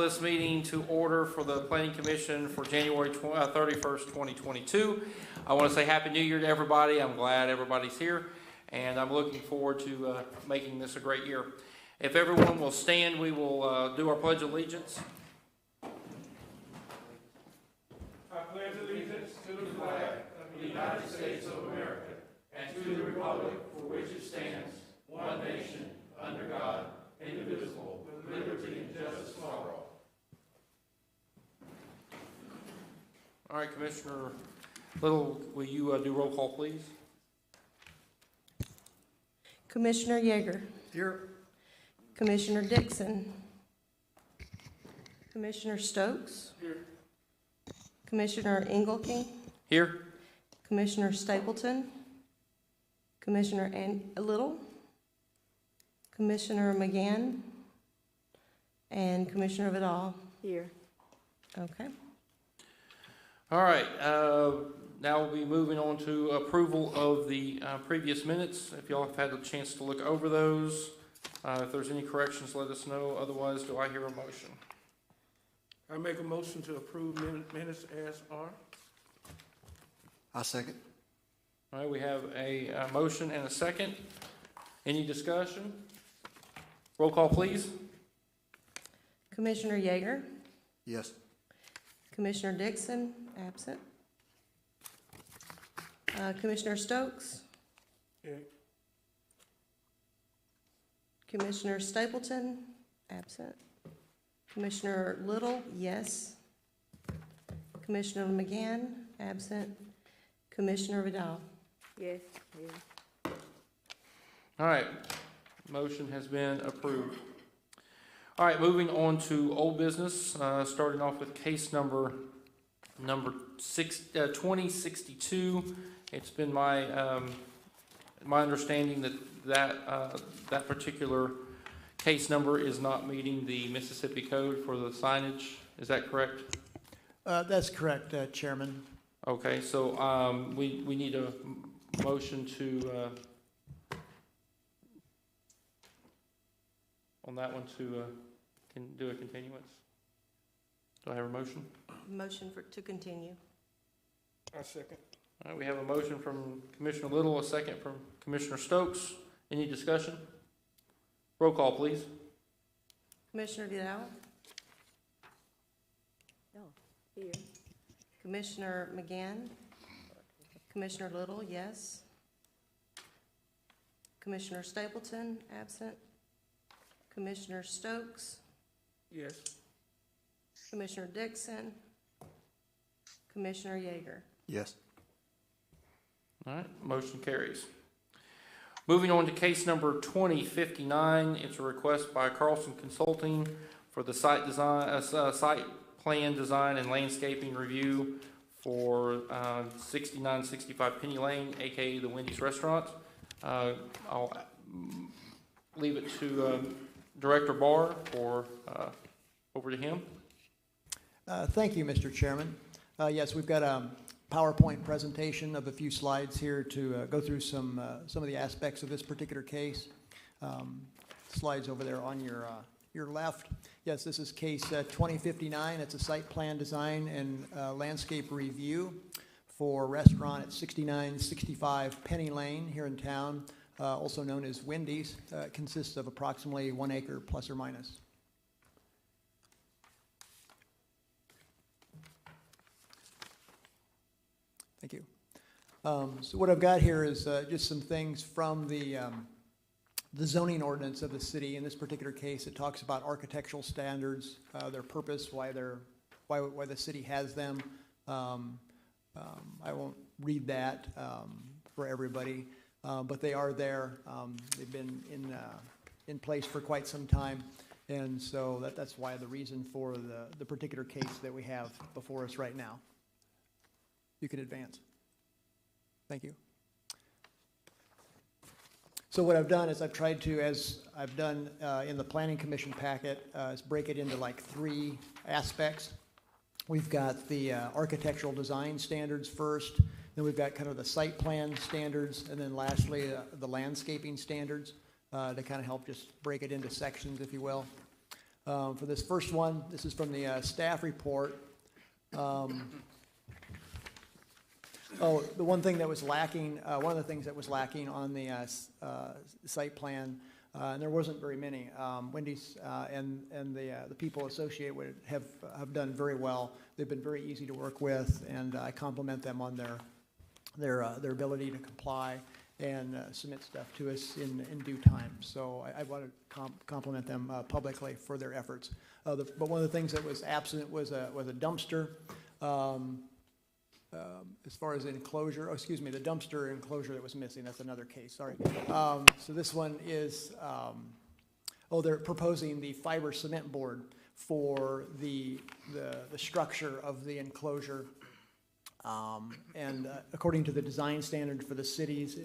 this meeting to order for the Planning Commission for January 31st, 2022. I want to say Happy New Year to everybody. I'm glad everybody's here, and I'm looking forward to making this a great year. If everyone will stand, we will do our Pledge of Allegiance. I pledge allegiance to the flag of the United States of America and to the republic for which it stands, one nation, under God, indivisible, with liberty and justice for all. All right, Commissioner Little, will you do roll call, please? Commissioner Yeager. Here. Commissioner Dixon. Commissioner Stokes. Here. Commissioner Engelking. Here. Commissioner Stapleton. Commissioner Little. Commissioner McGann. And Commissioner Vidal. Here. Okay. All right. Now we'll be moving on to approval of the previous minutes. If y'all have had a chance to look over those, if there's any corrections, let us know. Otherwise, do I hear a motion? I make a motion to approve minutes as are. I second. All right, we have a motion and a second. Any discussion? Roll call, please. Commissioner Yeager. Yes. Commissioner Dixon, absent. Commissioner Stokes. Yay. Commissioner Stapleton, absent. Commissioner Little, yes. Commissioner McGann, absent. Commissioner Vidal. Yes. Yes. All right, motion has been approved. All right, moving on to old business, starting off with case number 2062. It's been my understanding that particular case number is not meeting the Mississippi Code for the signage. Is that correct? That's correct, Chairman. Okay, so we need a motion to on that one to can do a continuance. Do I have a motion? Motion to continue. I second. All right, we have a motion from Commissioner Little, a second from Commissioner Stokes. Any discussion? Roll call, please. Commissioner Vidal. Oh, here. Commissioner McGann. Commissioner Little, yes. Commissioner Stapleton, absent. Commissioner Stokes. Yes. Commissioner Dixon. Commissioner Yeager. Yes. All right, motion carries. Moving on to case number 2059, it's a request by Carlson Consulting for the site design, site plan design and landscaping review for 6965 Penny Lane, aka the Wendy's Restaurant. I'll leave it to Director Barr for over to him. Thank you, Mr. Chairman. Yes, we've got a PowerPoint presentation of a few slides here to go through some of the aspects of this particular case. Slides over there on your left. Yes, this is case 2059. It's a site plan design and landscape review for a restaurant at 6965 Penny Lane here in town, also known as Wendy's. It consists of approximately 1 acre plus or minus. Thank you. So what I've got here is just some things from the zoning ordinance of the city. In this particular case, it talks about architectural standards, their purpose, why the city has them. I won't read that for everybody, but they are there. They've been in place for quite some time, and so that's why the reason for the particular case that we have before us right now. You can advance. Thank you. So what I've done is I've tried to, as I've done in the Planning Commission packet, is break it into like 3 aspects. We've got the architectural design standards first, then we've got kind of the site plan standards, and then lastly the landscaping standards to kind of help just break it into sections, if you will. For this first one, this is from the staff report. Oh, the one thing that was lacking, one of the things that was lacking on the site plan, and there wasn't very many. Wendy's and the people associated with it have done very well. They've been very easy to work with, and I compliment them on their ability to comply and submit stuff to us in due time. So I want to compliment them publicly for their efforts. But one of the things that was absent was a dumpster. As far as enclosure, the dumpster enclosure that was missing, that's another case, sorry. So this one is, they're proposing the fiber cement board for the structure of the enclosure. According to the design standard for the cities,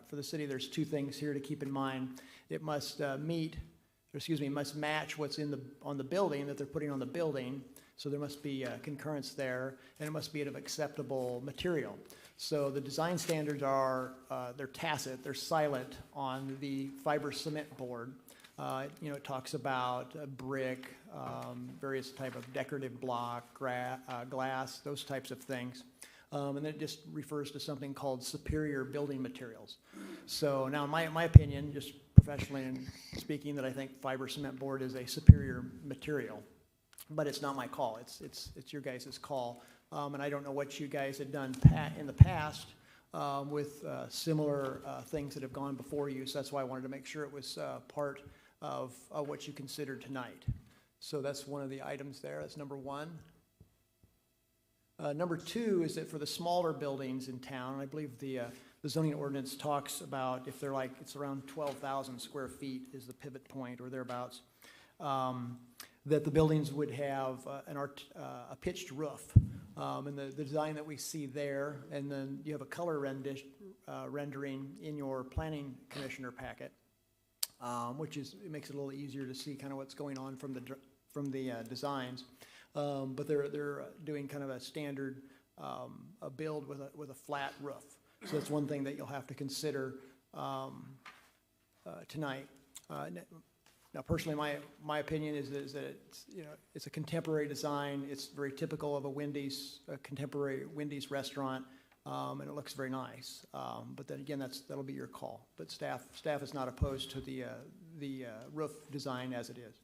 for the city, there's two things here to keep in mind. It must must match what's on the building that they're putting on the building. So there must be concurrence there, and it must be of acceptable material. So the design standards are, they're tacit, they're silent on the fiber cement board. It talks about brick, various type of decorative block, glass, those types of things. And then it just refers to something called superior building materials. So now my opinion, just professionally speaking, that I think fiber cement board is a superior material. But it's not my call. It's your guys' call. And I don't know what you guys had done in the past with similar things that have gone before you. So that's why I wanted to make sure it was part of what you considered tonight. So that's one of the items there. That's number one. Number two is that for the smaller buildings in town, I believe the zoning ordinance talks about if they're it's around 12,000 square feet is the pivot point or thereabouts. That the buildings would have a pitched roof, and the design that we see there, and then you have a color rendering in your planning commissioner packet, it makes it a little easier to see kind of what's going on from the designs. But they're doing kind of a standard a build with a flat roof. So that's one thing that you'll have to consider tonight. Now, personally, my opinion is that it's a contemporary design. It's very typical of a contemporary Wendy's restaurant, and it looks very nice. But then again, that'll be your call. But staff is not opposed to the roof design as it is.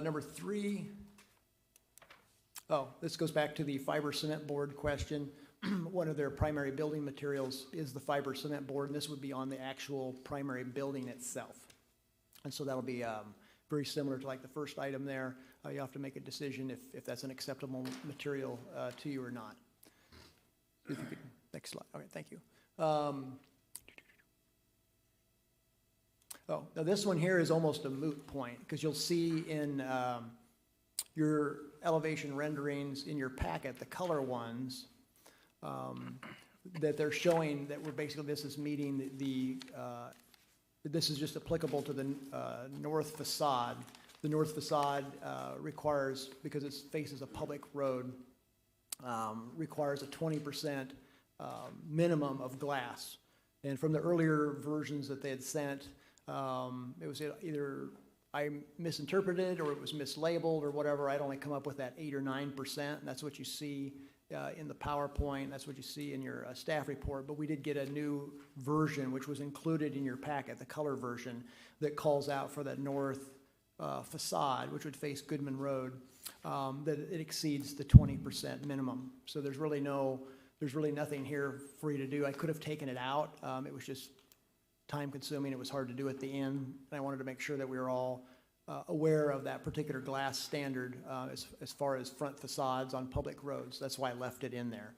Number three. This goes back to the fiber cement board question. One of their primary building materials is the fiber cement board, and this would be on the actual primary building itself. And so that'll be very similar to the first item there. You have to make a decision if that's an acceptable material to you or not. If you could, next slide. Okay, thank you. Now this one here is almost a moot point because you'll see in your elevation renderings in your packet, the color ones, that they're showing that this is meeting this is just applicable to the north facade. The north facade requires, because it faces a public road, requires a 20% minimum of glass. And from the earlier versions that they had sent, it was either I misinterpreted or it was mislabeled or whatever. I'd only come up with that 8 or 9%, and that's what you see in the PowerPoint. That's what you see in your staff report. But we did get a new version, which was included in your packet, the color version, that calls out for that north facade, which would face Goodman Road, that it exceeds the 20% minimum. So there's really nothing here for you to do. I could have taken it out. It was just time consuming. It was hard to do at the end. And I wanted to make sure that we were all aware of that particular glass standard as far as front facades on public roads. That's why I left it in there.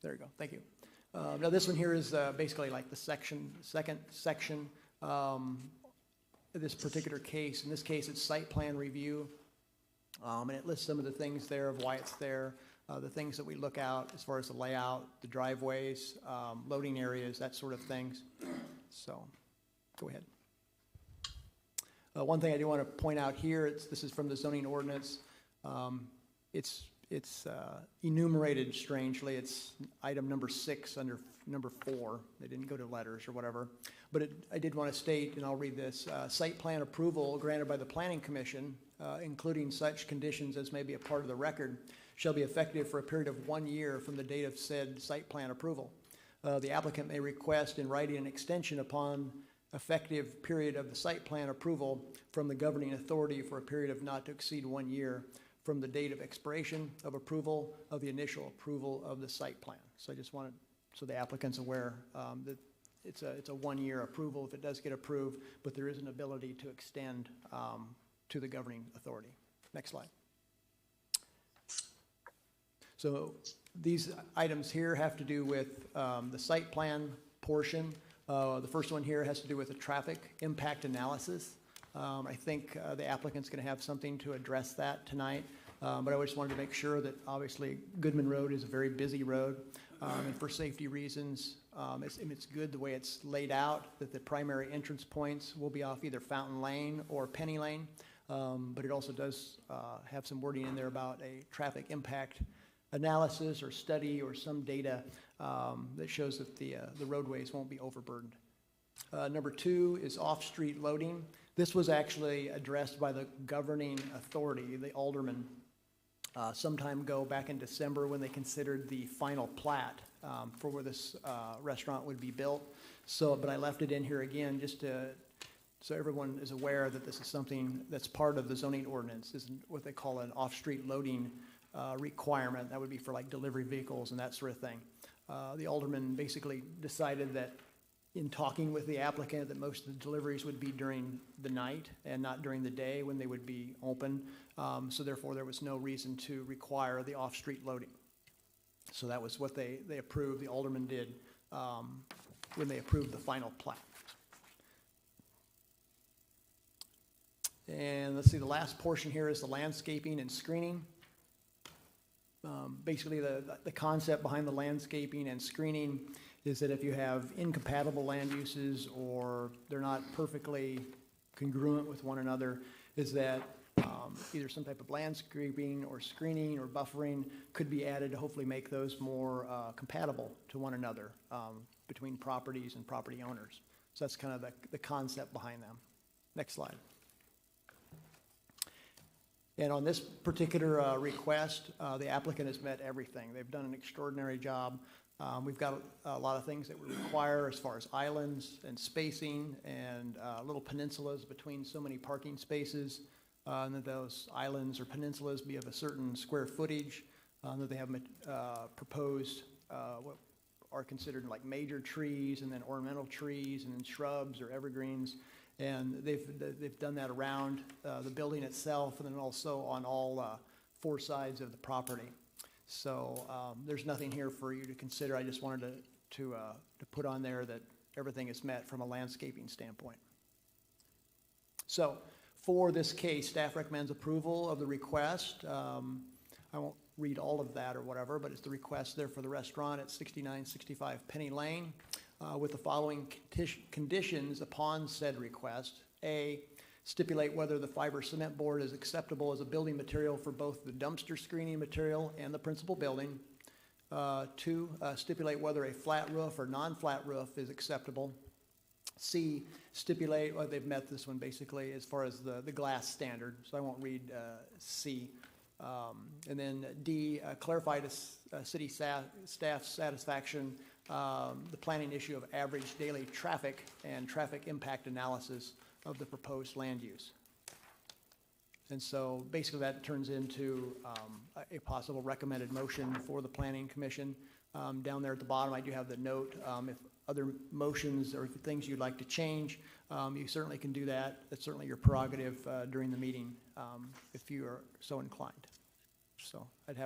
There you go. Thank you. Now this one here is basically like the second section. This particular case, in this case, it's site plan review, and it lists some of the things there of why it's there, the things that we look out as far as the layout, the driveways, loading areas, that sort of things. So, go ahead. One thing I do want to point out here, this is from the zoning ordinance. It's it's enumerated strangely. It's item number 6 under number 4. They didn't go to letters or whatever. But I did want to state, and I'll read this, site plan approval granted by the Planning Commission, including such conditions as may be a part of the record, shall be effective for a period of 1 year from the date of said site plan approval. The applicant may request in writing an extension upon effective period of the site plan approval from the governing authority for a period of not to exceed 1 year from the date of expiration of approval of the initial approval of the site plan. So I just wanted, so the applicant's aware that it's a 1 year approval if it does get approved, but there is an ability to extend to the governing authority. Next slide. So these items here have to do with the site plan portion. The first one here has to do with the traffic impact analysis. I think the applicant's going to have something to address that tonight, but I just wanted to make sure that obviously Goodman Road is a very busy road, and for safety reasons, it's good the way it's laid out, that the primary entrance points will be off either Fountain Lane or Penny Lane, but it also does have some wording in there about a traffic impact analysis or study or some data that shows that the roadways won't be overburdened. Number 2 is off-street loading. This was actually addressed by the governing authority, the alderman, some time ago back in December when they considered the final plat for where this restaurant would be built. So, but I left it in here again just to, so everyone is aware that this is something that's part of the zoning ordinance, is what they call an off-street loading requirement. That would be for like delivery vehicles and that sort of thing. The alderman basically decided that in talking with the applicant that most of the deliveries would be during the night and not during the day when they would be open. So therefore there was no reason to require the off-street loading. So that was what they approved, the alderman did when they approved the final plat. And let's see, the last portion here is the landscaping and screening. Basically, the concept behind the landscaping and screening is that if you have incompatible land uses or they're not perfectly congruent with one another, is that either some type of landscaping or screening or buffering could be added to hopefully make those more compatible to one another between properties and property owners. So that's kind of the concept behind them. Next slide. And on this particular request, the applicant has met everything. They've done an extraordinary job. We've got a lot of things that we require as far as islands and spacing and little peninsulas between so many parking spaces, and that those islands or peninsulas be of a certain square footage, that they have proposed what are considered like major trees and then ornamental trees and then shrubs or evergreens. And they've done that around the building itself and then also on all 4 sides of the property. So there's nothing here for you to consider. I just wanted to put on there that everything is met from a landscaping standpoint. So for this case, staff recommends approval of the request. I won't read all of that or whatever, but it's the request there for the restaurant at 6965 Penny Lane. With the following conditions upon said request. A, stipulate whether the fiber cement board is acceptable as a building material for both the dumpster screening material and the principal building. 2, stipulate whether a flat roof or non-flat roof is acceptable. C, stipulate, well, they've met this one basically as far as the glass standard, so I won't read C. And then D, clarify to city staff's satisfaction the planning issue of average daily traffic and traffic impact analysis of the proposed land use. And so basically that turns into a possible recommended motion for the Planning Commission. Down there at the bottom, I do have the note. If other motions or things you'd like to change, you certainly can do that. That's certainly your prerogative during the meeting if you are so inclined. So I'd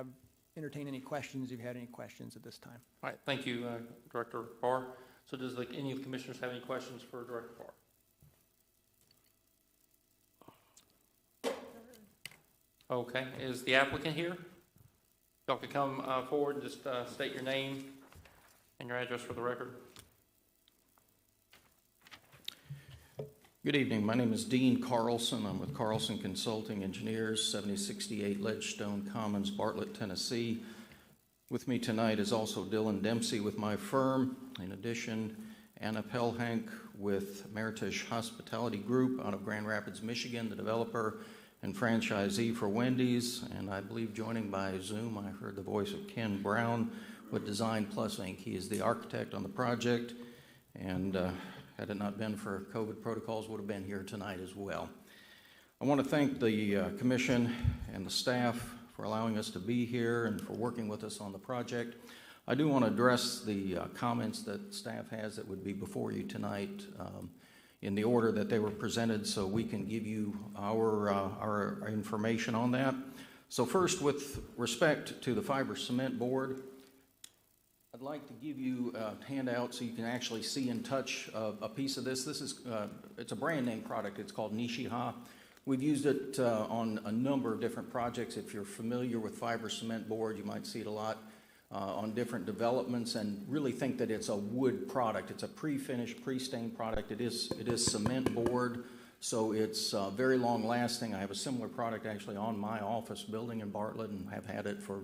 entertain any questions if you had any questions at this time. All right, thank you, Director Barr. So does any of the commissioners have any questions for Director Barr? Okay, is the applicant here? Y'all could come forward and just state your name and your address for the record. Good evening. My name is Dean Carlson. I'm with Carlson Consulting Engineers, 7068 Ledgestone Commons, Bartlett, Tennessee. With me tonight is also Dylan Dempsey with my firm. In addition, Anna Pelhank with Meritage Hospitality Group out of Grand Rapids, Michigan, the developer and franchisee for Wendy's. And I believe joining by Zoom, I heard the voice of Ken Brown with Design Plus Inc. He is the architect on the project, and had it not been for COVID protocols, would have been here tonight as well. I want to thank the commission and the staff for allowing us to be here and for working with us on the project. I do want to address the comments that staff has that would be before you tonight in the order that they were presented, so we can give you our information on that. So first, with respect to the fiber cement board, I'd like to give you a handout so you can actually see and touch a piece of this. This is, it's a brand name product. It's called Nishiha. We've used it on a number of different projects. If you're familiar with fiber cement board, you might see it a lot on different developments, and really think that it's a wood product. It's a pre-finished, pre-stained product. It is cement board, so it's very long lasting. I have a similar product actually on my office building in Bartlett and have had it for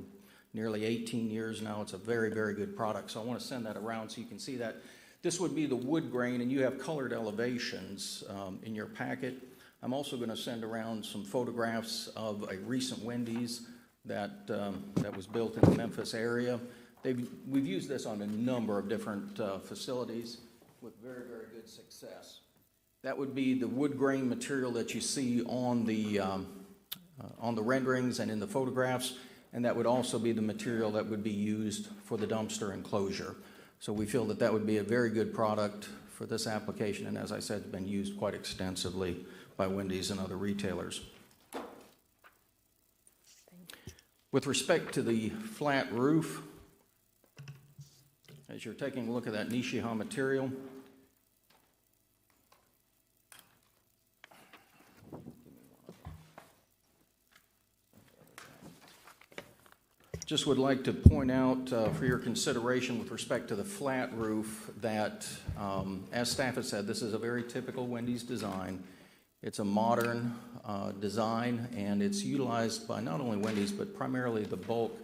nearly 18 years now. It's a very, very good product. So I want to send that around so you can see that. This would be the wood grain, and you have colored elevations in your packet. I'm also going to send around some photographs of a recent Wendy's that was built in the Memphis area. We've used this on a number of different facilities with very, very good success. That would be the wood grain material that you see on the renderings and in the photographs. And that would also be the material that would be used for the dumpster enclosure. So we feel that that would be a very good product for this application, and as I said, it's been used quite extensively by Wendy's and other retailers. With respect to the flat roof, as you're taking a look at that Nishiha material, just would like to point out for your consideration with respect to the flat roof that, as staff has said, this is a very typical Wendy's design. It's a modern design, and it's utilized by not only Wendy's, but primarily the bulk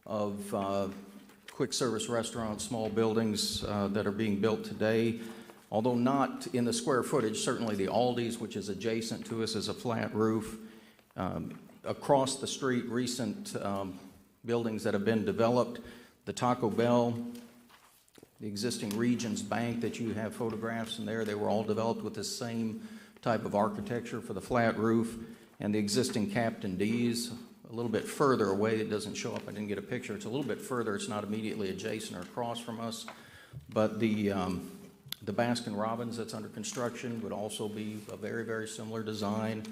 of quick service restaurants, small buildings that are being built today. Although not in the square footage, certainly the Aldi's, which is adjacent to us, is a flat roof. Across the street, recent buildings that have been developed, the Taco Bell, the existing Regions Bank that you have photographs in there, they were all developed with the same type of architecture for the flat roof, and the existing Captain D's a little bit further away. It doesn't show up, I didn't get a picture. It's a little bit further, it's not immediately adjacent or across from us, but the Baskin Robbins that's under construction would also be a very, very similar design.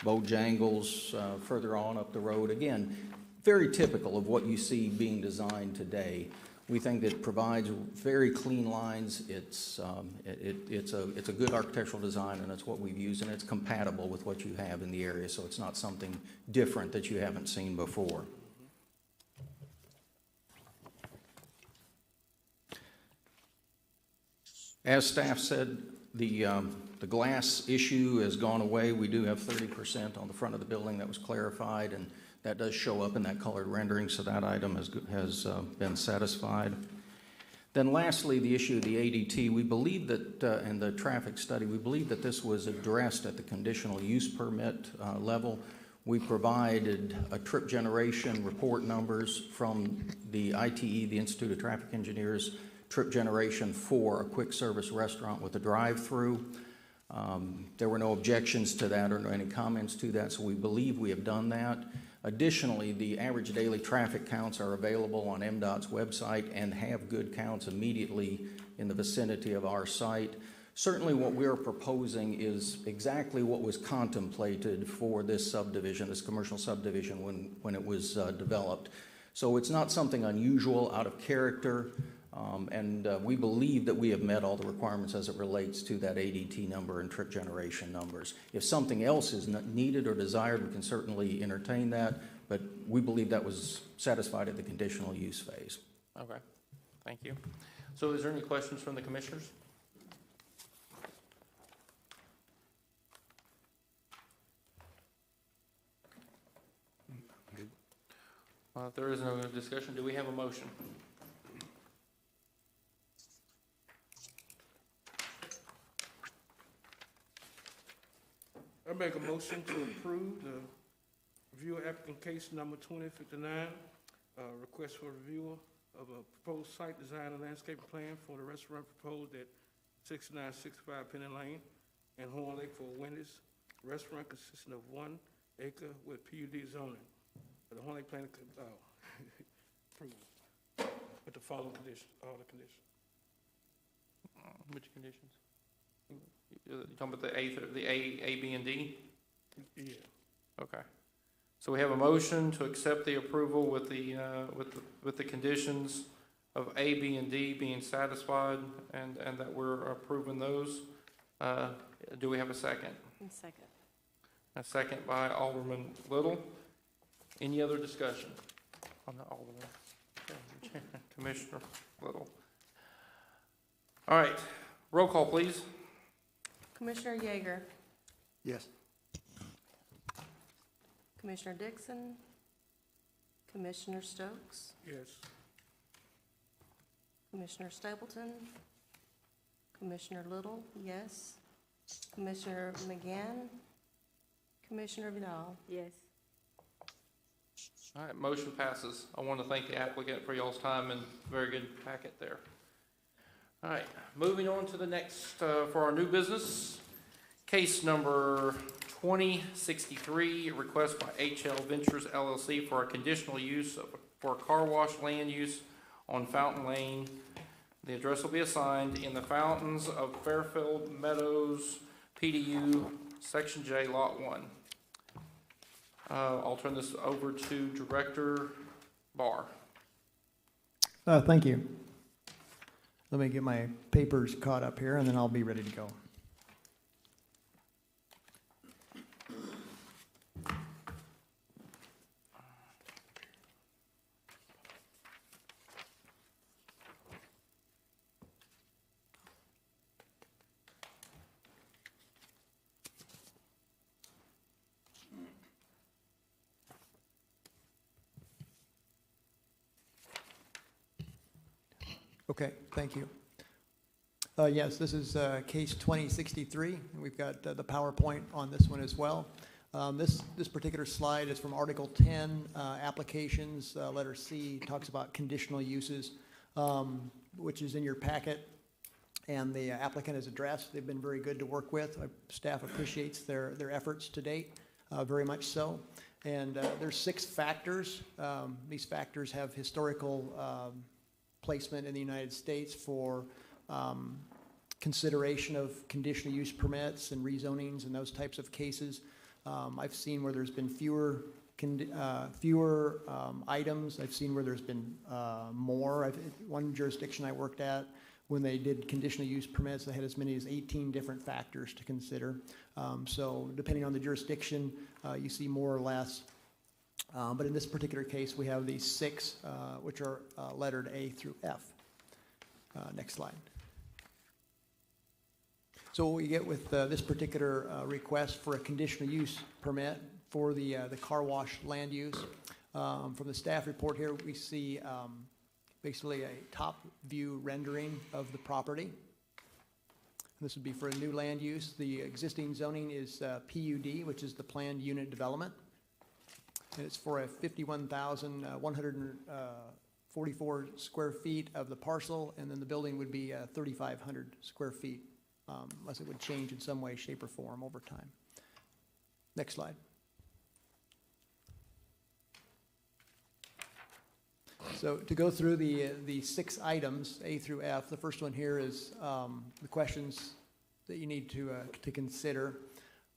Bojangles further on up the road. Again, very typical of what you see being designed today. We think that it provides very clean lines. It's a good architectural design, and it's what we've used, and it's compatible with what you have in the area, so it's not something different that you haven't seen before. As staff said, the glass issue has gone away. We do have 30% on the front of the building that was clarified, and that does show up in that colored rendering, so that item has been satisfied. Then lastly, the issue of the ADT. We believe that, and the traffic study, we believe that this was addressed at the conditional use permit level. We provided a trip generation report numbers from the ITE, the Institute of Traffic Engineers, trip generation for a quick service restaurant with a drive-through. There were no objections to that or any comments to that, so we believe we have done that. Additionally, the average daily traffic counts are available on MDOT's website and have good counts immediately in the vicinity of our site. Certainly what we're proposing is exactly what was contemplated for this subdivision, this commercial subdivision when it was developed. So it's not something unusual, out of character, and we believe that we have met all the requirements as it relates to that ADT number and trip generation numbers. If something else is needed or desired, we can certainly entertain that, but we believe that was satisfied at the conditional use phase. Okay, thank you. So is there any questions from the commissioners? If there is no discussion, do we have a motion? I make a motion to approve the review applicant case number 2059, request for review of a proposed site design and landscaping plan for the restaurant proposed at 6965 Penny Lane and Horn Lake for Wendy's restaurant consisting of 1 acre with PUD zoning. The Horn Lake plan approval with the following conditions, all the conditions. Which conditions? You're talking about the A, B, and D? Yeah. Okay. So we have a motion to accept the approval with the conditions of A, B, and D being satisfied, and that we're approving those. Do we have a second? Second. A second by Alderman Little. Any other discussion on the Alderman? Commissioner Little. All right, roll call, please. Commissioner Yeager, Yes. Commissioner Dixon, Commissioner Stokes, Yes. Commissioner Stapleton, Commissioner Little, yes. Commissioner McGann, Commissioner Vidal. Yes. All right, motion passes. I want to thank the applicant for y'all's time and very good packet there. All right, moving on to the next, for our new business, case number 2063, request by HL Ventures LLC for a conditional use for a car wash land use on Fountain Lane. The address will be assigned in the Fountains of Fairfield Meadows, PDU, Section J, Lot 1. I'll turn this over to Director Barr. Thank you. Let me get my papers caught up here, and then I'll be ready to go. Okay, thank you. Yes, this is case 2063. We've got the PowerPoint on this one as well. This particular slide is from Article 10, applications, letter C, talks about conditional uses, which is in your packet, and the applicant is addressed. They've been very good to work with. Staff appreciates their efforts to date, very much so. And there's 6 factors. These factors have historical placement in the United States for consideration of conditional use permits and rezonings and those types of cases. I've seen where there's been fewer items. I've seen where there's been more. One jurisdiction I worked at, when they did conditional use permits, they had as many as 18 different factors to consider. So depending on the jurisdiction, you see more or less. But in this particular case, we have these 6, which are lettered A through F. Next slide. So what we get with this particular request for a conditional use permit for the car wash land use, from the staff report here, we see basically a top view rendering of the property. This would be for a new land use. The existing zoning is PUD, which is the planned unit development. And it's for a 51,144 square feet of the parcel, and then the building would be 3,500 square feet, unless it would change in some way, shape, or form over time. Next slide. So to go through the 6 items, A through F, the first one here is the questions that you need to consider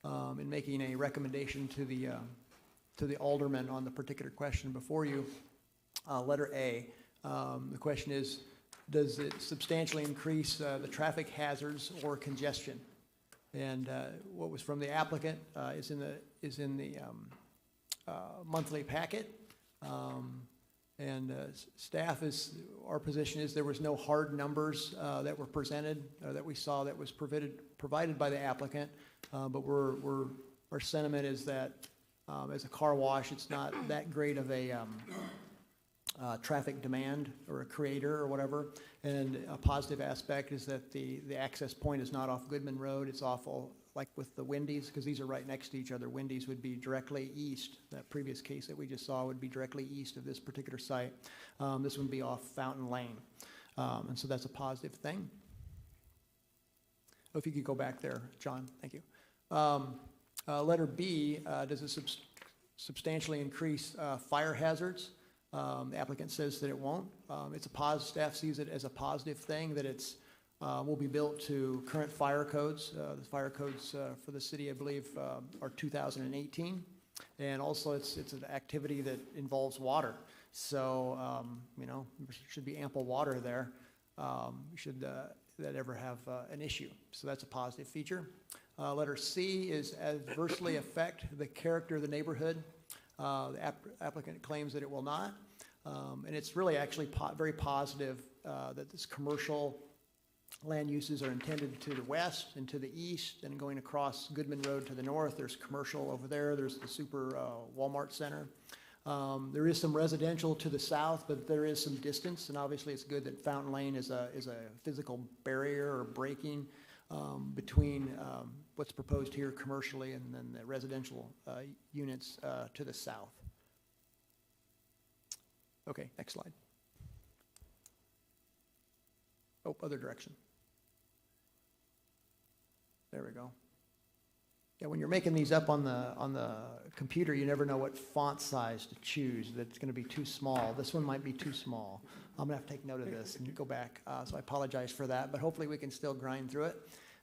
in making a recommendation to the alderman on the particular question before you. Letter A, the question is, does it substantially increase the traffic hazards or congestion? And what was from the applicant is in the monthly packet. And staff our position is there was no hard numbers that were presented that we saw that was provided by the applicant. But our sentiment is that as a car wash, it's not that great of a traffic demand or a creator or whatever. And a positive aspect is that the access point is not off Goodman Road. It's off, like with the Wendy's, because these are right next to each other. Wendy's would be directly east. That previous case that we just saw would be directly east of this particular site. This would be off Fountain Lane. And so that's a positive thing. Oh, if you could go back there, John, thank you. Letter B, does it substantially increase fire hazards? The applicant says that it won't. It's a positive, staff sees it as a positive thing, that it's will be built to current fire codes. The fire codes for the city, I believe, are 2018. And also it's an activity that involves water. So, you know, there should be ample water there. Should that ever have an issue. So that's a positive feature. Letter C is adversely affect the character of the neighborhood. The applicant claims that it will not. And it's really actually very positive that this commercial land uses are intended to the west and to the east, and going across Goodman Road to the north. There's commercial over there. There's the super Walmart Center. There is some residential to the south, but there is some distance, and obviously it's good that Fountain Lane is a physical barrier or breaking between what's proposed here commercially and then the residential units to the south. Okay, next slide. Oh, other direction. There we go. Yeah, when you're making these up on the computer, you never know what font size to choose. That's going to be too small. This one might be too small. I'm going to have to take note of this and go back. So I apologize for that, but hopefully we can still grind through it.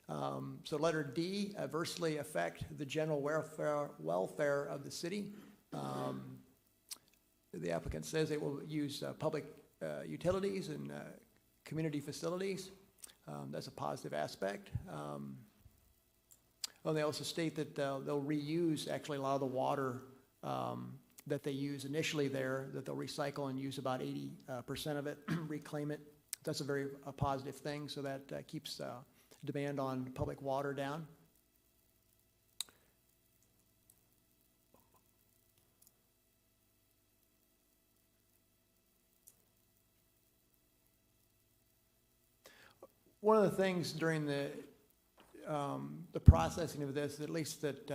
So letter D, adversely affect the general welfare of the city. The applicant says it will use public utilities and community facilities. That's a positive aspect. Well, they also state that they'll reuse actually a lot of the water that they use initially there, that they'll recycle and use about 80% of it, reclaim it. That's a very positive thing, so that keeps demand on public water down. One of the things during the processing of this, at least that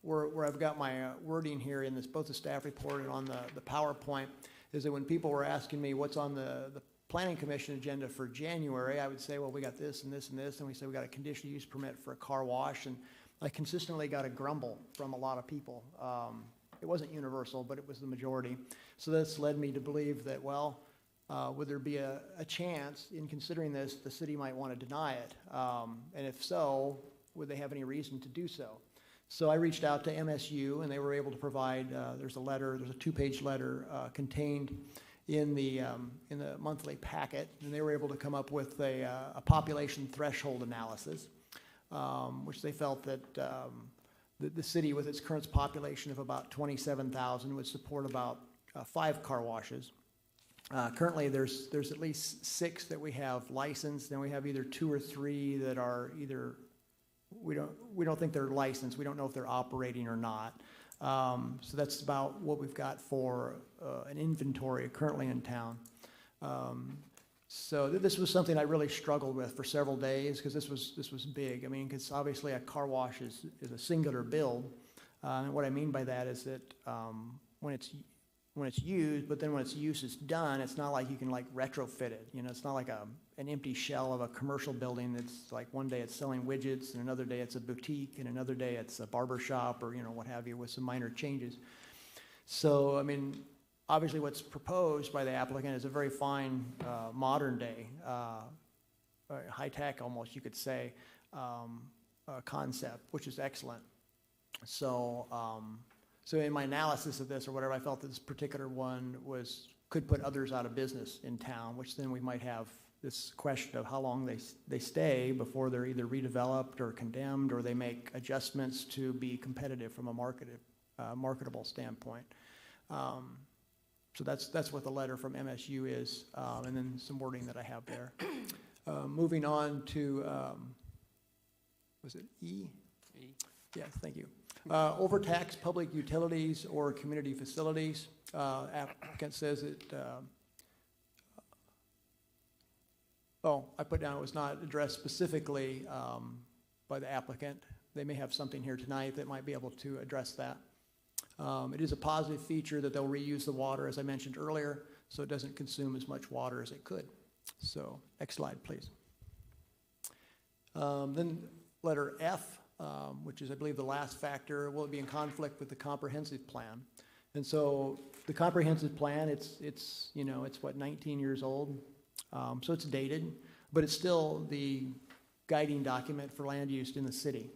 where I've got my wording here in this, both the staff report and on the PowerPoint, is that when people were asking me what's on the Planning Commission agenda for January, I would say, well, we got this and this and this, and we say we got a conditional use permit for a car wash, and I consistently got a grumble from a lot of people. It wasn't universal, but it was the majority. So this led me to believe that, well, would there be a chance in considering this, the city might want to deny it? And if so, would they have any reason to do so? So I reached out to MSU, and they were able to provide, there's a 2-page letter contained in the monthly packet, and they were able to come up with a population threshold analysis, which they felt that the city, with its current population of about 27,000, would support about 5 car washes. Currently, there's at least 6 that we have licensed, and we have either 2 or 3 that are either, we don't think they're licensed. We don't know if they're operating or not. So that's about what we've got for an inventory currently in town. So this was something I really struggled with for several days, because this was big. I mean, because obviously a car wash is a singular build, and what I mean by that is that when it's used, but then when its use is done, it's not like you can like retrofit it. You know, it's not like an empty shell of a commercial building that's like one day it's selling widgets, and another day it's a boutique, and another day it's a barber shop, or, you know, what have you, with some minor changes. So, I mean, obviously what's proposed by the applicant is a very fine, modern day, high tech almost, you could say, concept, which is excellent. So, so in my analysis of this or whatever, I felt that this particular one could put others out of business in town, which then we might have this question of how long they stay before they're either redeveloped or condemned, or they make adjustments to be competitive from a marketable standpoint. So that's what the letter from MSU is, and then some wording that I have there. Moving on to, was it E? E. Yes, thank you. Overtax public utilities or community facilities. Applicant says it, I put down it was not addressed specifically by the applicant. They may have something here tonight that might be able to address that. It is a positive feature that they'll reuse the water, as I mentioned earlier, so it doesn't consume as much water as it could. So, next slide, please. Then letter F, which is, I believe, the last factor, will it be in conflict with the comprehensive plan? And so the comprehensive plan, it's what, 19 years old? So it's dated, but it's still the guiding document for land use in the city.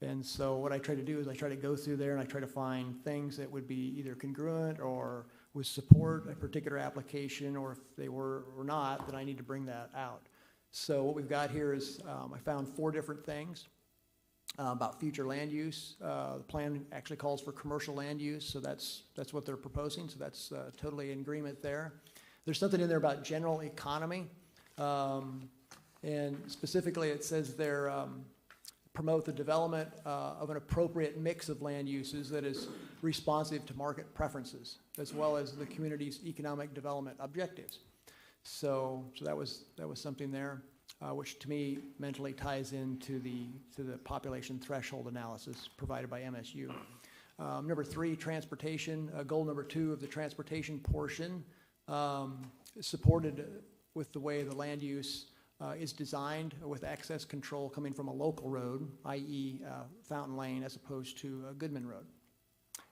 And so what I try to do is I try to go through there and I try to find things that would be either congruent or would support a particular application, or if they were or not, then I need to bring that out. So what we've got here is I found 4 different things about future land use. The plan actually calls for commercial land use, so that's what they're proposing, so that's totally in agreement there. There's something in there about general economy, and specifically it says they're promote the development of an appropriate mix of land uses that is responsive to market preferences, as well as the community's economic development objectives. So that was something there, which to me mentally ties into the population threshold analysis provided by MSU. Number 3, transportation. Goal number 2 of the transportation portion supported with the way the land use is designed with access control coming from a local road, i.e. Fountain Lane, as opposed to Goodman Road.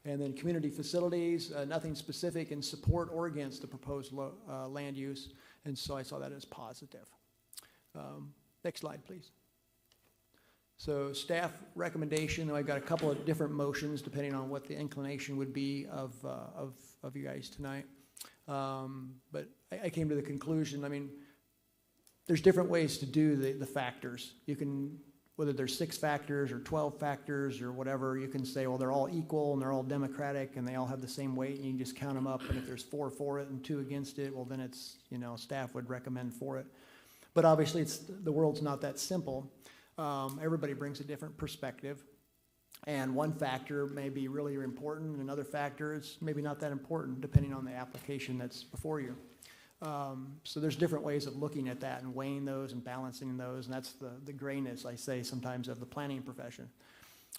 And then community facilities, nothing specific in support or against the proposed land use, and so I saw that as positive. Next slide, please. So staff recommendation, I've got a couple of different motions depending on what the inclination would be of you guys tonight. But I came to the conclusion, I mean, there's different ways to do the factors. You can, whether there's 6 factors or 12 factors or whatever, you can say, well, they're all equal and they're all democratic and they all have the same weight, and you can just count them up, and if there's 4 for it and 2 against it, well, then it's, staff would recommend for it. But obviously the world's not that simple. Everybody brings a different perspective, and one factor may be really important, and another factor is maybe not that important depending on the application that's before you. So there's different ways of looking at that and weighing those and balancing those, and that's the grayness, I say sometimes, of the planning profession.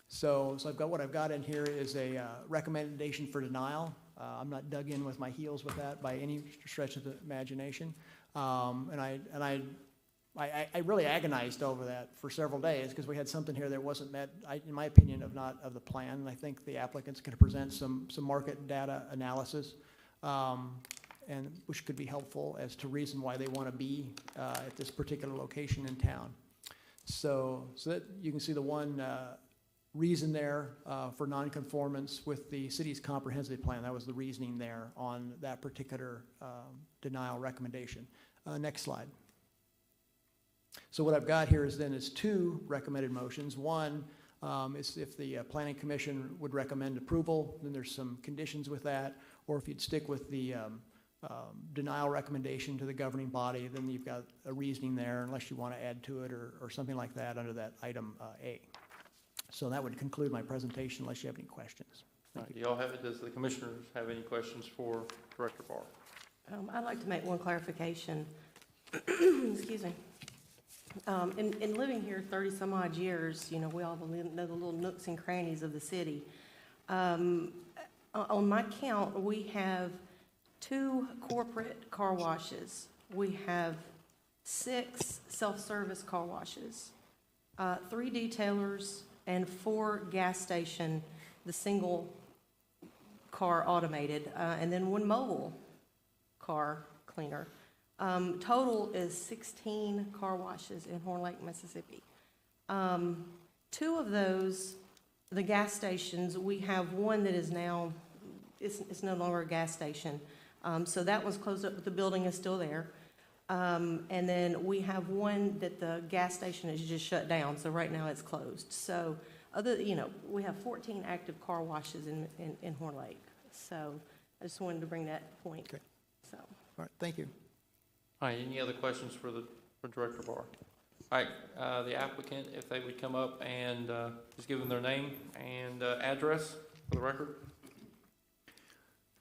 So I've got what I've got in here is a recommendation for denial. I'm not dug in with my heels with that by any stretch of the imagination, and I really agonized over that for several days because we had something here that wasn't met, in my opinion, of the plan, and I think the applicant's going to present some market data analysis. And which could be helpful as to reason why they want to be at this particular location in town. So that you can see the one reason there for nonconformance with the city's comprehensive plan. That was the reasoning there on that particular denial recommendation. Next slide. So what I've got here is 2 recommended motions. One is if the Planning Commission would recommend approval, then there's some conditions with that, or if you'd stick with the denial recommendation to the governing body, then you've got a reasoning there, unless you want to add to it or something like that under that item A. So that would conclude my presentation unless you have any questions. All right, do y'all have it? Does the commissioners have any questions for Director Barr? I'd like to make one clarification. Excuse me. In living here 30 some odd years, we all know the little nooks and crannies of the city. On my count, we have 2 corporate car washes. We have 6 self-service car washes, 3 detailers, and 4 gas station, the single car automated, and then 1 mobile car cleaner. Total is 16 car washes in Horn Lake, Mississippi. 2 of those, the gas stations, we have one that is now, it's no longer a gas station. So that was closed up, but the building is still there. And then we have one that the gas station is just shut down, so right now it's closed. So we have 14 active car washes in Horn Lake. So I just wanted to bring that point. Okay. So. All right, thank you. All right, any other questions for Director Barr? All right, the applicant, if they would come up and just give them their name and address for the record.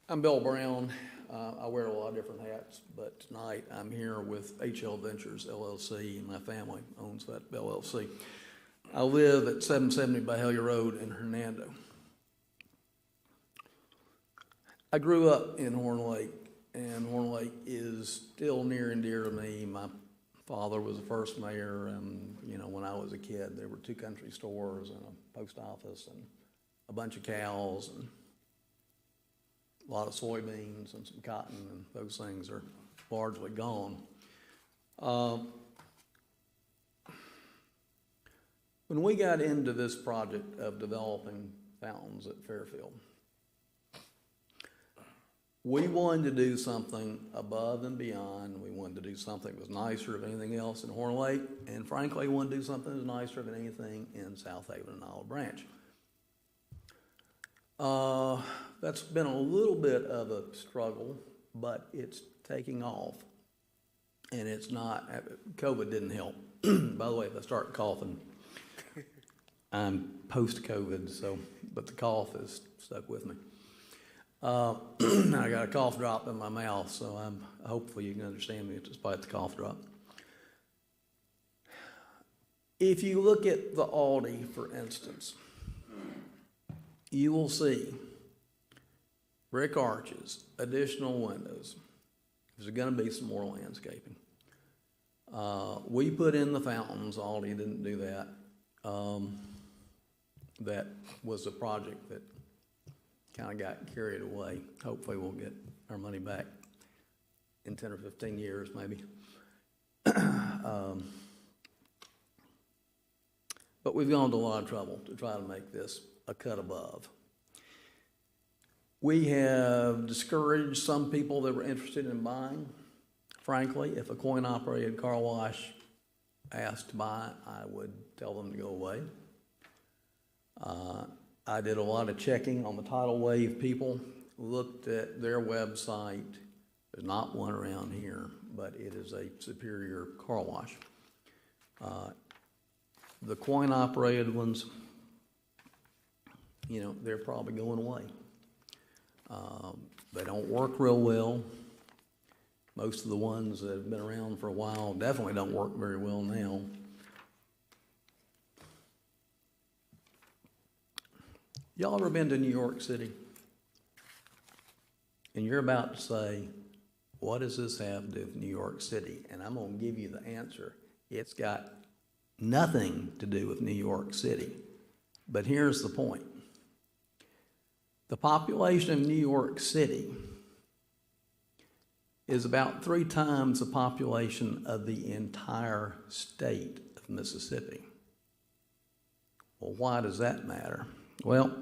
I'm Bill Brown. I wear a lot of different hats, but tonight I'm here with HL Ventures LLC, and my family owns that LLC. I live at 770 Byhalia Road in Hernando. I grew up in Horn Lake, and Horn Lake is still near and dear to me. My father was the first mayor, and when I was a kid, there were 2 country stores and a post office and a bunch of cows and a lot of soybeans and some cotton, and those things are largely gone. When we got into this project of developing fountains at Fairfield, we wanted to do something above and beyond. We wanted to do something that was nicer than anything else in Horn Lake, and frankly, we wanted to do something that was nicer than anything in South Haven and Olive Branch. That's been a little bit of a struggle, but it's taking off, and it's not. COVID didn't help. By the way, if I start coughing, I'm post-COVID, but the cough is stuck with me. I got a cough drop in my mouth, so hopefully you can understand me despite the cough drop. If you look at the Aldi, for instance, you will see brick arches, additional windows. There's going to be some more landscaping. We put in the fountains. Aldi didn't do that. That was a project that kind of got carried away. Hopefully we'll get our money back in 10 or 15 years maybe. But we've gone to a lot of trouble to try to make this a cut above. We have discouraged some people that were interested in buying. Frankly, if a coin-operated car wash asked to buy, I would tell them to go away. I did a lot of checking on the tidal wave people, looked at their website. There's not one around here, but it is a superior car wash. The coin-operated ones, they're probably going away. They don't work real well. Most of the ones that have been around for a while definitely don't work very well now. Y'all ever been to New York City? And you're about to say, what does this have to do with New York City? And I'm going to give you the answer. It's got nothing to do with New York City. But here's the point. The population of New York City is about 3 times the population of the entire state of Mississippi. Well, why does that matter? Well,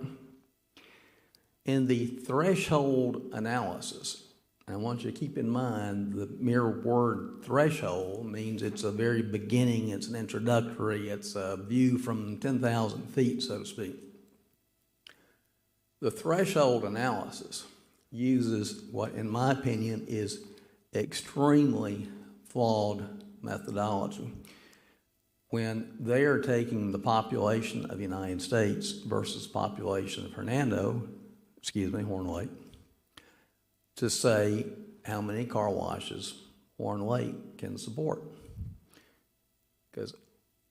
in the threshold analysis, and I want you to keep in mind the mere word threshold means it's a very beginning, it's an introductory, it's a view from 10,000 feet, so to speak. The threshold analysis uses what, in my opinion, is extremely flawed methodology. When they are taking the population of the United States versus population of Horn Lake, to say how many car washes Horn Lake can support. Because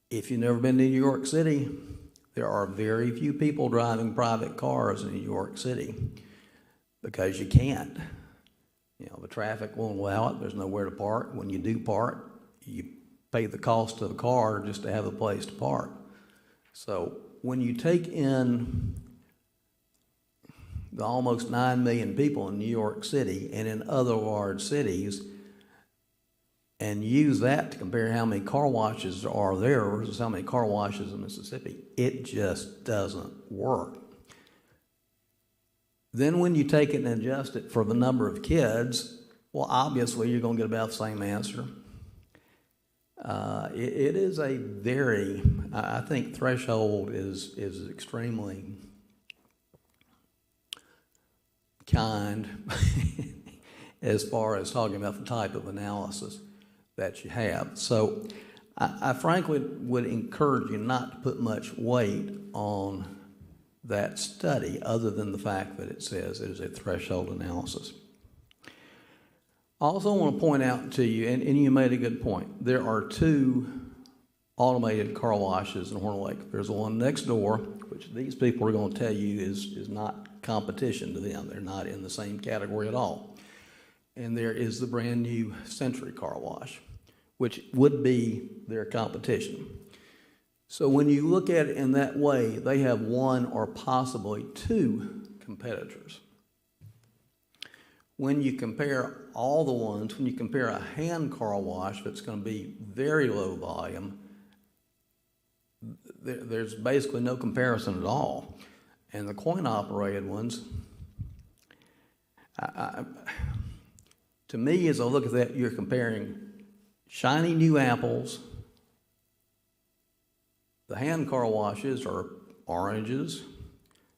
if you've never been to New York City, there are very few people driving private cars in New York City because you can't. The traffic won't allow it. There's nowhere to park. When you do park, you pay the cost of the car just to have a place to park. So when you take in the almost 9 million people in New York City and in other large cities and use that to compare how many car washes are there versus how many car washes in Mississippi, it just doesn't work. Then when you take it and adjust it for the number of kids, well, obviously you're going to get about the same answer. It is a very, I think threshold is extremely kind as far as talking about the type of analysis that you have. So I frankly would encourage you not to put much weight on that study, other than the fact that it says it is a threshold analysis. I also want to point out to you, and you made a good point, there are two automated car washes in Horn Lake. There's one next door, which these people are going to tell you is not competition to them. They're not in the same category at all. And there is the brand new Century Car Wash, which would be their competition. So when you look at it in that way, they have one or possibly two competitors. When you compare all the ones, when you compare a hand car wash that's going to be very low volume, there's basically no comparison at all. And the coin-operated ones, to me, as I look at that, you're comparing shiny new apples. The hand car washes are oranges,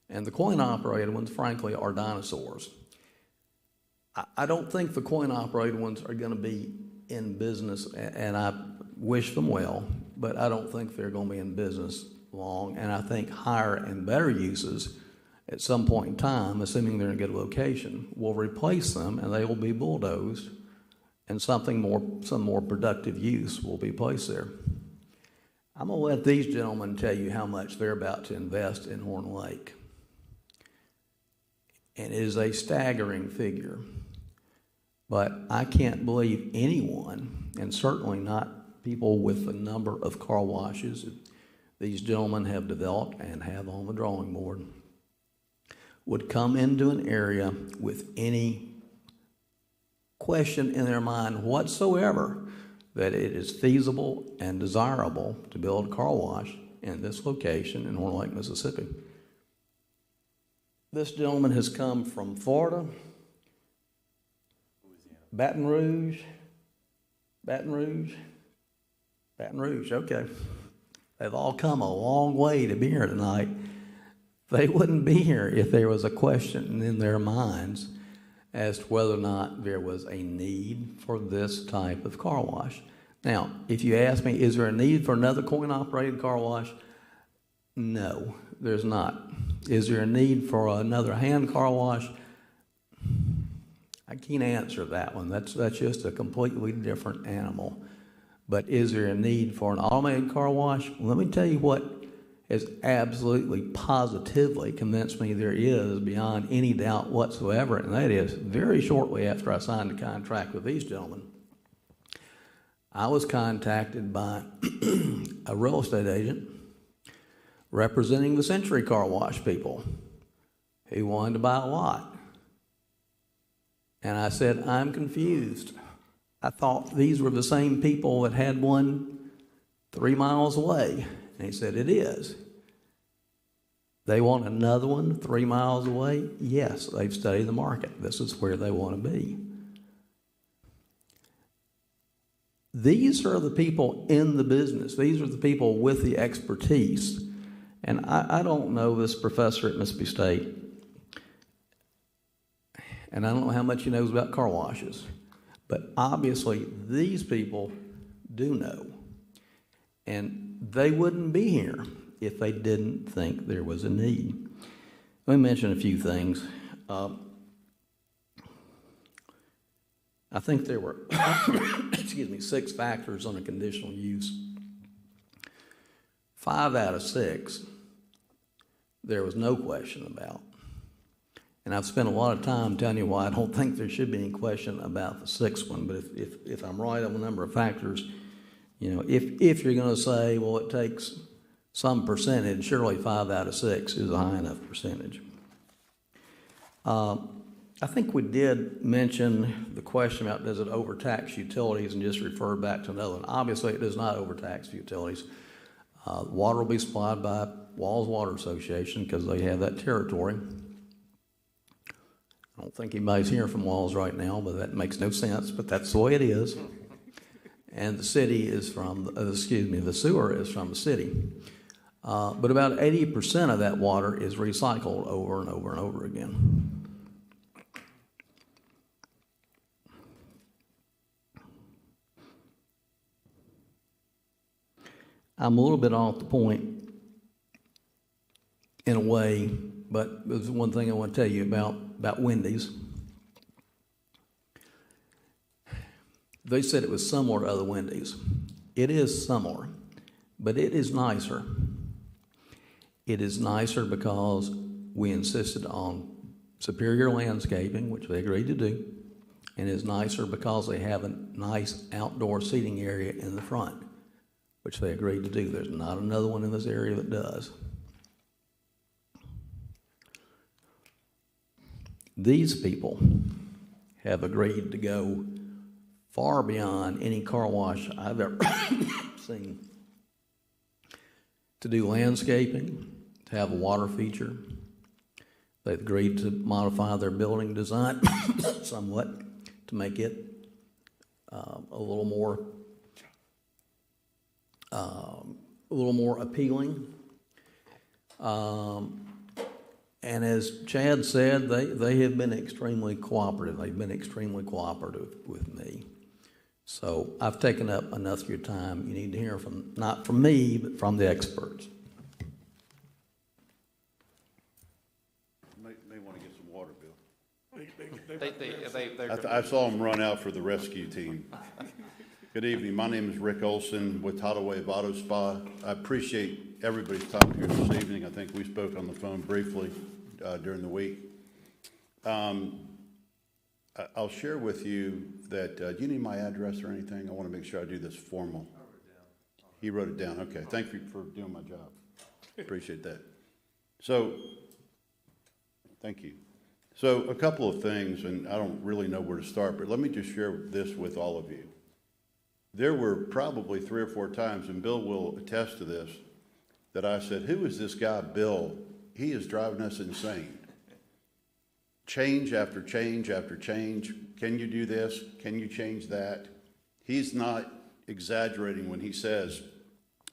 and the coin-operated ones, frankly, are dinosaurs. I don't think the coin-operated ones are going to be in business, and I wish them well, but I don't think they're going to be in business long, and I think higher and better uses at some point in time, assuming they're in a good location, will replace them, and they will be bulldozed, and some more productive use will be placed there. I'm going to let these gentlemen tell you how much they're about to invest in Horn Lake. And it is a staggering figure. But I can't believe anyone, and certainly not people with the number of car washes that these gentlemen have developed and have on the drawing board, would come into an area with any question in their mind whatsoever that it is feasible and desirable to build a car wash in this location in Horn Lake, Mississippi. This gentleman has come from Florida, Baton Rouge, okay. They've all come a long way to be here tonight. They wouldn't be here if there was a question in their minds as to whether or not there was a need for this type of car wash. Now, if you ask me, is there a need for another coin-operated car wash? No, there's not. Is there a need for another hand car wash? I can't answer that one. That's just a completely different animal. But is there a need for an automated car wash? Let me tell you what has absolutely, positively convinced me there is beyond any doubt whatsoever, and that is very shortly after I signed a contract with these gentlemen, I was contacted by a real estate agent representing the Century Car Wash people who wanted to buy a lot. And I said, I'm confused. I thought these were the same people that had one 3 miles away. And he said, it is. They want another one 3 miles away? Yes, they've studied the market. This is where they want to be. These are the people in the business. These are the people with the expertise. And I don't know this professor at Mississippi State, and I don't know how much he knows about car washes, but obviously these people do know. And they wouldn't be here if they didn't think there was a need. Let me mention a few things. I think there were 6 factors on a conditional use. 5 out of 6 there was no question about. And I've spent a lot of time telling you why I don't think there should be any question about the 6th one. But if I'm right on a number of factors, you know, if you're going to say, well, it takes some percentage, surely 5 out of 6 is a high enough percentage. I think we did mention the question about does it overtax utilities and just refer back to another one. Obviously, it does not overtax utilities. Water will be supplied by Walls Water Association because they have that territory. I don't think anybody's hearing from Walls right now, but that makes no sense, but that's the way it is. And the city is from, the sewer is from the city. But about 80% of that water is recycled over and over and over again. I'm a little bit off the point in a way, but there's one thing I want to tell you about Wendy's. They said it was similar to other Wendy's. It is similar, but it is nicer. It is nicer because we insisted on superior landscaping, which they agreed to do, and it's nicer because they have a nice outdoor seating area in the front, which they agreed to do. There's not another one in this area that does. These people have agreed to go far beyond any car wash I've ever seen. To do landscaping, to have a water feature. They've agreed to modify their building design somewhat to make it a little more appealing. And as Chad said, they have been extremely cooperative. They've been extremely cooperative with me. So I've taken up enough of your time. You need to hear from, not from me, but from the experts. May want to get some water, Bill. They I saw them run out for the rescue team. Good evening. My name is Rick Olson with Tidal Auto Spa. I appreciate everybody's time here this evening. I think we spoke on the phone briefly during the week. I'll share with you that, do you need my address or anything? I want to make sure I do this formal. He wrote it down. Okay. Thank you for doing my job. Appreciate that. So, thank you. So, a couple of things, and I don't really know where to start, but let me just share this with all of you. There were probably 3 or 4 times, and Bill will attest to this, that I said, who is this guy, Bill? He is driving us insane. Change after change after change. Can you do this? Can you change that? He's not exaggerating when he says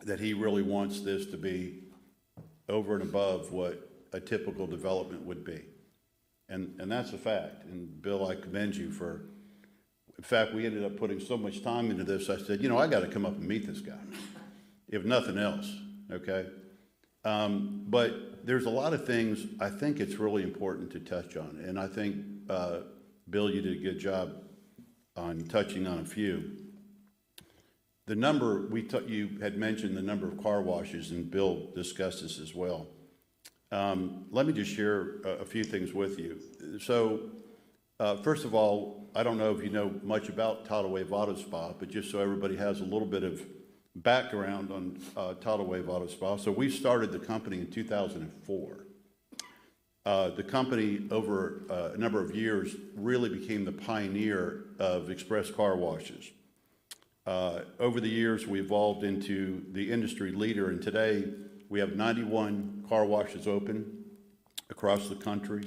that he really wants this to be over and above what a typical development would be. And that's a fact. And Bill, I commend you for, in fact, we ended up putting so much time into this, I said, I got to come up and meet this guy, if nothing else, okay? But there's a lot of things I think it's really important to touch on. And I think, Bill, you did a good job on touching on a few. The number, you had mentioned the number of car washes, and Bill discussed this as well. Let me just share a few things with you. So, first of all, I don't know if you know much about Tidal Wave Auto Spa, but just so everybody has a little bit of background on Tidal Wave Auto Spa. So we started the company in 2004. The company, over a number of years, really became the pioneer of express car washes. Over the years, we evolved into the industry leader, and today we have 91 car washes open across the country.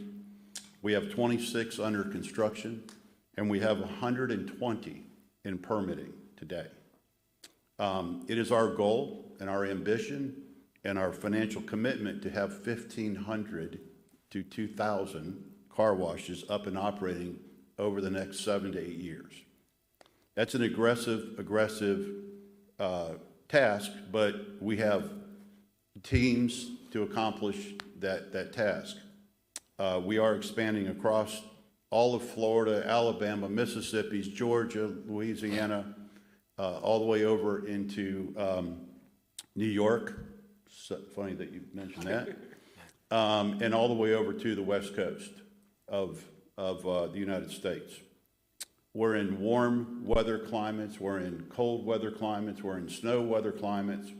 We have 26 under construction, and we have 120 in permitting today. It is our goal and our ambition and our financial commitment to have 1,500 to 2,000 car washes up and operating over the next 7 to 8 years. That's an aggressive task, but we have teams to accomplish that task. We are expanding across all of Florida, Alabama, Mississippi, Georgia, Louisiana, all the way over into New York. So funny that you mentioned that. And all the way over to the West Coast of the United States. We're in warm weather climates, we're in cold weather climates, we're in snow weather climates,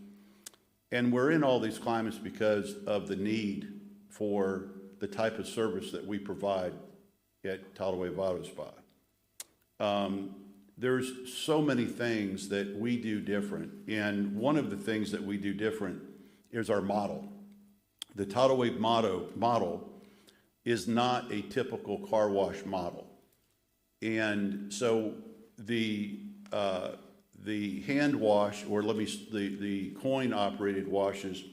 and we're in all these climates because of the need for the type of service that we provide at Tidal Wave Auto Spa. There's so many things that we do different, and one of the things that we do different is our model. The Tidal Wave model is not a typical car wash model. And so the hand wash, or the coin operated washes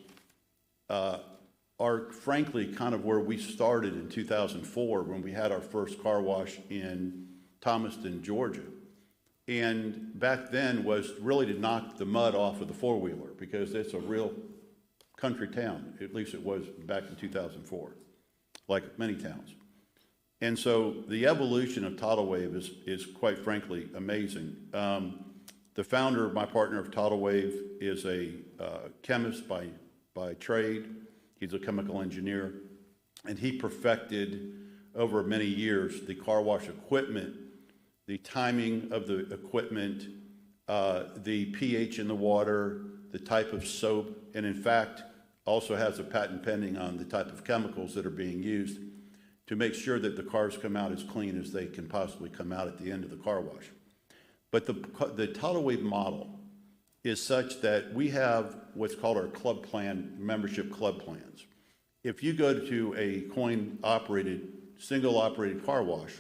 are frankly kind of where we started in 2004 when we had our first car wash in Thomaston, Georgia. and back then was really to knock the mud off of the four-wheeler, because it's a real country town. At least it was back in 2004, like many towns. And so the evolution of tidal wave is quite frankly amazing. The founder, my partner of Tidal Wave, is a chemist by trade. He's a chemical engineer, and he perfected over many years the car wash equipment, the timing of the equipment, the pH in the water, the type of soap, and in fact also has a patent pending on the type of chemicals that are being used to make sure that the cars come out as clean as they can possibly come out at the end of the car wash. But the tidal wave model is such that we have what's called our club plan, membership club plans. If you go to a coin-operated, single-operated car wash,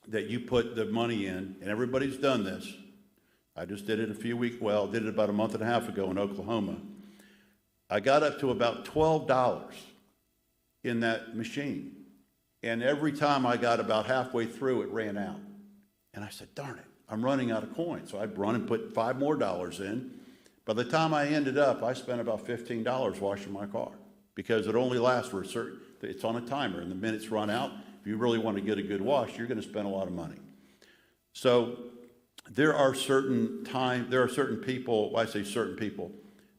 that you put the money in, and everybody's done this. I just did it did it about a month and a half ago in Oklahoma. I got up to about $12 in that machine. And every time I got about halfway through, it ran out. And I said, darn it, I'm running out of coins. So I'd run and put $5 more in. By the time I ended up, I spent about $15 washing my car, because it only lasts for it's on a timer, and the minutes run out. If you really want to get a good wash, you're going to spend a lot of money. So there are certain people, I say certain people,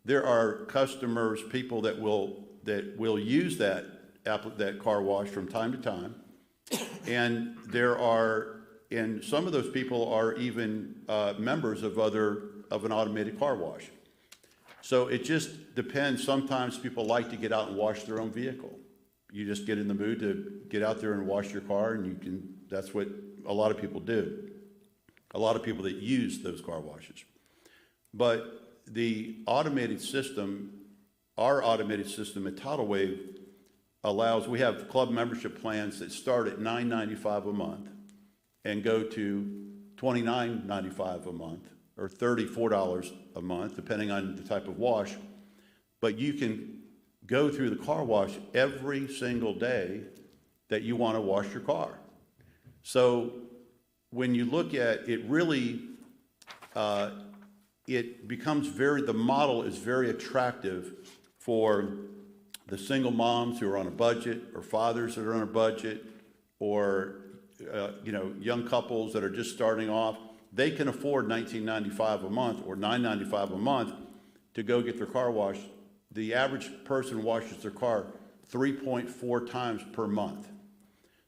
there are customers, people that will use that car wash from time to time, and and some of those people are even members of an automated car wash. So it just depends. Sometimes people like to get out and wash their own vehicle. You just get in the mood to get out there and wash your car, and that's what a lot of people do. A lot of people that use those car washes. But the automated system, our automated system at Tidal Wave we have club membership plans that start at $9.95 a month and go to $29.95 a month, or $34 a month, depending on the type of wash. But you can go through the car wash every single day that you want to wash your car. So when you look at it, really, it becomes the model is very attractive for the single moms who are on a budget, or fathers that are on a budget, or young couples that are just starting off. They can afford $19.95 a month or $9.95 a month to go get their car washed. The average person washes their car 3.4 times per month.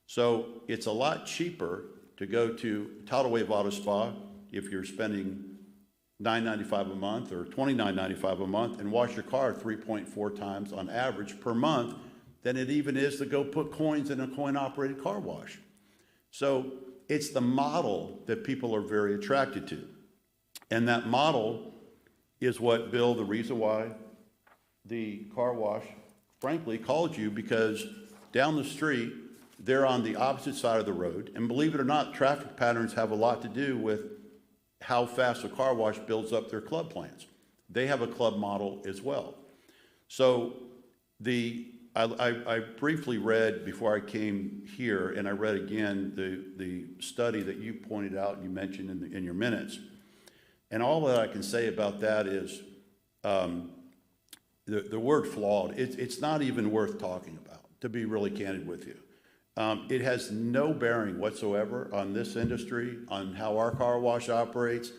So it's a lot cheaper to go to Tidal Wave Auto Spa if you're spending $9.95 a month or $29.95 a month and wash your car 3.4 times on average per month than it even is to go put coins in a coin-operated car wash. So it's the model that people are very attracted to. And that model is what, Bill, the reason why the car wash, frankly, called you, because down the street, they're on the opposite side of the road. And believe it or not, traffic patterns have a lot to do with how fast a car wash builds up their club plans. They have a club model as well. So I briefly read before I came here, and I read again the study that you pointed out and you mentioned in your minutes. And all that I can say about that is the word flawed, it's not even worth talking about, to be really candid with you. It has no bearing whatsoever on this industry, on how our car wash operates.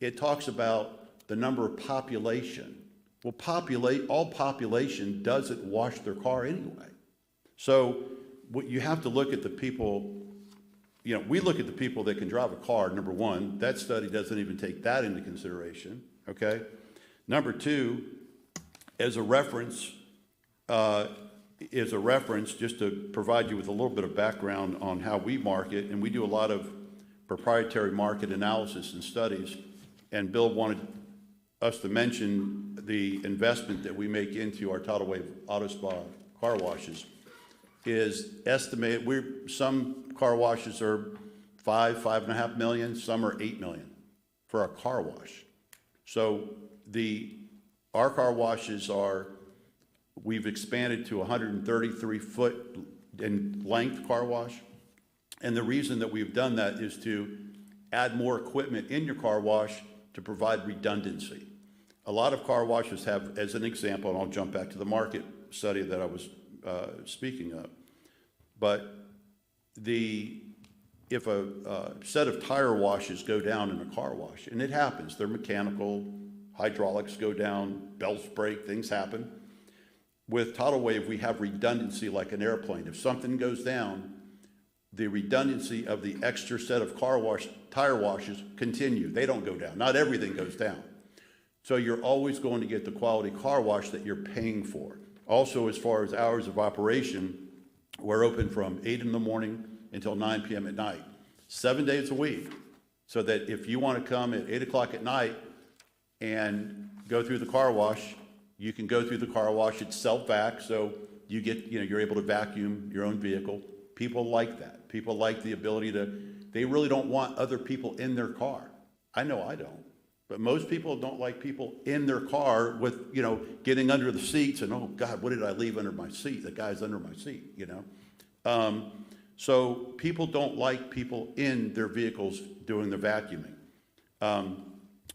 It talks about the number of population. Well, all population doesn't wash their car anyway. So what you have to look at the people, we look at the people that can drive a car, number one. That study doesn't even take that into consideration, okay? Number two, as a reference, just to provide you with a little bit of background on how we market, and we do a lot of proprietary market analysis and studies, and Bill wanted us to mention the investment that we make into our Tidal Wave Auto Spa car washes is estimated. Some car washes are $5.5 million, some are $8 million for a car wash. So our car washes we've expanded to 133 foot in length car wash. And the reason that we've done that is to add more equipment in your car wash to provide redundancy. A lot of car washes have, as an example, and I'll jump back to the market study that I was speaking of, but if a set of tire washes go down in a car wash, and it happens, they're mechanical, hydraulics go down, belts break, things happen. With Tidal Wave, we have redundancy like an airplane. If something goes down, the redundancy of the extra set of tire washes continue. They don't go down. Not everything goes down. So you're always going to get the quality car wash that you're paying for. Also, as far as hours of operation, we're open from 8 in the morning until 9 p.m. at night, 7 days a week. So that if you want to come at 8 o'clock at night and go through the car wash, you can go through the car wash. It's self-vac, so you get, you're able to vacuum your own vehicle. People like that. People like the ability they really don't want other people in their car. I know I don't. But most people don't like people in their car with, getting under the seats and, oh God, what did I leave under my seat? The guy's under my seat, So people don't like people in their vehicles doing the vacuuming.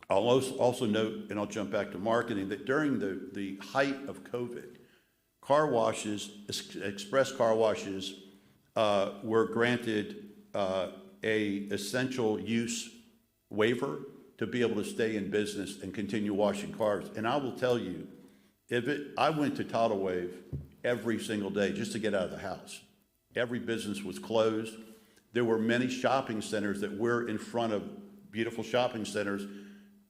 I'll also note, and I'll jump back to marketing, that during the height of COVID, car washes, express car washes, were granted a essential use waiver to be able to stay in business and continue washing cars. And I will tell you, I went to Tidal Wave every single day just to get out of the house. Every business was closed. There were many shopping centers that were in front of beautiful shopping centers.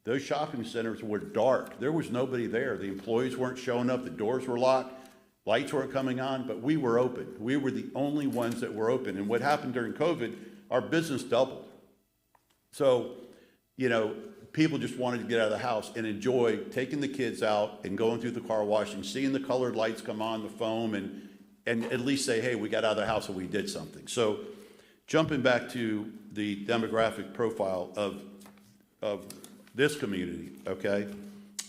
Those shopping centers were dark. There was nobody there. The employees weren't showing up. The doors were locked. Lights weren't coming on, but we were open. We were the only ones that were open. And what happened during COVID, our business doubled. So, people just wanted to get out of the house and enjoy taking the kids out and going through the car wash and seeing the colored lights come on, the foam, and at least say, hey, we got out of the house and we did something. So jumping back to the demographic profile of this community, okay,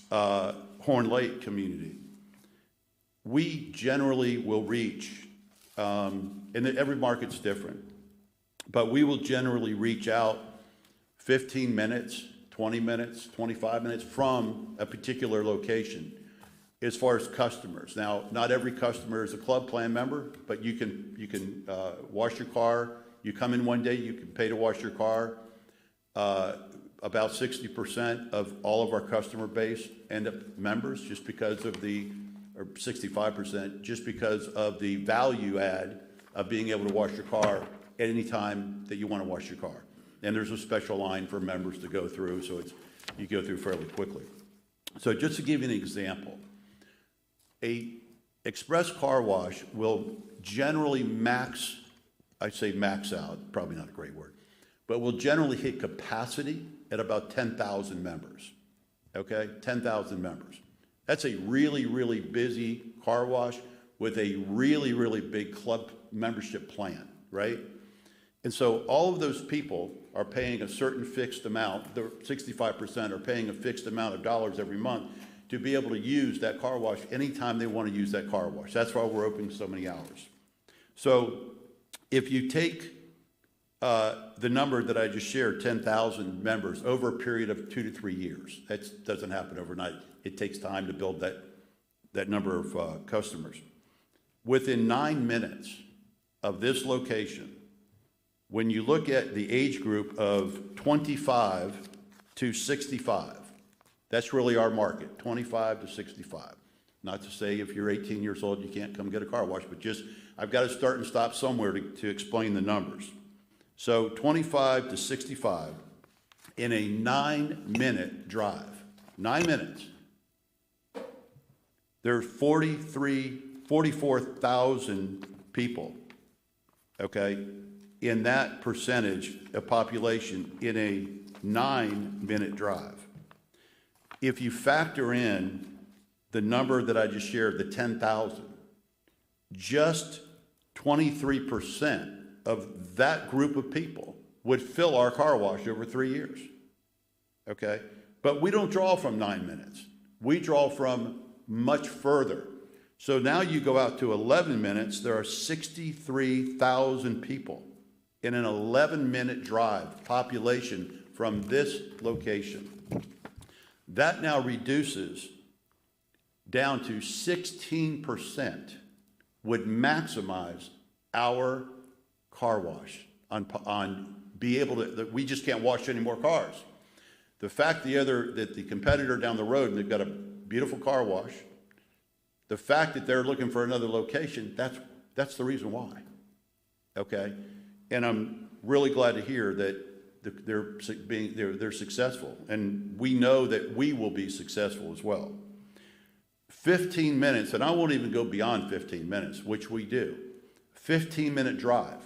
Horn Lake community, we generally will reach, and every market's different, but we will generally reach out 15 minutes, 20 minutes, 25 minutes from a particular location as far as customers. Now, not every customer is a club plan member, but you can wash your car. You come in one day, you can pay to wash your car. About 60% of all of our customer base end up members just because of or 65%, just because of the value add of being able to wash your car at any time that you want to wash your car. And there's a special line for members to go through, so you go through fairly quickly. So just to give you an example, a express car wash will generally max out, probably not a great word, but will generally hit capacity at about 10,000 members, okay? 10,000 members. That's a really, really busy car wash with a really, really big club membership plan, right? And so all of those people are paying a certain fixed amount, the 65% are paying a fixed amount of dollars every month to be able to use that car wash anytime they want to use that car wash. That's why we're open so many hours. So if you take the number that I just shared, 10,000 members, over a period of 2 to 3 years, that doesn't happen overnight. It takes time to build that number of customers. Within 9 minutes of this location, when you look at the age group of 25 to 65, that's really our market, 25 to 65. Not to say if you're 18 years old, you can't come get a car wash, but just, I've got to start and stop somewhere to explain the numbers. So 25 to 65, in a 9-minute drive, 9 minutes, there's 44,000 people, okay, in that percentage of population in a 9-minute drive. If you factor in the number that I just shared, the 10,000, just 23% of that group of people would fill our car wash over 3 years, okay? But we don't draw from 9 minutes. We draw from much further. So now you go out to 11 minutes, there are 63,000 people in an 11-minute drive population from this location. That now reduces down to 16% would maximize our car wash on be able to, that we just can't wash any more cars. The fact that the competitor down the road, and they've got a beautiful car wash, the fact that they're looking for another location, that's the reason why, okay? And I'm really glad to hear that they're successful, and we know that we will be successful as well. 15 minutes, and I won't even go beyond 15 minutes, which we do. 15-minute drive.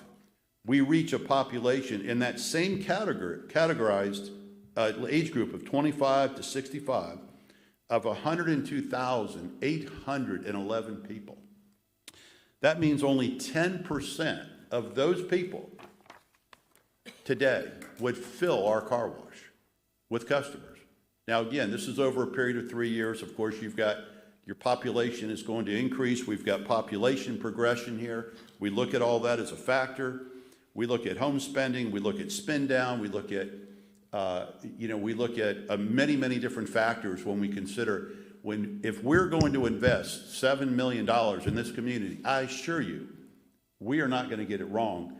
We reach a population in that same categorized age group of 25 to 65 of 102,811 people. That means only 10% of those people today would fill our car wash with customers. Now, again, this is over a period of 3 years. Of course, you've got your population is going to increase. We've got population progression here. We look at all that as a factor. We look at home spending. We look at spend down. We look at, many, many different factors when we consider if we're going to invest $7 million in this community. I assure you, we are not going to get it wrong.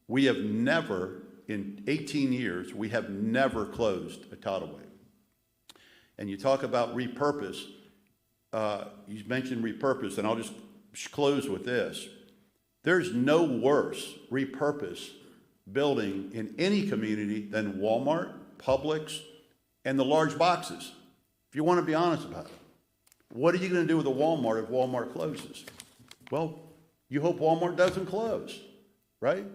We have never, in 18 years, we have never closed a tidal wave. And you talk about repurpose. You mentioned repurpose, and I'll just close with this. There's no worse repurpose building in any community than Walmart, Publix, and the large boxes. If you want to be honest about it, what are you going to do with a Walmart if Walmart closes? Well, you hope Walmart doesn't close, right?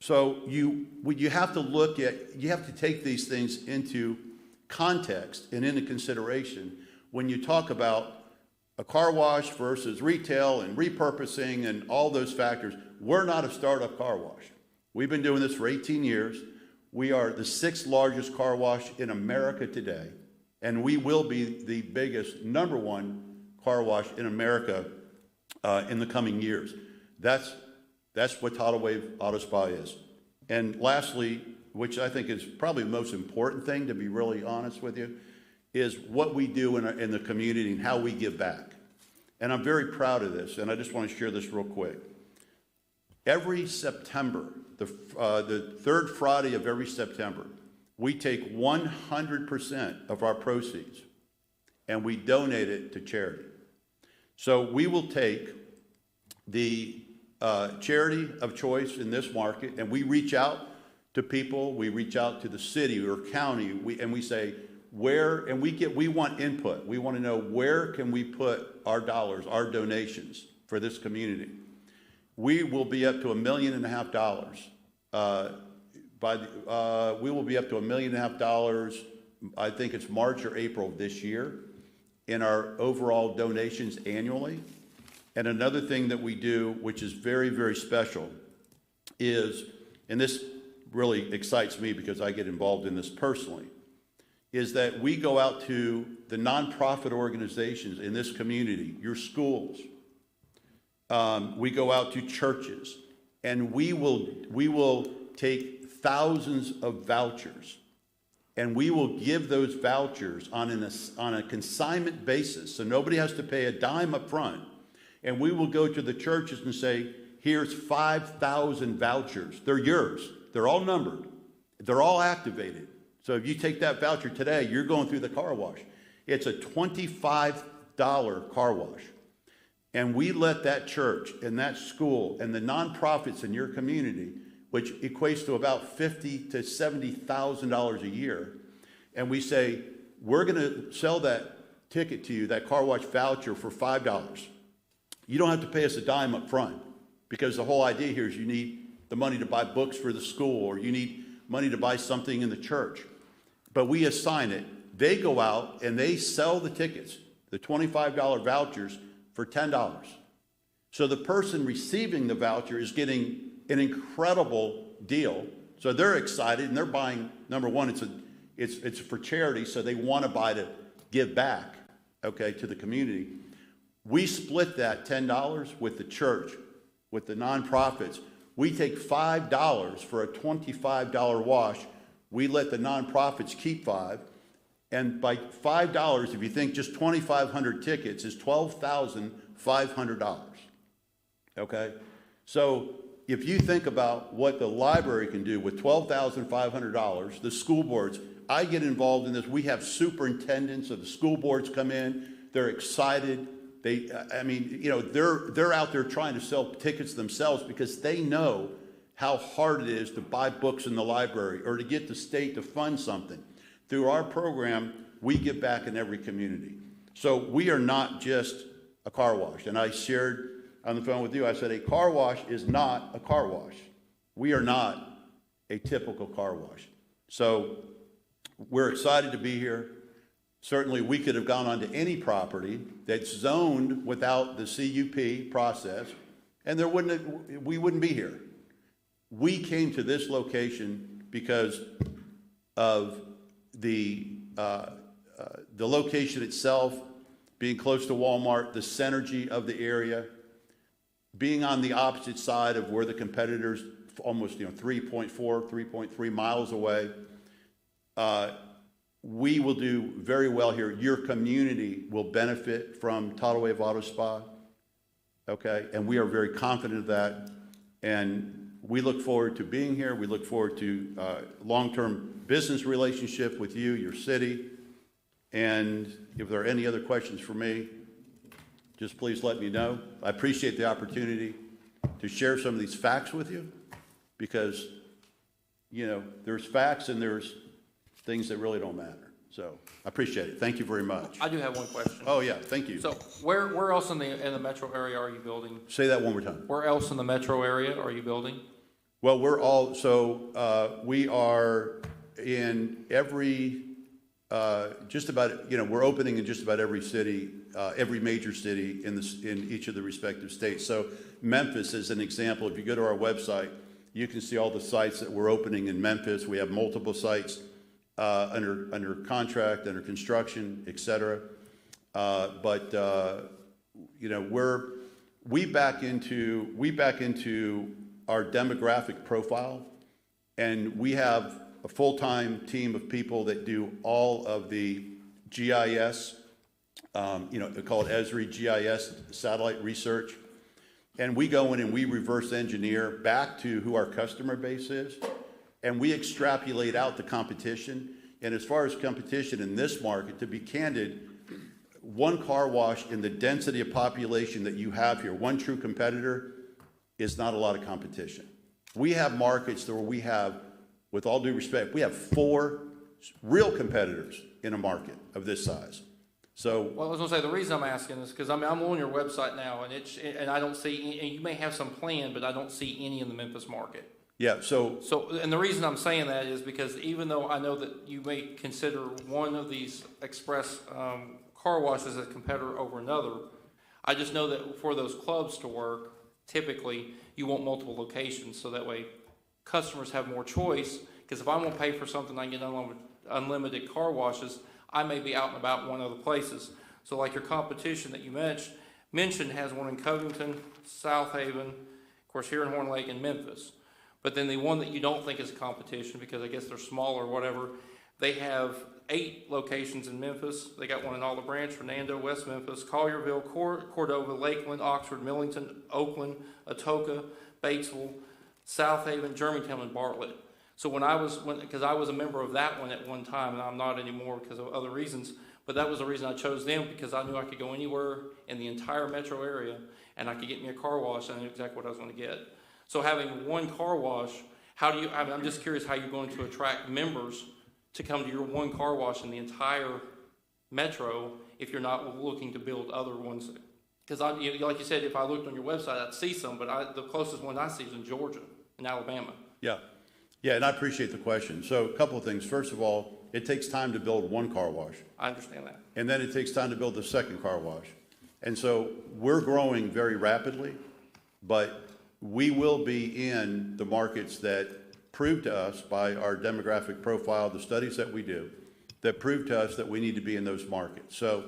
So you have to take these things into context and into consideration when you talk about a car wash versus retail and repurposing and all those factors. We're not a startup car wash. We've been doing this for 18 years. We are the 6th largest car wash in America today, and we will be the biggest, #1 car wash in America in the coming years. That's what Tidal Wave Auto Spa is. And lastly, which I think is probably the most important thing, to be really honest with you, is what we do in the community and how we give back. And I'm very proud of this, and I just want to share this real quick. Every September, the 3rd Friday of every September, we take 100% of our proceeds and we donate it to charity. So we will take the charity of choice in this market, and we reach out to people, we reach out to the city or county, and we say, we want input. We want to know where can we put our dollars, our donations for this community. We will be up to $1.5 million. We will be up to $1.5 million. I think it's March or April of this year in our overall donations annually. And another thing that we do, which is very, very special, is, and this really excites me because I get involved in this personally, is that we go out to the nonprofit organizations in this community, your schools. We go out to churches, and we will take thousands of vouchers, and we will give those vouchers on a consignment basis, so nobody has to pay a dime up front. And we will go to the churches and say, here's 5,000 vouchers. They're yours. They're all numbered. They're all activated. So if you take that voucher today, you're going through the car wash. It's a $25 car wash. And we let that church and that school and the nonprofits in your community, which equates to about $50,000 to $70,000 a year, and we say, we're going to sell that ticket to you, that car wash voucher, for $5. You don't have to pay us a dime up front, because the whole idea here is you need the money to buy books for the school, or you need money to buy something in the church. But we assign it. They go out and they sell the tickets, the $25 vouchers, for $10. So the person receiving the voucher is getting an incredible deal. So they're excited, and they're buying, number one, it's for charity, so they want to buy to give back, okay, to the community. We split that $10 with the church, with the nonprofits. We take $5 for a $25 wash. We let the nonprofits keep $5. And by $5, if you think just 2,500 tickets is $12,500. Okay? So if you think about what the library can do with $12,500, the school boards, I get involved in this. We have superintendents of the school boards come in. They're excited. They're out there trying to sell tickets themselves because they know how hard it is to buy books in the library or to get the state to fund something. Through our program, we give back in every community. So we are not just a car wash. And I shared on the phone with you, I said, a car wash is not a car wash. We are not a typical car wash. So we're excited to be here. Certainly, we could have gone onto any property that's zoned without the CUP process, and we wouldn't be here. We came to this location because of the location itself, being close to Walmart, the synergy of the area, being on the opposite side of where the competitors, almost 3.4, 3.3 miles away. We will do very well here. Your community will benefit from Tidal Wave Auto Spa, okay? And we are very confident of that. And we look forward to being here. We look forward to long-term business relationship with you, your city. And if there are any other questions for me, just please let me know. I appreciate the opportunity to share some of these facts with you because, there's facts and there's things that really don't matter. So I appreciate it. Thank you very much. I do have one question. Oh, yeah. Thank you. So where else in the metro area are you building? Say that one more time. Where else in the metro area are you building? Well, we are in every, just about, we're opening in just about every city, every major city in each of the respective states. So Memphis is an example. If you go to our website, you can see all the sites that we're opening in Memphis. We have multiple sites under contract, under construction, et cetera. We back into our demographic profile, and we have a full-time team of people that do all of the GIS, they call it Esri GIS satellite research. And we go in and we reverse engineer back to who our customer base is, and we extrapolate out the competition. And as far as competition in this market, to be candid, one car wash in the density of population that you have here, one true competitor, is not a lot of competition. We have markets where we have, with all due respect, we have 4 real competitors in a market of this size. So, well, I was going to say, the reason I'm asking is because I'm on your website now, and I don't see, and you may have some plan, but I don't see any in the Memphis market. yeah, so And the reason I'm saying that is because even though I know that you may consider one of these express car washes as a competitor over another, I just know that for those clubs to work, typically you want multiple locations, so that way customers have more choice. Because if I'm going to pay for something, I can get unlimited car washes, I may be out and about one other places. So like your competition that you mentioned has one in Covington, South Haven, of course here in Horn Lake, and Memphis. But then the one that you don't think is a competition, because I guess they're small or whatever, they have 8 locations in Memphis. They got one in Olive Branch, Fernando, West Memphis, Collierville, Cordova, Lakeland, Oxford, Millington, Oakland, Atoka, Batesville, South Haven, Germantown, and Bartlett. So because I was a member of that one at one time, and I'm not anymore because of other reasons, but that was the reason I chose them, because I knew I could go anywhere in the entire metro area and I could get me a car wash, and I knew exactly what I was going to get. So having one car wash, I'm just curious how you're going to attract members to come to your one car wash in the entire metro if you're not looking to build other ones. Because like you said, if I looked on your website, I'd see some, but the closest one I see is in Georgia and Alabama. Yeah, and I appreciate the question. So a couple of things. First of all, it takes time to build one car wash. I understand that. And then it takes time to build the second car wash. And so we're growing very rapidly, but we will be in the markets that prove to us by our demographic profile, the studies that we do, that prove to us that we need to be in those markets. So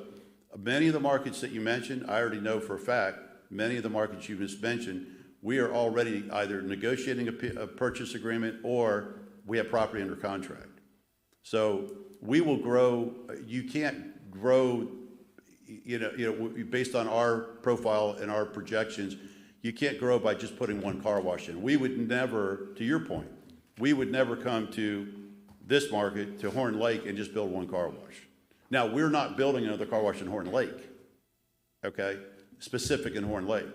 many of the markets that you mentioned, I already know for a fact, many of the markets you just mentioned, we are already either negotiating a purchase agreement or we have property under contract. So we will grow. You can't grow, based on our profile and our projections, you can't grow by just putting one car wash in. We would never, to your point, we would never come to this market, to Horn Lake, and just build one car wash. Now, we're not building another car wash in Horn Lake, okay, specific in Horn Lake.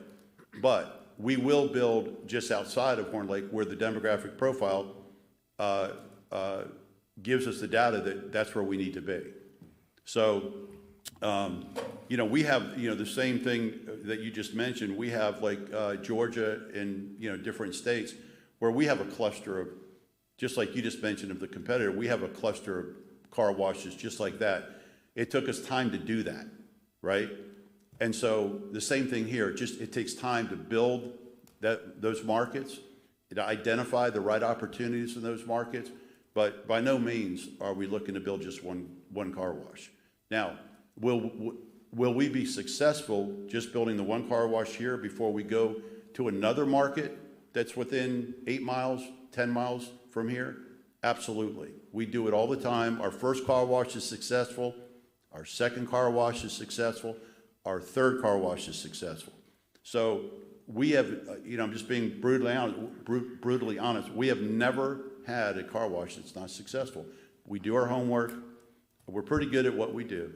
But we will build just outside of Horn Lake where the demographic profile gives us the data that that's where we need to be. So, we have, the same thing that you just mentioned. We have like Georgia and, different states where we have a cluster of, just like you just mentioned of the competitor, we have a cluster of car washes just like that. It took us time to do that, right? And so the same thing here, it takes time to build those markets, to identify the right opportunities in those markets, but by no means are we looking to build just one car wash. Now, will we be successful just building the one car wash here before we go to another market that's within 8 miles, 10 miles from here? Absolutely. We do it all the time. Our first car wash is successful. Our second car wash is successful. Our third car wash is successful. So we have, I'm just being brutally honest, we have never had a car wash that's not successful. We do our homework. We're pretty good at what we do.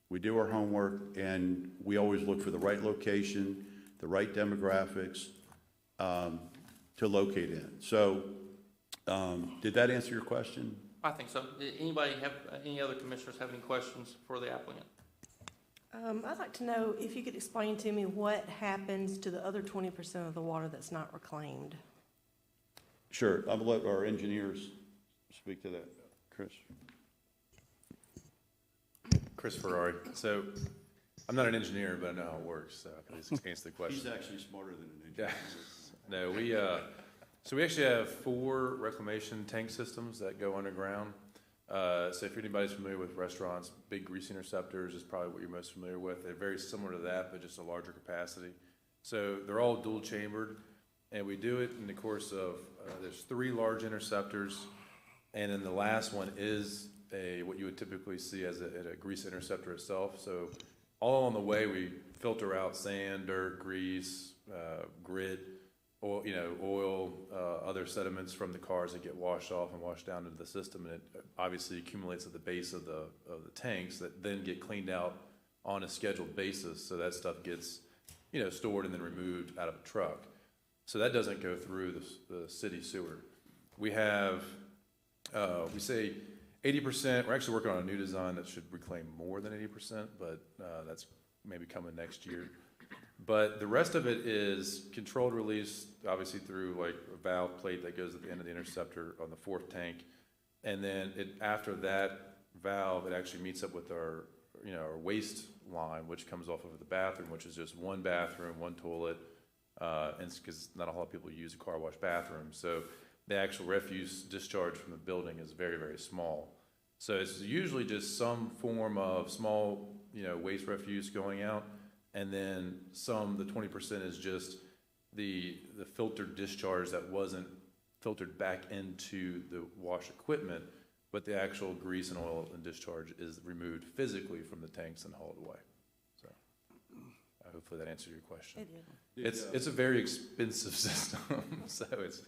We do our homework, and we always look for the right location, the right demographics to locate in. So did that answer your question? I think so. Did any other commissioners have any questions for the applicant? I'd like to know if you could explain to me what happens to the other 20% of the water that's not reclaimed. Sure. I'll let our engineers speak to that. Chris Ferrari. So I'm not an engineer, but I know how it works, so I can at least answer the question. He's actually smarter than an engineer. Yeah. No, we actually have 4 reclamation tank systems that go underground. So if anybody's familiar with restaurants, big grease interceptors is probably what you're most familiar with. They're very similar to that, but just a larger capacity. So they're all dual chambered, and we do it in the course of, there's 3 large interceptors, and then the last one is what you would typically see as a grease interceptor itself. So all along the way, we filter out sand, dirt, grease, grit, oil, other sediments from the cars that get washed off and washed down into the system, and it obviously accumulates at the base of the tanks that then get cleaned out on a scheduled basis. So that stuff gets, stored and then removed out of a truck. So that doesn't go through the city sewer. We have, we say 80%. We're actually working on a new design that should reclaim more than 80%, but that's maybe coming next year. But the rest of it is controlled release, obviously through like a valve plate that goes at the end of the interceptor on the 4th tank. And then after that valve, it actually meets up with our waste line, which comes off of the bathroom, which is just one bathroom, one toilet, and because not a whole lot of people use a car wash bathroom. So the actual refuse discharge from the building is very, very small. So it's usually just some form of small, waste refuse going out. And then the 20% is just the filtered discharge that wasn't filtered back into the wash equipment, but the actual grease and oil and discharge is removed physically from the tanks and hauled away. So hopefully that answered your question. It did. It's a very expensive system, so it's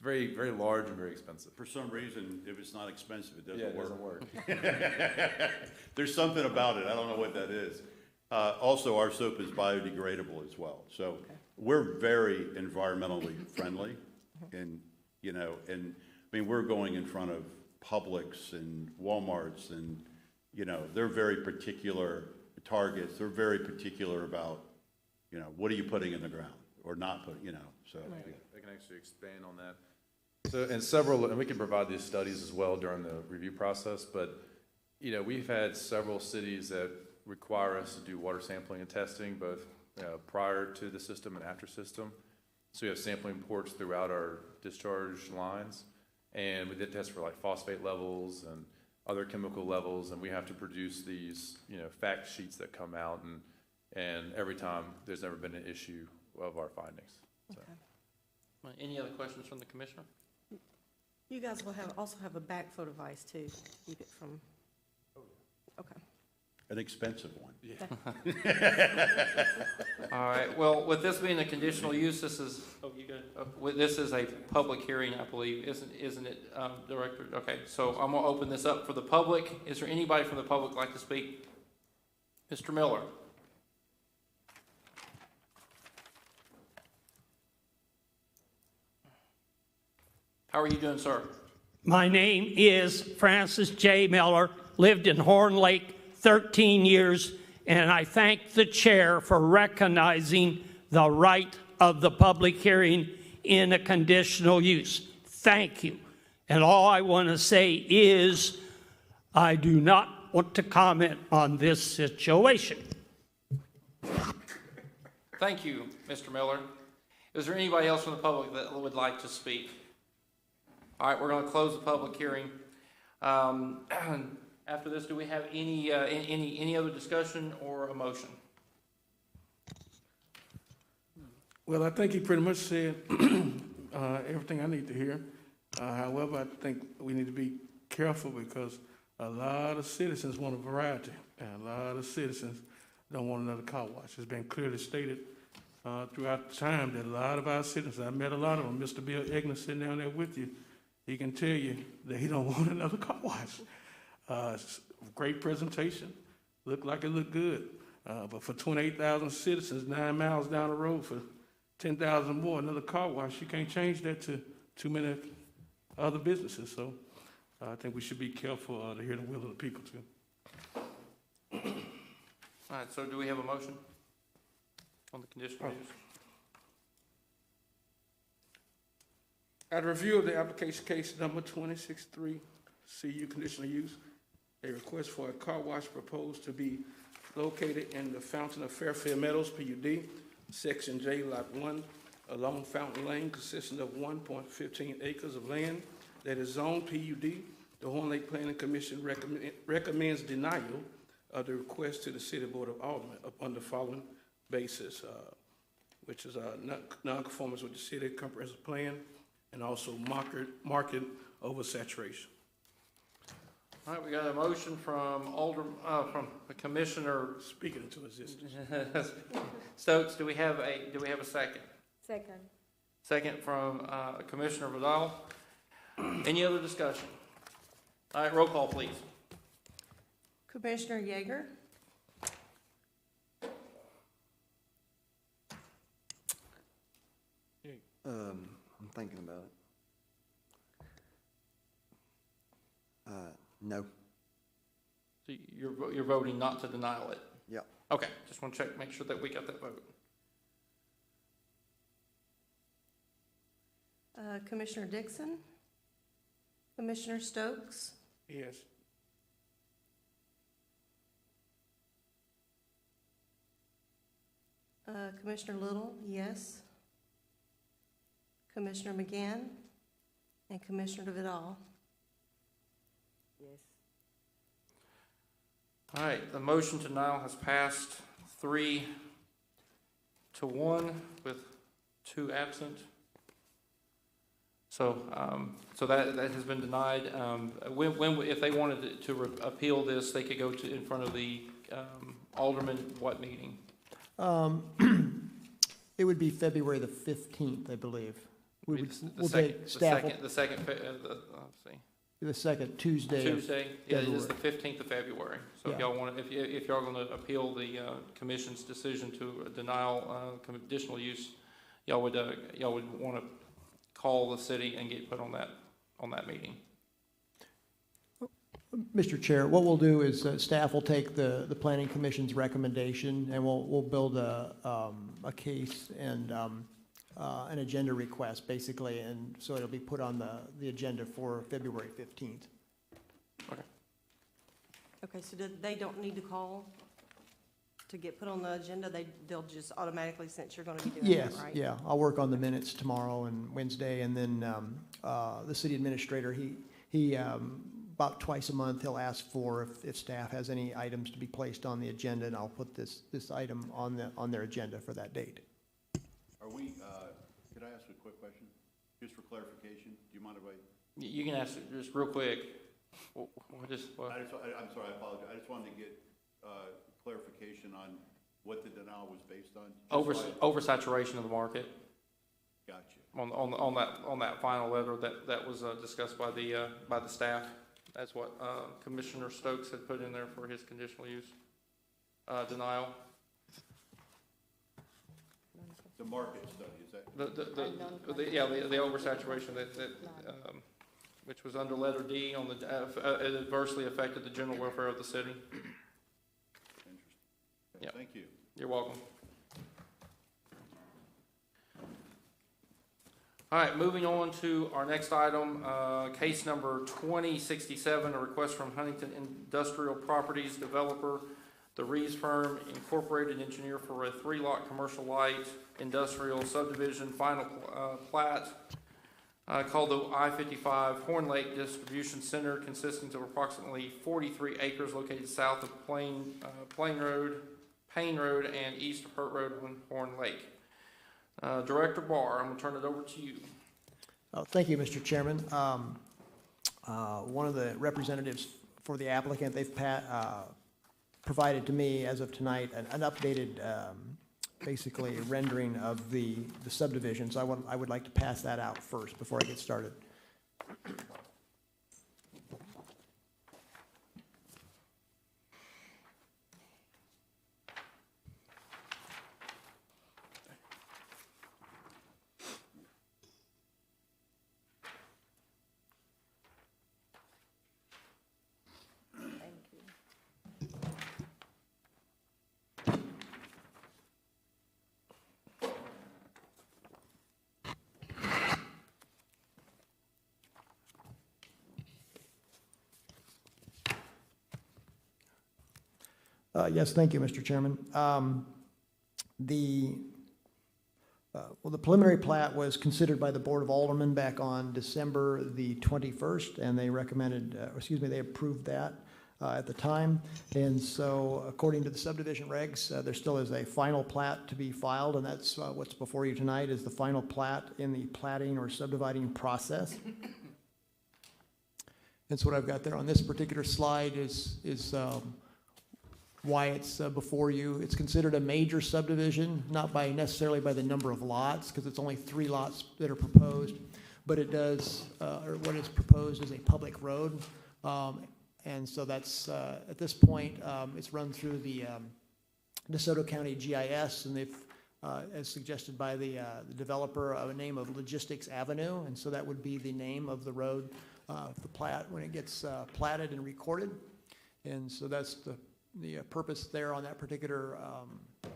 very, very large and very expensive. For some reason, if it's not expensive, it doesn't It work. doesn't work. There's something about it. I don't know what that is. Also, our soap is biodegradable as well. So we're very environmentally friendly. And, we're going in front of Publix and Walmarts and, they're very particular targets. They're very particular about, what are you putting in the ground or not putting, so. I can actually expand on that. So, and we can provide these studies as well during the review process, but, we've had several cities that require us to do water sampling and testing, both prior to the system and after system. So we have sampling ports throughout our discharge lines, and we did test for like phosphate levels and other chemical levels, and we have to produce these, fact sheets that come out, and every time there's never been an issue of our findings. So. Any other questions from the commissioner? You guys will also have a backflow device too, keep it from, okay. An expensive one. All right, well, with this being a conditional use, this is, this is a public hearing, I believe, isn't it, Director? Okay, so I'm gonna open this up for the public. Is there anybody from the public like to speak? Mr. Miller? How are you doing, sir? My name is Francis J. Miller, lived in Horn Lake 13 years, and I thank the chair for recognizing the right of the public hearing in a conditional use. Thank you. And all I want to say is I do not want to comment on this situation. Thank you, Mr. Miller. Is there anybody else from the public that would like to speak? All right, we're going to close the public hearing. After this, do we have any other discussion or a motion? Well, I think he pretty much said everything I need to hear. However, I think we need to be careful because a lot of citizens want a variety, and a lot of citizens don't want another car wash. It's been clearly stated throughout the time that a lot of our citizens, I met a lot of them, Mr. Bill Egner sitting down there with you, he can tell you that he don't want another car wash. Great presentation, looked like it looked good, but for 28,000 citizens, 9 miles down the road for 10,000 more, another car wash, you can't change that to too many other businesses. So I think we should be careful to hear the will of the people too. All right, so do we have a motion on the conditional use? At a review of the application case number 263, CU conditional use, a request for a car wash proposed to be located in the Fountain of Fairfield Meadows, PUD, Section J, Lot 1, along Fountain Lane, consisting of 1.15 acres of land that is zoned PUD. The Horn Lake Planning Commission recommends denial of the request to the City Board of Aldermen upon the following basis, which is non-conformance with the city comprehensive plan and also market oversaturation. All right, we got a motion from from Commissioner Speaking into existence. Stokes. Do we have a second? Second. Second from Commissioner Vidal. Any other discussion? All right, roll call, please. Commissioner Yeager? I'm thinking about it. No. So you're voting not to deny it? Yep. Okay, just want to check, make sure that we got that vote. Commissioner Dixon? Commissioner Stokes? Yes. Commissioner Little, yes. Commissioner McGann? And Commissioner Vidal? Yes. All right, the motion to denial has passed 3-1 with 2 absent. So, that has been denied. If they wanted to appeal this, they could go in front of the alderman. What meeting? It would be February the 15th, I believe. Let's see. The second Tuesday. Yeah, it is the February. 15th of February. So if Yeah. y'all want, if y'all going to appeal the commission's decision to denial conditional use, y'all would want to call the city and get put on that meeting. Mr. Chair, what we'll do is staff will take the Planning Commission's recommendation and we'll build a case and an agenda request, basically, and so it'll be put on the agenda for February 15th. Okay, so they don't need to call to get put on the agenda? They'll just automatically, since you're going to be doing that, Yes, right? yeah, I'll work on the minutes tomorrow and Wednesday, and then the city administrator, he about twice a month, he'll ask for if staff has any items to be placed on the agenda, and I'll put this item on their agenda for that date. Are we, could I ask a quick question? Just for clarification, do you mind if I? You can ask it just real quick. What I'm sorry, I apologize. I just wanted to get clarification on what the denial was based on. Oversaturation of the market. Gotcha. On that final letter that was discussed by the staff. That's what Commissioner Stokes had put in there for his conditional use denial. The market study, is that? The oversaturation that which was under letter D on the it adversely affected the general welfare of the city. Interesting. Yeah. Thank you. You're welcome. All right, moving on to our next item, case number 2067, a request from Huntington Industrial Properties developer, the Reeves Firm Incorporated engineer for a 3-lot commercial light industrial subdivision final plat called the I-55 Horn Lake Distribution Center, consisting of approximately 43 acres located south of Payne Road, and east of Hurt Road on Horn Lake. Director Barr, I'm going to turn it over to you. Thank you, Mr. Chairman. One of the representatives for the applicant, they've provided to me as of tonight an updated, basically rendering of the subdivision. So I would like to pass that out first before I get started. Yes, thank you, Mr. Chairman. The preliminary plat was considered by the Board of Aldermen back on December the 21st, and they recommended, they approved that at the time. And so, according to the subdivision regs, there still is a final plat to be filed, and that's what's before you tonight is the final plat in the platting or subdividing process. And so what I've got there on this particular slide is why it's before you. It's considered a major subdivision, not necessarily by the number of lots, because it's only 3 lots that are proposed, but it does, or what is proposed is a public road. And so that's, at this point, it's run through the DeSoto County GIS, and they've, as suggested by the developer, a name of Logistics Avenue, and so that would be the name of the road, the plat, when it gets platted and recorded. And so that's the purpose there on that particular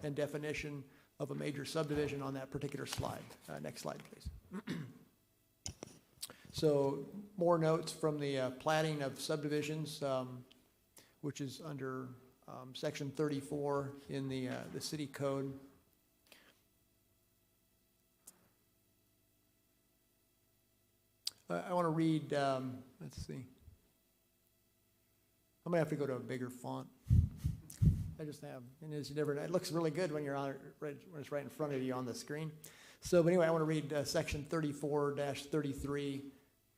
and definition of a major subdivision on that particular slide. Next slide, please. So more notes from the platting of subdivisions, which is under section 34 in the city code. I want to read, let's see. I'm gonna have to go to a bigger font. I just have, and as you never know, it looks really good when you're on it, when it's right in front of you on the screen. So, but anyway, I want to read section 34-33.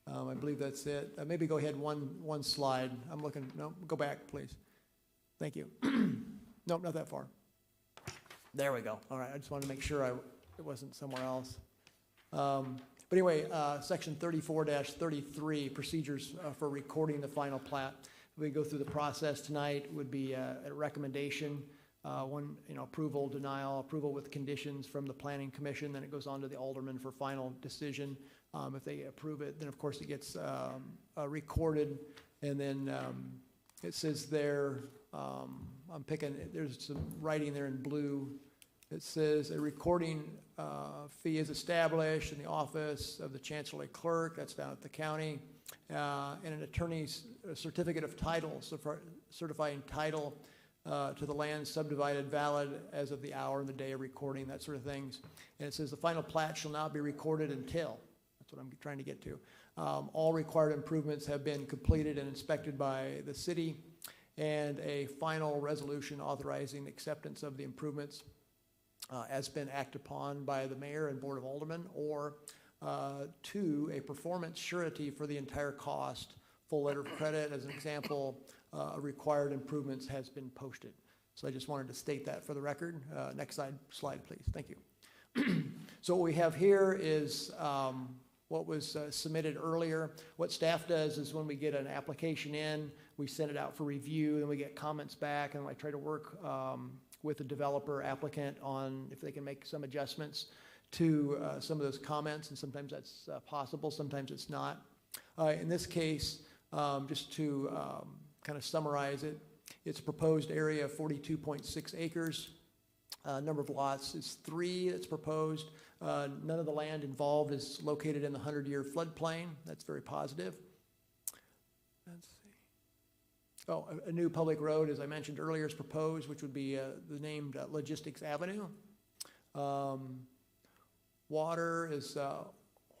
I believe that's it. Maybe go ahead one slide. I'm looking. No, go back, please. Thank you. Nope, not that far. There we go. All right. I just wanted to make sure it wasn't somewhere else. But anyway, section 34-33, procedures for recording the final plat. We go through the process tonight. Would be a recommendation, one, approval, denial, approval with conditions from the Planning Commission. Then it goes on to the alderman for final decision. If they approve it, then of course it gets recorded, and then it says there. I'm picking. There's some writing there in blue. It says a recording fee is established in the office of the Chancellery Clerk. That's down at the county. And an attorney's certificate of title, certifying title to the land subdivided valid as of the hour and the day of recording, that sort of things. And it says the final plat shall not be recorded until, that's what I'm trying to get to, all required improvements have been completed and inspected by the city, and a final resolution authorizing acceptance of the improvements has been acted upon by the mayor and board of aldermen, or to a performance surety for the entire cost. Full letter of credit, as an example, required improvements has been posted. So I just wanted to state that for the record. Next slide, please. Thank you. So what we have here is what was submitted earlier. What staff does is when we get an application in, we send it out for review, and we get comments back, and I try to work with the developer applicant on if they can make some adjustments to some of those comments, and sometimes that's possible, sometimes it's not. In this case, just to kind of summarize it, it's a proposed area of 42.6 acres. Number of lots is 3 that's proposed. None of the land involved is located in the 100-year floodplain. That's very positive. Let's see. Oh, a new public road, as I mentioned earlier, is proposed, which would be the named Logistics Avenue. Water is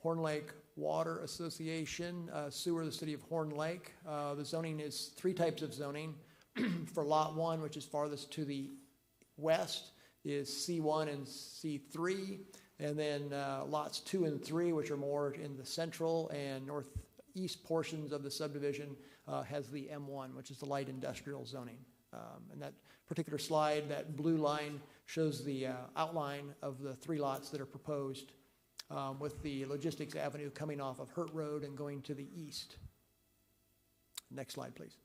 Horn Lake Water Association, sewer, the city of Horn Lake. The zoning is 3 types of zoning. For Lot 1, which is farthest to the west, is C1 and C3. And then lots 2 and 3, which are more in the central and northeast portions of the subdivision, has the M1, which is the light industrial zoning. And that particular slide, that blue line, shows the outline of the 3 lots that are proposed, with the Logistics Avenue coming off of Hurt Road and going to the east. Next slide, please.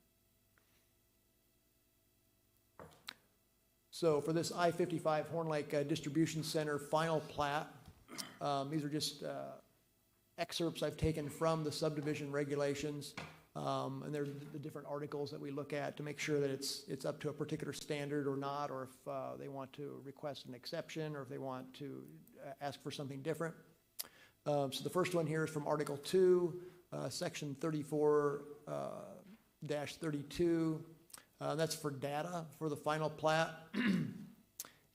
So for this I-55 Horn Lake Distribution Center final plat, these are just excerpts I've taken from the subdivision regulations, and they're the different articles that we look at to make sure that it's up to a particular standard or not, or if they want to request an exception, or if they want to ask for something different. So the first one here is from Article 2, Section 34-32. That's for data for the final plat.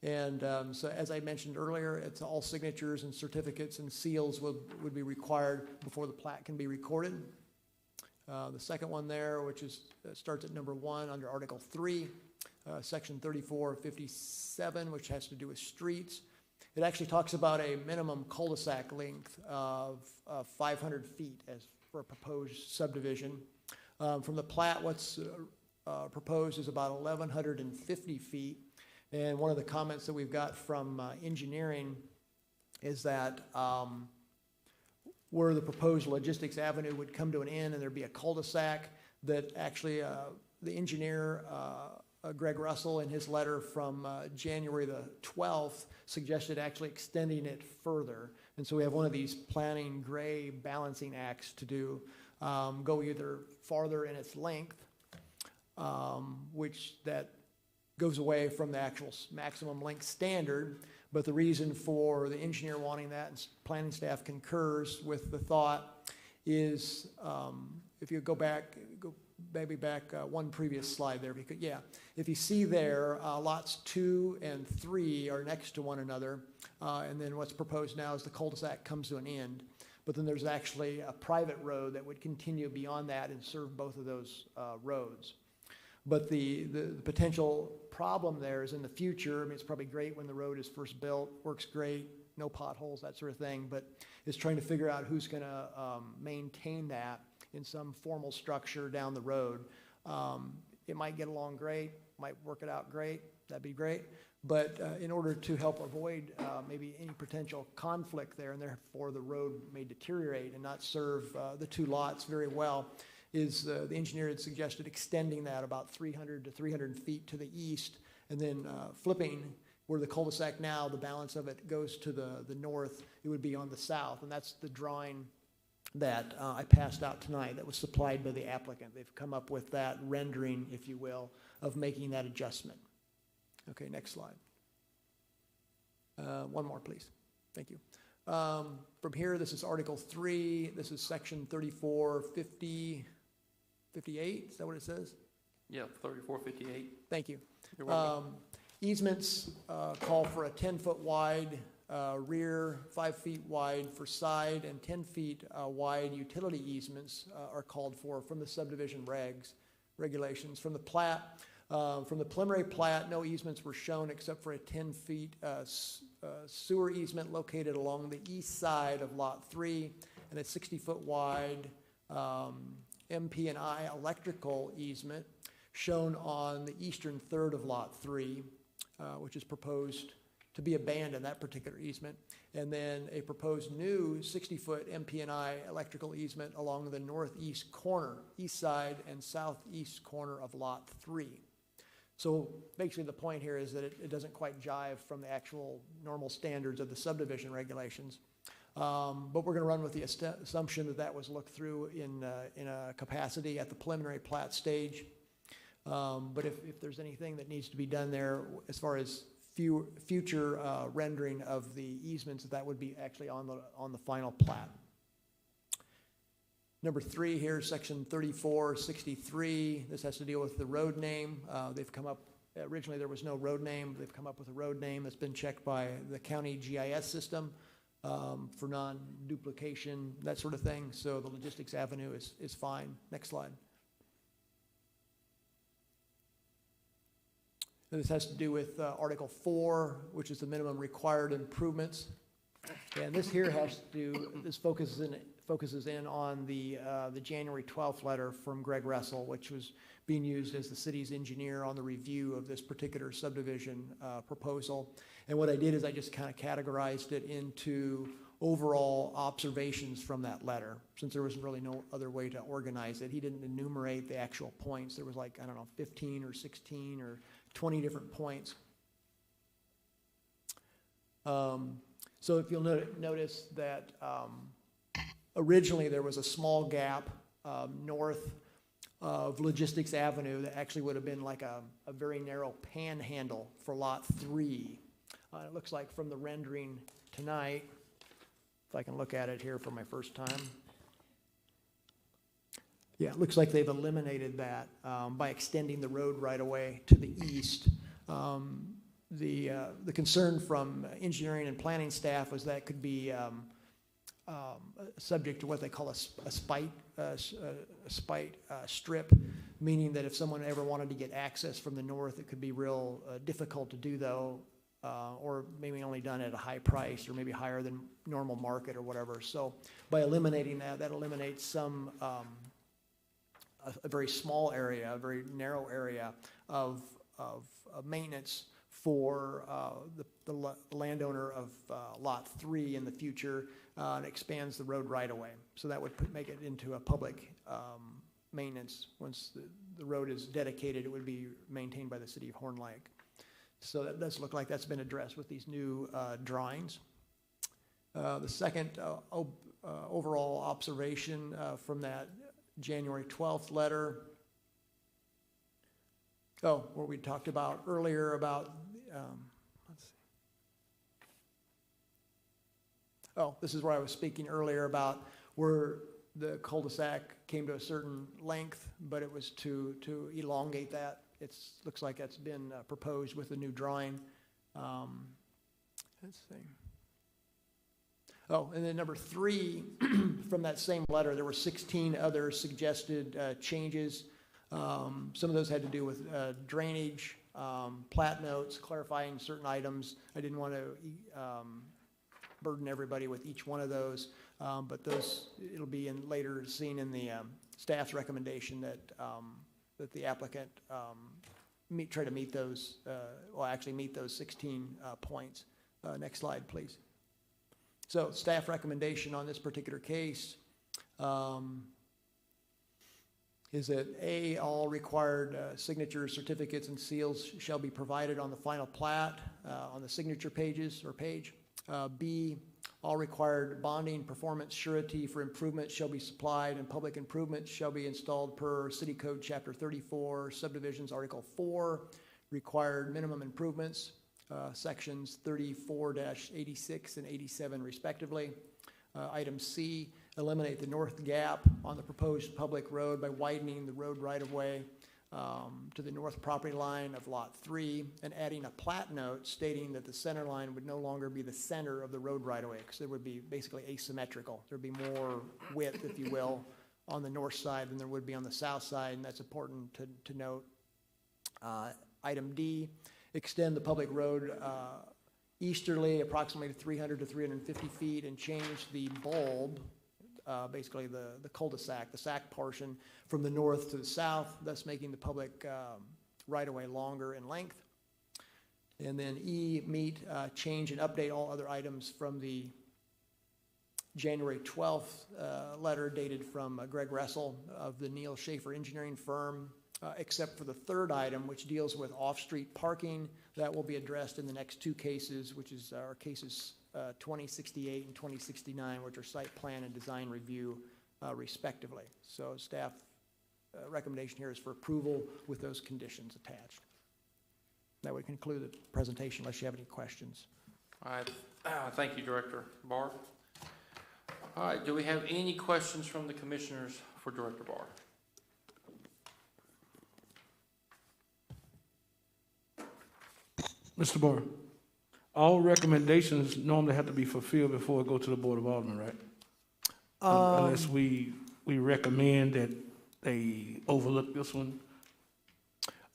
And so as I mentioned earlier, it's all signatures and certificates and seals would be required before the plat can be recorded. The second one there, which is starts at number 1 under Article 3, Section 34-57, which has to do with streets. It actually talks about a minimum cul-de-sac length of 500 feet as for a proposed subdivision. From the plat, what's proposed is about 1,150 feet. And one of the comments that we've got from engineering is that where the proposed Logistics Avenue would come to an end and there'd be a cul-de-sac, that actually the engineer, Greg Russell, in his letter from January the 12th, suggested actually extending it further. And so we have one of these planning gray balancing acts to do, go either farther in its length, which that goes away from the actual maximum length standard. But the reason for the engineer wanting that, and planning staff concurs with the thought, is if you go maybe back one previous slide there, because if you see there, lots 2 and 3 are next to one another, and then what's proposed now is the cul-de-sac comes to an end. But then there's actually a private road that would continue beyond that and serve both of those roads. But the potential problem there is in the future. I mean, it's probably great when the road is first built, works great, no potholes, that sort of thing, but it's trying to figure out who's going to maintain that in some formal structure down the road. It might get along great, might work it out great, that'd be great, but in order to help avoid maybe any potential conflict there, and therefore the road may deteriorate and not serve the 2 lots very well, is the engineer had suggested extending that about 300 to 300 feet to the east, and then flipping where the cul-de-sac now, the balance of it goes to the north, it would be on the south. And that's the drawing that I passed out tonight that was supplied by the applicant. They've come up with that rendering, if you will, of making that adjustment. Okay, next slide. One more, please. Thank you. From here, this is Article 3. This is Section 34-58. Is that what it says? Yeah, 3458. Thank you. You're welcome. Easements call for a 10-foot wide rear, 5 feet wide for side, and 10 feet wide utility easements are called for from the subdivision regulations. From the plat, From the preliminary plat, no easements were shown except for a 10 feet sewer easement located along the east side of Lot 3 and a 60-foot wide MP&I electrical easement shown on the eastern third of Lot 3, which is proposed to be abandoned, that particular easement. And then a proposed new 60-foot MP&I electrical easement along the northeast corner, east side and southeast corner of Lot 3. So basically the point here is that it doesn't quite jive from the actual normal standards of the subdivision regulations. But we're going to run with the assumption that that was looked through in a capacity at the preliminary plat stage. But if there's anything that needs to be done there as far as future rendering of the easements, that would be actually on the final plat. Number 3 here, section 3463. This has to deal with the road name. They've come up, originally there was no road name. They've come up with a road name that's been checked by the county GIS system for non-duplication, that sort of thing. So the Logistics Avenue is fine. Next slide. This has to do with Article 4, which is the minimum required improvements. And this here this focuses in on the January 12th letter from Greg Russell, which was being used as the city's engineer on the review of this particular subdivision proposal. And what I did is I just kind of categorized it into overall observations from that letter, since there was really no other way to organize it. He didn't enumerate the actual points. There was like, I don't know, 15 or 16 or 20 different points. So if you'll notice that originally there was a small gap north of Logistics Avenue that actually would have been like a very narrow panhandle for Lot 3. It looks like from the rendering tonight, if I can look at it here for my first time. Yeah, it looks like they've eliminated that by extending the road right away to the east. The concern from engineering and planning staff was that could be subject to what they call a spite strip, meaning that if someone ever wanted to get access from the north, it could be real difficult to do, though, or maybe only done at a high price or maybe higher than normal market or whatever. So by eliminating that, that eliminates some a very small area, a very narrow area of maintenance for the landowner of Lot 3 in the future, and expands the road right away. So that would make it into a public maintenance. Once the road is dedicated, it would be maintained by the city of Horn Lake. So that does look like that's been addressed with these new drawings. The second overall observation from that January 12th letter, where we talked about earlier about, let's see. This is where I was speaking earlier about where the cul-de-sac came to a certain length, but it was to elongate that. It looks like that's been proposed with the new drawing. Let's see. And then number 3, from that same letter, there were 16 other suggested changes. Some of those had to do with drainage, plat notes, clarifying certain items. I didn't want to burden everybody with each one of those, but those, it'll be later seen in the staff's recommendation that the applicant try to meet those, meet those 16 points. Next slide, please. So staff recommendation on this particular case is that A, all required signatures, certificates, and seals shall be provided on the final plat on the signature pages or page. B, all required bonding, performance, surety for improvements shall be supplied, and public improvements shall be installed per City Code Chapter 34, Subdivisions, Article 4, required minimum improvements, sections 34-86 and 87 respectively. Item C, eliminate the north gap on the proposed public road by widening the road right-of-way to the north property line of Lot 3 and adding a plat note stating that the center line would no longer be the center of the road right-of-way, because it would be basically asymmetrical. There would be more width, if you will, on the north side than there would be on the south side, and that's important to note. Item D, extend the public road easterly approximately 300 to 350 feet and change the bulb, basically the cul-de-sac, the sac portion, from the north to the south, thus making the public right-of-way longer in length. And then E, meet, change, and update all other items from the January 12th letter dated from Greg Russell of the Neil Schaefer Engineering Firm, except for the third item, which deals with off-street parking. That will be addressed in the next two cases, which is our cases 2068 and 2069, which are site plan and design review respectively. So staff recommendation here is for approval with those conditions attached. That would conclude the presentation unless you have any questions. All right, thank you, Director Barr. All right, do we have any questions from the commissioners for Director Barr? Mr. Barr, all recommendations normally have to be fulfilled before it go to the Board of Aldermen, right? Unless we recommend that they overlook this one.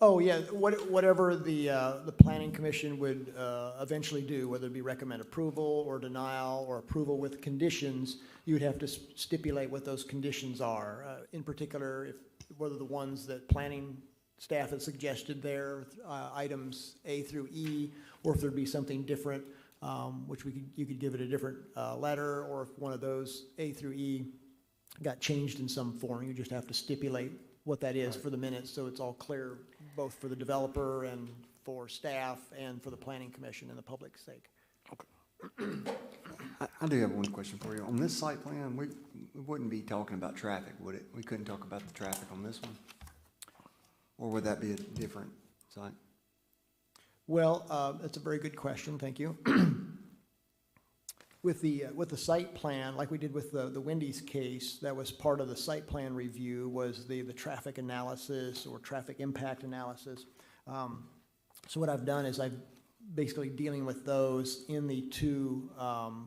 Oh, yeah, whatever the planning commission would eventually do, whether it be recommend approval or denial or approval with conditions, you would have to stipulate what those conditions are. In particular, whether the ones that planning staff has suggested there, items A through E, or if there'd be something different, which you could give it a different letter, or if one of those A through E got changed in some form, you just have to stipulate what that is for the minutes, so it's all clear, both for the developer and for staff and for the planning commission and the public's sake. I do have one question for you. On this site plan, we wouldn't be talking about traffic, would it? We couldn't talk about the traffic on this one? Or would that be a different site? Well, that's a very good question, thank you. With the site plan, like we did with the Wendy's case, that was part of the site plan review, was the traffic analysis or traffic impact analysis. So what I've done is I'm basically dealing with those in the two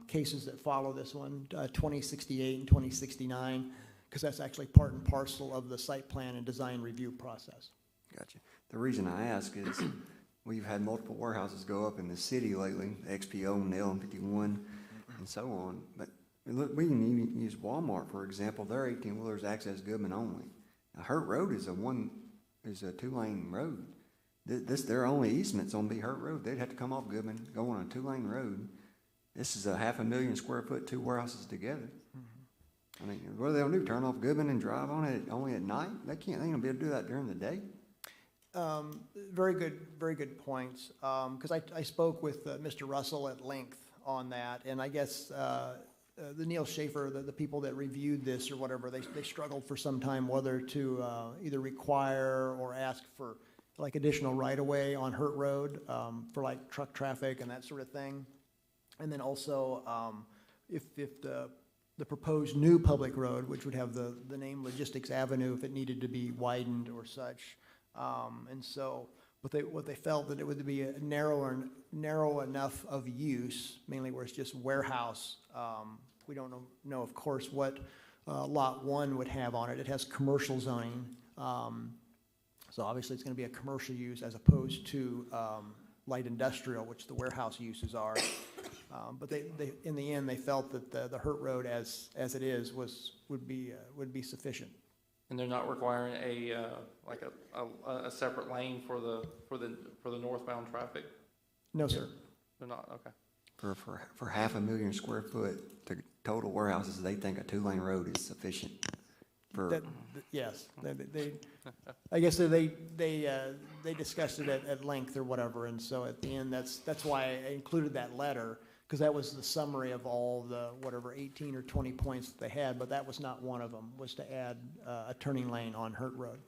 cases that follow this one, 2068 and 2069, because that's actually part and parcel of the site plan and design review process. Gotcha. The reason I ask is we've had multiple warehouses go up in the city lately, XPO and L51 and so on. But look, we can even use Walmart, for example. Their 18-wheelers access Goodman only. Now, Hurt Road is a 2-lane road. Their only easements on be Hurt Road. They'd have to come off Goodman, go on a 2-lane road. This is a 500,000 square foot, two warehouses together. I mean, what are they gonna do? Turn off Goodman and drive on it only at night? They ain't gonna be able to do that during the day. Very good points. Because I spoke with Mr. Russell at length on that, and I guess the Neil Schaefer, the people that reviewed this or whatever, they struggled for some time whether to either require or ask for like additional right-of-way on Hurt Road for like truck traffic and that sort of thing. And then also if the proposed new public road, which would have the name Logistics Avenue if it needed to be widened or such. And so what they felt that it would be a narrow enough of use, mainly where it's just warehouse. We don't know of course, what Lot 1 would have on it. It has commercial zoning. So obviously it's going to be a commercial use as opposed to light industrial, which the warehouse uses are. But they in the end, they felt that the Hurt Road as it is would be sufficient. And they're not requiring a separate lane for the northbound traffic? No, sir. They're not, okay. For 500,000 square foot to total warehouses, they think a 2-lane road is sufficient. Yes, I guess they discussed it at length or whatever, and so at the end, that's why I included that letter, because that was the summary of all the whatever 18 or 20 points that they had, but that was not one of them, was to add a turning lane on Hurt Road.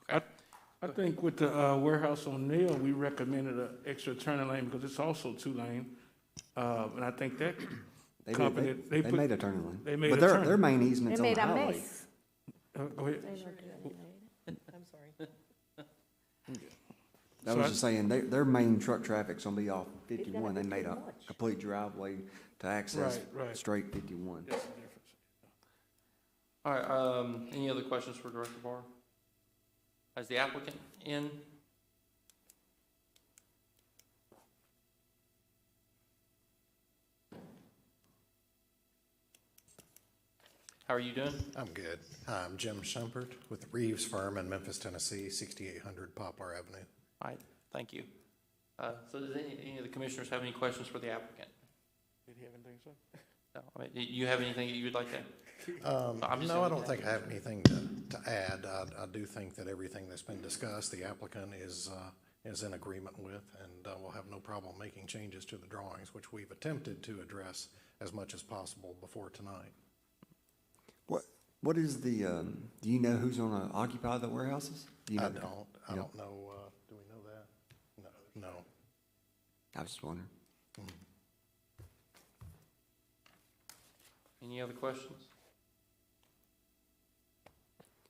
I think with the warehouse on Neil, we recommended an extra turning lane because it's also 2-lane. And I think that They put- made a turning lane. they made But a turn. their main easement's They on made the a highway. mess. Go ahead. I'm sorry. I was just saying, their main truck traffic's gonna be off 51. They made a complete driveway to access Right. straight 51. That's the difference. All right, any other questions for Director Barr? Is the applicant in? How are you doing? I'm good. Hi, I'm Jim Shumpert with the Reeves Firm in Memphis, Tennessee, 6800 Poplar Avenue. All right, thank you. So does any of the commissioners have any questions for the applicant? Did he have anything to say? No, I mean, do you have anything that you would like to? I'm just No, I saying- don't think I have anything to add. I do think that everything that's been discussed, the applicant is in agreement with, and we'll have no problem making changes to the drawings, which we've attempted to address as much as possible before tonight. What is the, do you know who's gonna occupy the warehouses? Do you know? I don't know, do we know that? No. I was just wondering. Any other questions?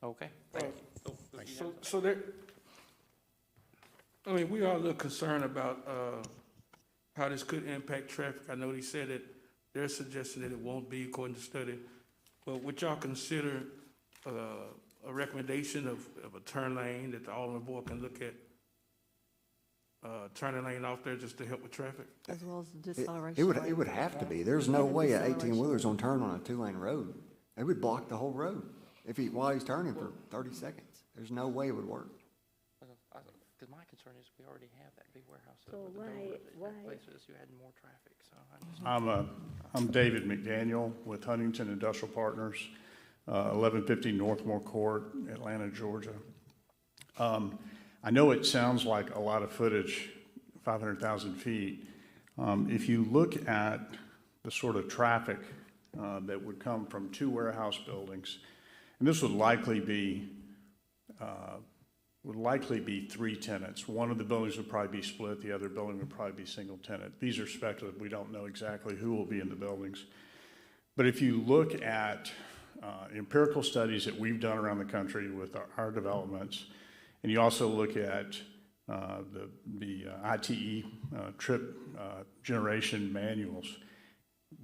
Okay, thank you. Oh, Thank you. So there, I mean, we are a little concerned about, how this could impact traffic. I know they said that they're suggesting that it won't be according to study. But would y'all consider, a recommendation of a turn lane that the Alderman board can look at? Turning lane off there just to help with traffic? As well as the deceleration. It would have to be. There's no way an 18-wheeler's gonna turn on a 2-lane road. It would block the whole road while he's turning for 30 seconds. There's no way it would work. Because my concern is we already have that big warehouse. So over the why- door. why- That places you had more traffic, so I just. I'm David McDaniel with Huntington Industrial Partners, 1150 Northmore Court, Atlanta, Georgia. I know it sounds like a lot of footage, 500,000 feet. If you look at the sort of traffic that would come from two warehouse buildings, and this would likely be three tenants. One of the buildings would probably be split, the other building would probably be single tenant. These are speculative, we don't know exactly who will be in the buildings. But if you look at empirical studies that we've done around the country with our developments, and you also look at the ITE trip generation manuals,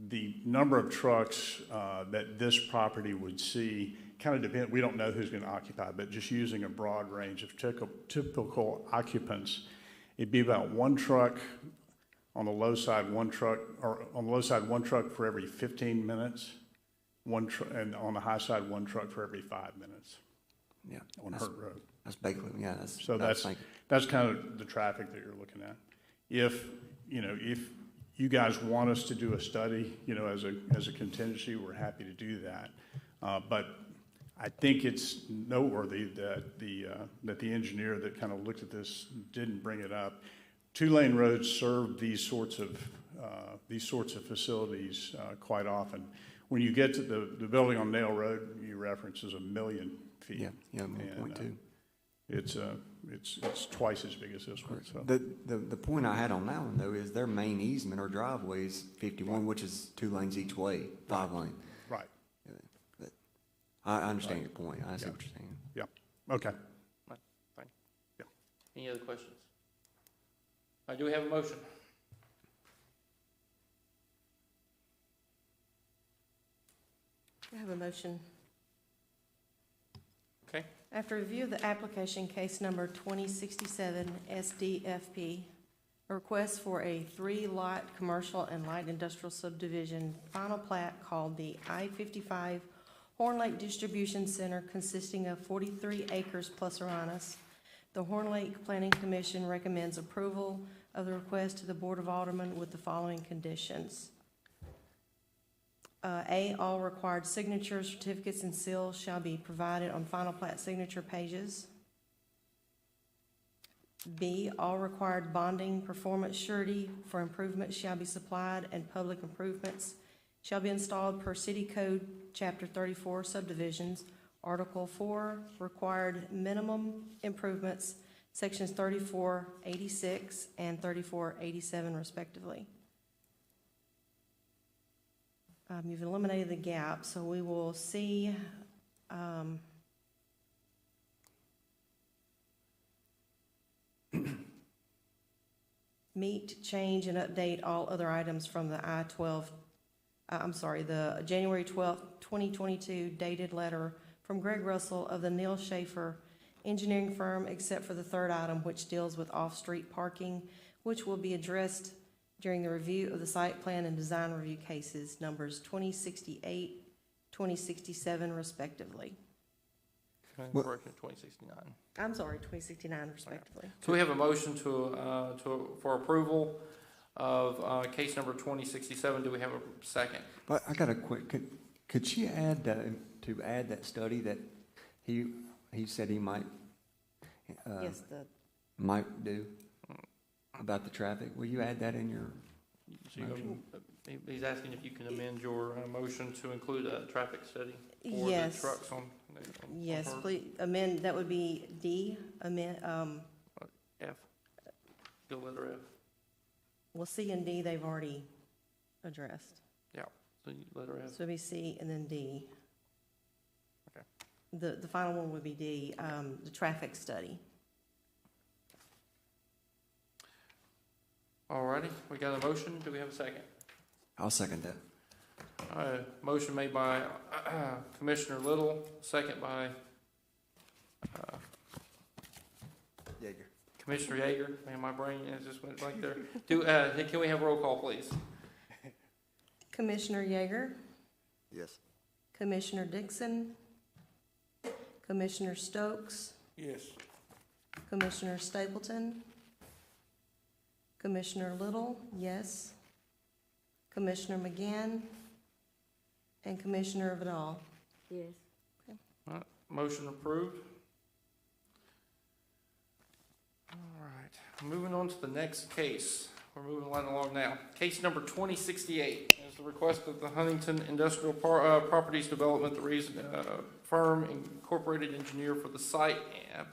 the number of trucks that this property would see kind of depend. We don't know who's going to occupy, but just using a broad range of typical occupants, it'd be about one truck on the low side, one truck for every 15 minutes, and on the high side, one truck for every 5 minutes. Yeah. On Hurt Road. That's basically, yeah, that's. So that's kind of the traffic that you're looking at. If you guys want us to do a study, as a contingency, we're happy to do that. But I think it's noteworthy that the engineer that kind of looked at this didn't bring it up. Two-lane roads serve these sorts of facilities quite often. When you get to the building on Nail Road, you reference is 1 million feet. Yeah, 1.2. It's twice as big as this one. So. The point I had on that one, though, is their main easement or driveway is 51, which is 2 lanes each way, 5 lane. Right. I understand your point. I see what you're saying. Yeah. Okay. Fine. Yeah. Any other questions? Do we have a motion? I have a motion. Okay. After review of the application case number 2067 SDFP, a request for a 3-lot commercial and light industrial subdivision final plat called the I-55 Horn Lake Distribution Center consisting of 43 acres plus or minus. The Horn Lake Planning Commission recommends approval of the request to the Board of Aldermen with the following conditions. A, all required signatures, certificates, and seals shall be provided on final plat signature pages. B, all required bonding, performance surety for improvements shall be supplied, and public improvements shall be installed per City Code, Chapter 34, subdivisions, Article 4, required minimum improvements, Sections 3486 and 3487 respectively. You've eliminated the gap, so we will see meet, change, and update all other items from the the January 12th, 2022 dated letter from Greg Russell of the Neil Schaefer engineering firm, except for the third item, which deals with off-street parking, which will be addressed during the review of the site plan and design review cases numbers 2068 2067 respectively. Okay, Well- correction, 2069. I'm sorry, 2069 respectively. So we have a motion for approval of case number 2067. Do we have a second? But I got a quick, could she add, to add that study that he said he might, Yes, might do about the traffic? Will you add that in your So you- motion? He's asking if you can amend your motion to include a traffic study for the Yes. trucks on. yes, her please, amend, that would be D, amend, F. Go letter F. well, C and D, they've already addressed. Yeah, so you letter F. So it'd be C and then D. Okay. The final one would be D, the traffic study. All righty, we got a motion. Do we have a second? I'll second that. Motion made by Commissioner Little, second by Jaeger. Commissioner Yeager. Man, my brain is just went right there. Can we have a roll call, please? Commissioner Yeager, Yes. Commissioner Dixon, Commissioner Stokes, Yes. Commissioner Stapleton, Commissioner Little, yes, Commissioner McGann, and Commissioner Vidal. Yes. All right, motion approved. All right, moving on to the next case. We're moving right along now. Case number 2068 is the request of the Huntington Industrial Properties Development, the firm incorporated engineer for the site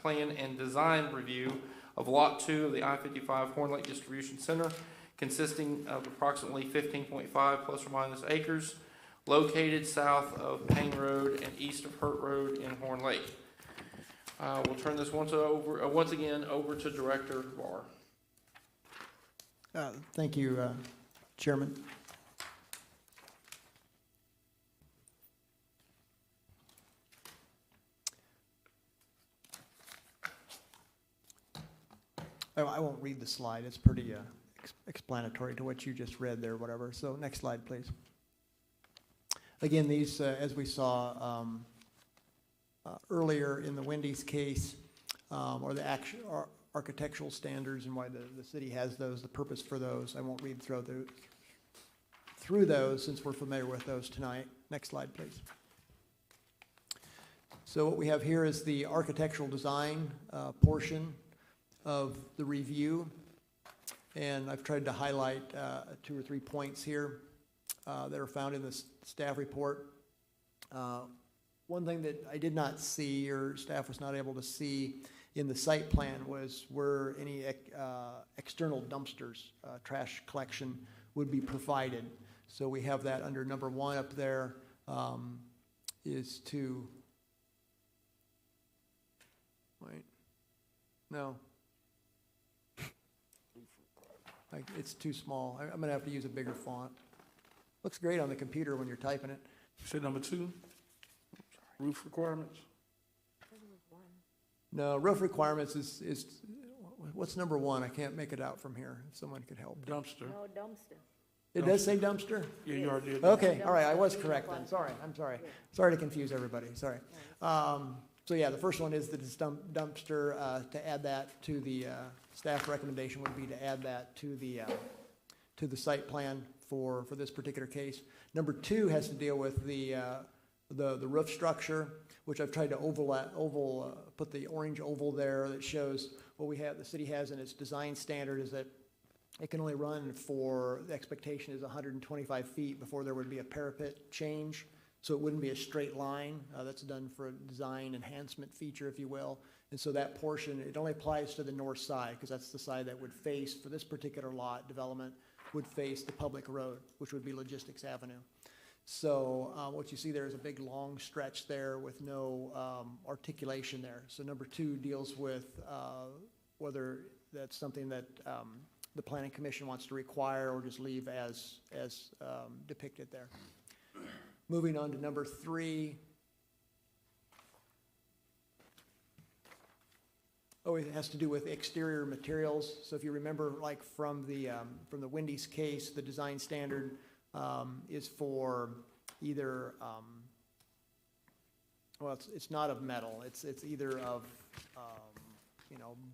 plan and design review of Lot 2 of the I-55 Horn Lake Distribution Center, consisting of approximately 15.5 plus or minus acres, located south of Payne Road and east of Hurt Road in Horn Lake. We'll turn this once again over to Director Barr. Thank you, Chairman. I won't read the slide. It's pretty explanatory to what you just read there, whatever. So next slide, please. Again, these, as we saw earlier in the Wendy's case, or the architectural standards and why the city has those, the purpose for those. I won't read through those since we're familiar with those tonight. Next slide, please. So what we have here is the architectural design portion of the review. And I've tried to highlight 2 or 3 points here that are found in the staff report. One thing that I did not see, or staff was not able to see in the site plan, was where any external dumpsters, trash collection, would be provided. So we have that under number 1 up there, is to, wait, no. It's too small. I'm gonna have to use a bigger font. Looks great on the computer when you're typing it. You said number 2? Roof requirements? No, roof requirements is, what's number 1? I can't make it out from here. If someone could help. Dumpster. No dumpster. It does say dumpster? Yeah, you already did. Okay, all right, I was correct then. Sorry, I'm sorry. Sorry to confuse everybody, sorry. So yeah, the first one is the dumpster, to add that to the, staff recommendation would be to add that to the site plan for this particular case. Number 2 has to deal with the roof structure, which I've tried to put the orange oval there that shows what the city has in its design standard is that it can only run for, the expectation is 125 feet before there would be a parapet change. So it wouldn't be a straight line. That's done for a design enhancement feature, if you will. And so that portion, it only applies to the north side, because that's the side that would face, for this particular lot development, would face the public road, which would be Logistics Avenue. So what you see there is a big long stretch there with no articulation there. So number 2 deals with whether that's something that the Planning Commission wants to require or just leave as depicted there. Moving on to number 3. Oh, it has to do with exterior materials. So if you remember, like from the Wendy's case, the design standard is for either well, it's not of metal. It's either of,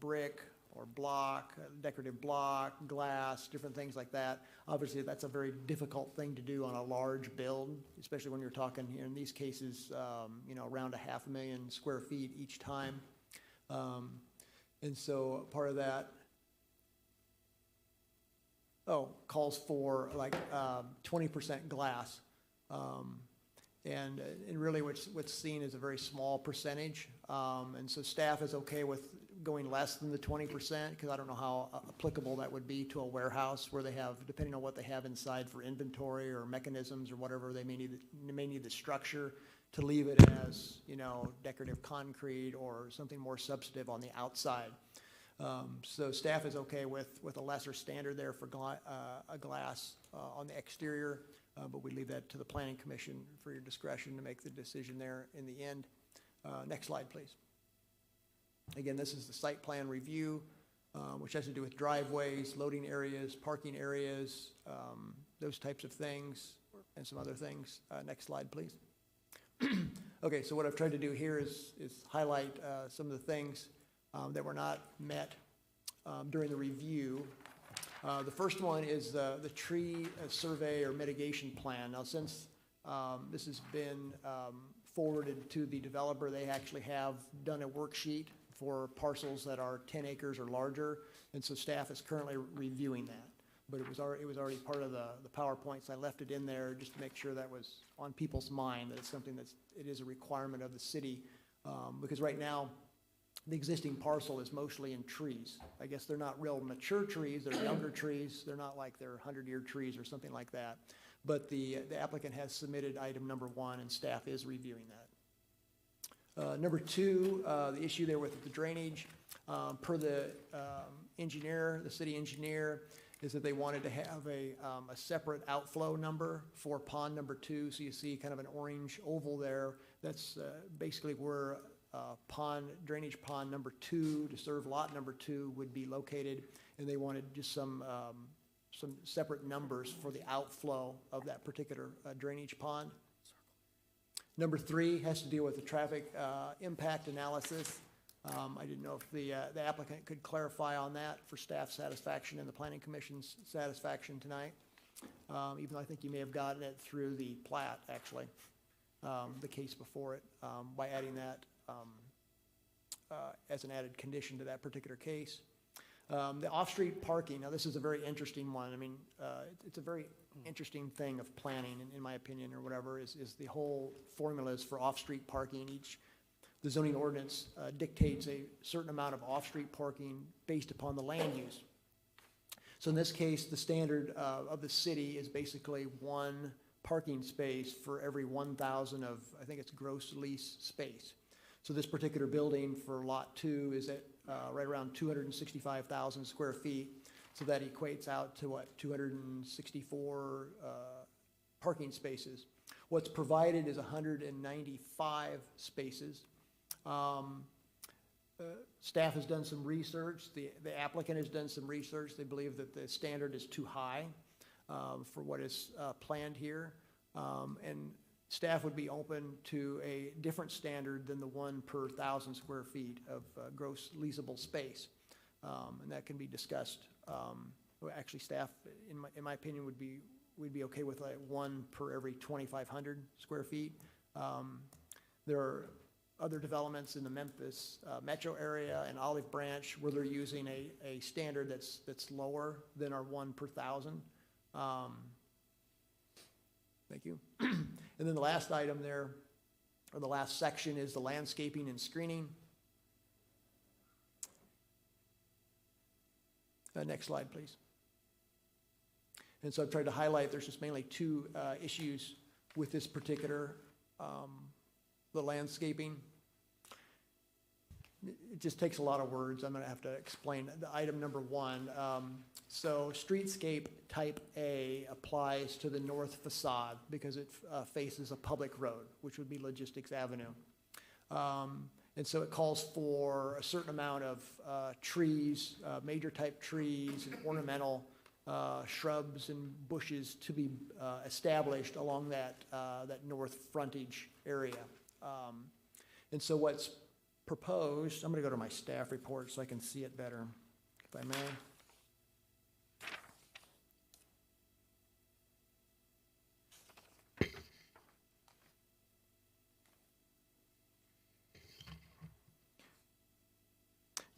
brick or block, decorative block, glass, different things like that. Obviously, that's a very difficult thing to do on a large build, especially when you're talking here in these cases, around 500,000 square feet each time. And so part of that, calls for like 20% glass. And really what's seen is a very small percentage. And so staff is okay with going less than the 20%, because I don't know how applicable that would be to a warehouse where they have, depending on what they have inside for inventory or mechanisms or whatever, they may need the structure to leave it as, decorative concrete or something more substantive on the outside. So staff is okay with a lesser standard there for a glass on the exterior, but we leave that to the Planning Commission for your discretion to make the decision there in the end. Next slide, please. Again, this is the site plan review, which has to do with driveways, loading areas, parking areas, those types of things, and some other things. Next slide, please. Okay, so what I've tried to do here is highlight some of the things that were not met during the review. The first one is the tree survey or mitigation plan. Now, since this has been forwarded to the developer, they actually have done a worksheet for parcels that are 10 acres or larger, and so staff is currently reviewing that. But it was already part of the PowerPoints. I left it in there just to make sure that was on people's mind, that it's something it is a requirement of the city, because right now, the existing parcel is mostly in trees. I guess they're not real mature trees, they're younger trees. They're not like they're 100-year trees or something like that. But the applicant has submitted item number 1, and staff is reviewing that. Number 2, the issue there with the drainage, per the engineer, the city engineer, is that they wanted to have a separate outflow number for pond number 2. So you see kind of an orange oval there. That's basically where drainage pond number 2 to serve lot number 2 would be located, and they wanted just some separate numbers for the outflow of that particular drainage pond. Number 3 has to deal with the traffic impact analysis. I didn't know if the applicant could clarify on that for staff satisfaction and the Planning Commission's satisfaction tonight, even though I think you may have gotten it through the Plat, actually, the case before it, by adding that as an added condition to that particular case. The off-street parking, now this is a very interesting one. I mean, it's a very interesting thing of planning, in my opinion, or whatever, is the whole formulas for off-street parking. The zoning ordinance dictates a certain amount of off-street parking based upon the land use. So in this case, the standard of the city is basically 1 parking space for every 1,000 of, I think it's gross lease space. So this particular building for lot 2 is at right around 265,000 square feet. So that equates out to what, 264 parking spaces. What's provided is 195 spaces. Staff has done some research. The applicant has done some research. They believe that the standard is too high for what is planned here. And staff would be open to a different standard than the 1 per 1,000 square feet of gross leasable space. And that can be discussed. Actually, staff, in my opinion, would be okay with like 1 per every 2,500 square feet. There are other developments in the Memphis metro area and Olive Branch where they're using a standard that's lower than our 1 per 1,000. Thank you. And then the last item there, or the last section, is the landscaping and screening. Next slide, please. And so I've tried to highlight, there's just mainly 2 issues with this particular, the landscaping. It just takes a lot of words. I'm going to have to explain the item number 1. So streetscape type A applies to the north facade because it faces a public road, which would be Logistics Avenue. And so it calls for a certain amount of trees, major type trees and ornamental shrubs and bushes to be established along that north frontage area. And so what's proposed, I'm going to go to my staff report so I can see it better, if I may.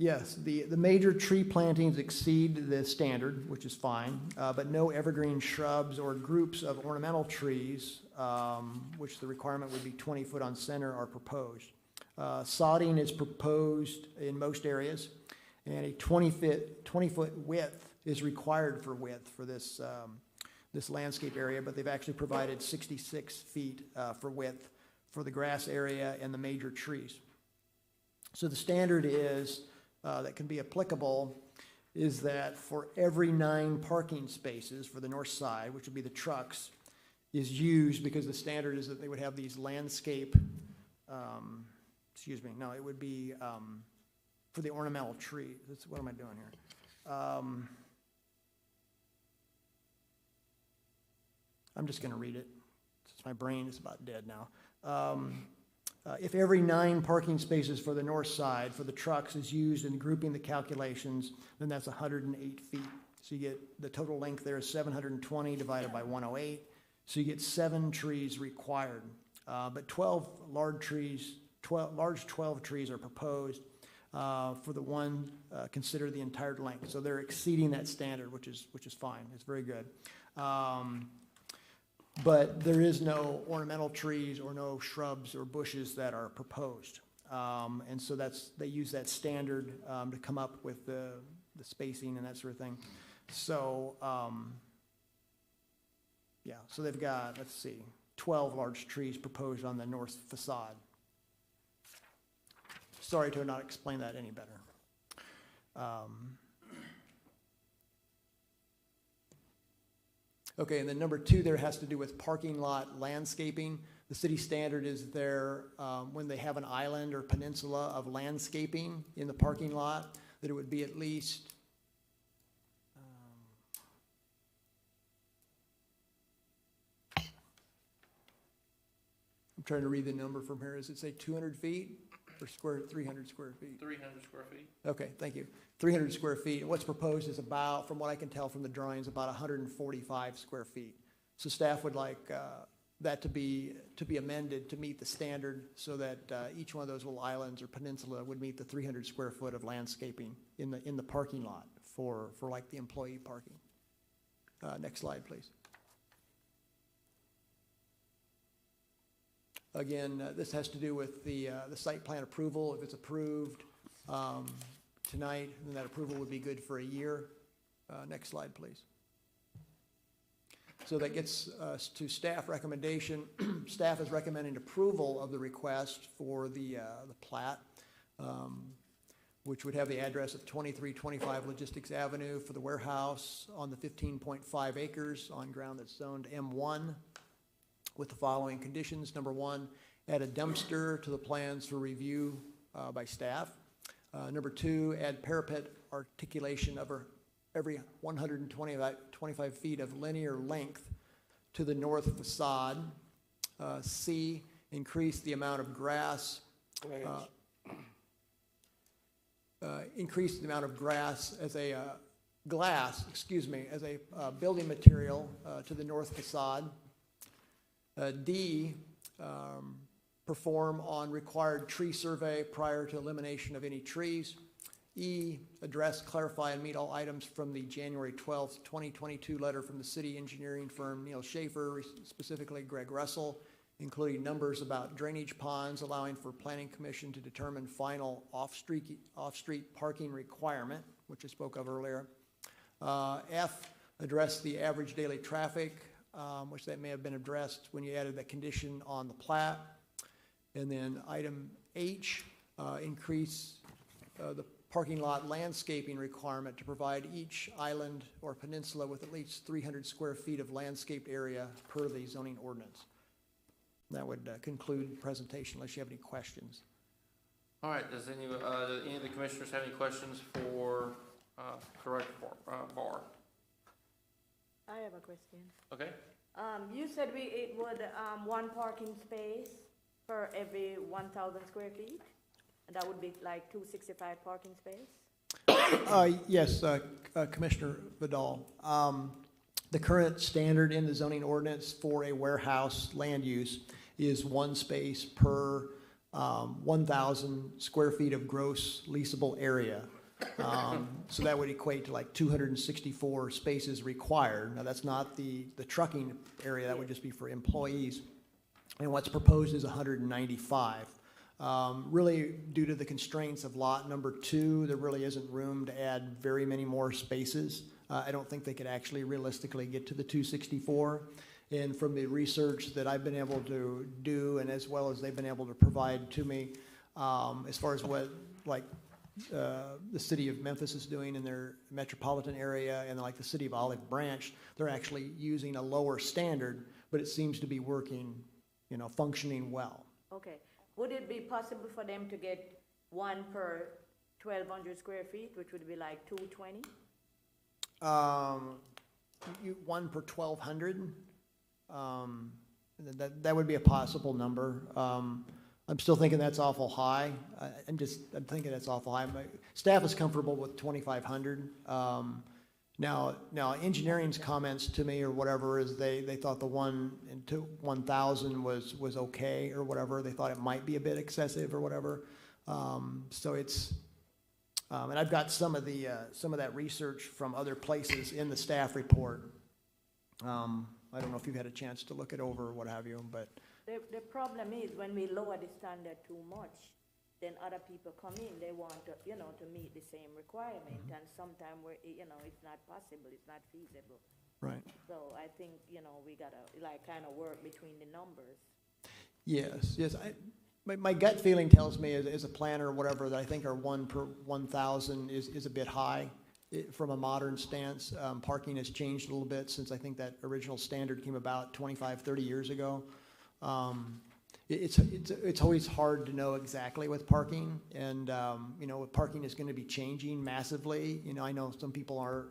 Yes, the major tree plantings exceed the standard, which is fine, but no evergreen shrubs or groups of ornamental trees, which the requirement would be 20 foot on center, are proposed. Sodding is proposed in most areas, and a 20-foot width is required for width for this, this landscape area, but they've actually provided 66 feet for width for the grass area and the major trees. So the standard is, that can be applicable, is that for every 9 parking spaces for the north side, which would be the trucks, is used, because the standard is that they would have these landscape, it would be for the ornamental tree. What am I doing here? I'm just going to read it, since my brain is about dead now. If every 9 parking spaces for the north side for the trucks is used in grouping the calculations, then that's 108 feet. So you get, the total length there is 720 divided by 108. So you get 7 trees required. But 12 large trees are proposed for the one considered the entire length. So they're exceeding that standard, which is fine. It's very good. But there is no ornamental trees or no shrubs or bushes that are proposed. And so they use that standard to come up with the spacing and that sort of thing. So, so they've got, 12 large trees proposed on the north facade. Sorry to not explain that any better. Okay, and then number 2 there has to do with parking lot landscaping. The city standard is there when they have an island or peninsula of landscaping in the parking lot, that it would be at least I'm trying to read the number from here. Does it say 200 feet or 300 square feet? 300 square feet. Okay, thank you. 300 square feet. And what's proposed is about, from what I can tell from the drawings, about 145 square feet. So staff would like that to be amended to meet the standard, so that each one of those little islands or peninsula would meet the 300 square foot of landscaping in the parking lot for like the employee parking. Next slide, please. Again, this has to do with the site plan approval. If it's approved tonight, then that approval would be good for a year. Next slide, please. So that gets us to staff recommendation. Staff is recommending approval of the request for the plat, which would have the address of 2325 Logistics Avenue for the warehouse on the 15.5 acres on ground that's zoned M1, with the following conditions. Number 1, add a dumpster to the plans for review by staff. Number 2, add parapet articulation over every 125 feet of linear length to the north facade. C, increase the amount of grass. Increase the amount of grass as a glass, as a building material to the north facade. D, perform on required tree survey prior to elimination of any trees. E, address, clarify, and meet all items from the January 12th, 2022 letter from the city engineering firm Neil Schaefer, specifically Greg Russell, including numbers about drainage ponds, allowing for planning commission to determine final off-street parking requirement, which I spoke of earlier. F, address the average daily traffic, which that may have been addressed when you added that condition on the plat. And then item H, increase the parking lot landscaping requirement to provide each island or peninsula with at least 300 square feet of landscaped area per the zoning ordinance. That would conclude the presentation unless you have any questions. All right, does any of the commissioners have any questions for Director Barr? I have a question. Okay. You said it would, 1 parking space per every 1,000 square feet? And that would be like 265 parking space? Yes, Commissioner Vidal. The current standard in the zoning ordinance for a warehouse land use is one space per 1,000 square feet of gross leasable area. So that would equate to like 264 spaces required. Now, that's not the trucking area, that would just be for employees. And what's proposed is 195. Really, due to the constraints of lot number 2, there really isn't room to add very many more spaces. I don't think they could actually realistically get to the 264. And from the research that I've been able to do, and as well as they've been able to provide to me, as far as what like the city of Memphis is doing in their metropolitan area, and like the city of Olive Branch, they're actually using a lower standard, but it seems to be working, functioning well. Okay. Would it be possible for them to get one per 1,200 square feet, which would be like 220? One per 1,200. That would be a possible number. I'm still thinking that's awful high. I'm thinking that's awful high. My staff is comfortable with 2,500. Now engineering's comments to me or whatever is they thought the 1,000 was okay or whatever. They thought it might be a bit excessive or whatever. So it's, and I've got some of that research from other places in the staff report. I don't know if you've had a chance to look it over or what have you, but. The problem is when we lower the standard too much, then other people come in, they want to, to meet the same requirement, and sometimes it's not possible, it's not feasible. Right. So I think, we gotta kind of work between the numbers. Yes. My gut feeling tells me as a planner or whatever that I think our 1 per 1,000 is a bit high from a modern stance. Parking has changed a little bit since I think that original standard came about 25, 30 years ago. It's always hard to know exactly with parking, and parking is going to be changing massively. I know some people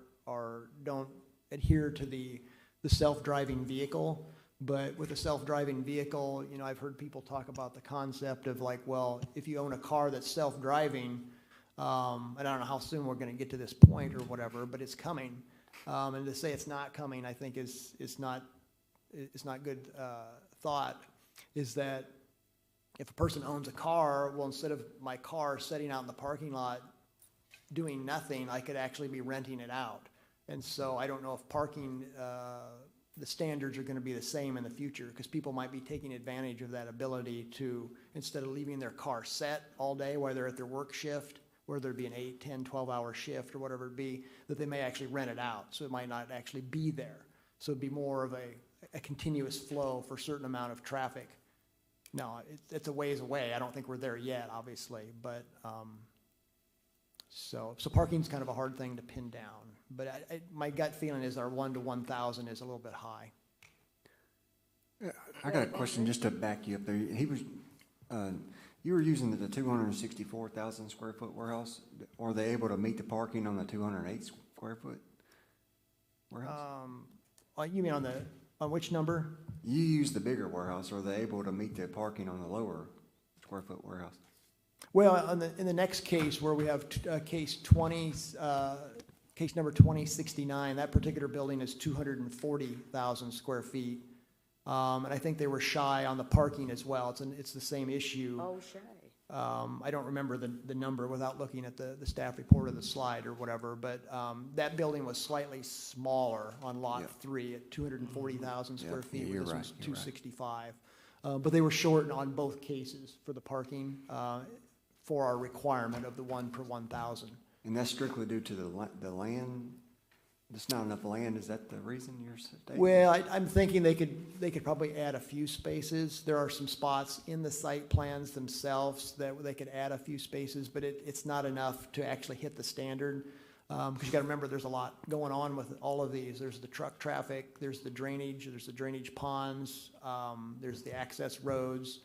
don't adhere to the self-driving vehicle, but with a self-driving vehicle, I've heard people talk about the concept of like, well, if you own a car that's self-driving, and I don't know how soon we're going to get to this point or whatever, but it's coming. And to say it's not coming, I think is not good thought. Is that if a person owns a car, well, instead of my car sitting out in the parking lot doing nothing, I could actually be renting it out. And so I don't know if parking, the standards are going to be the same in the future, because people might be taking advantage of that ability to, instead of leaving their car set all day while they're at their work shift, whether it be an 8, 10, 12-hour shift or whatever it be, that they may actually rent it out. So it might not actually be there. So it'd be more of a continuous flow for a certain amount of traffic. No, it's a ways away. I don't think we're there yet, obviously, but so parking's kind of a hard thing to pin down. But my gut feeling is our 1 to 1,000 is a little bit high. I got a question just to back you up there. You were using the 264,000 square foot warehouse. Are they able to meet the parking on the 208 square foot warehouse? You mean on which number? You use the bigger warehouse. Are they able to meet the parking on the lower square foot warehouse? Well, in the next case where we have case number 2069, that particular building is 240,000 square feet. And I think they were shy on the parking as well. It's the same issue. Oh, shy. I don't remember the number without looking at the staff report or the slide or whatever, but that building was slightly smaller on lot 3 at 240,000 square feet. You're This right, was you're 265. But they were short on both cases for the parking for our requirement of the 1 per 1,000. And that's strictly due to the land? There's not enough land, is that the reason you're stating? Well, I'm thinking they could probably add a few spaces. There are some spots in the site plans themselves that they could add a few spaces, but it's not enough to actually hit the standard. Because you got to remember, there's a lot going on with all of these. There's the truck traffic, there's the drainage ponds, there's the access roads.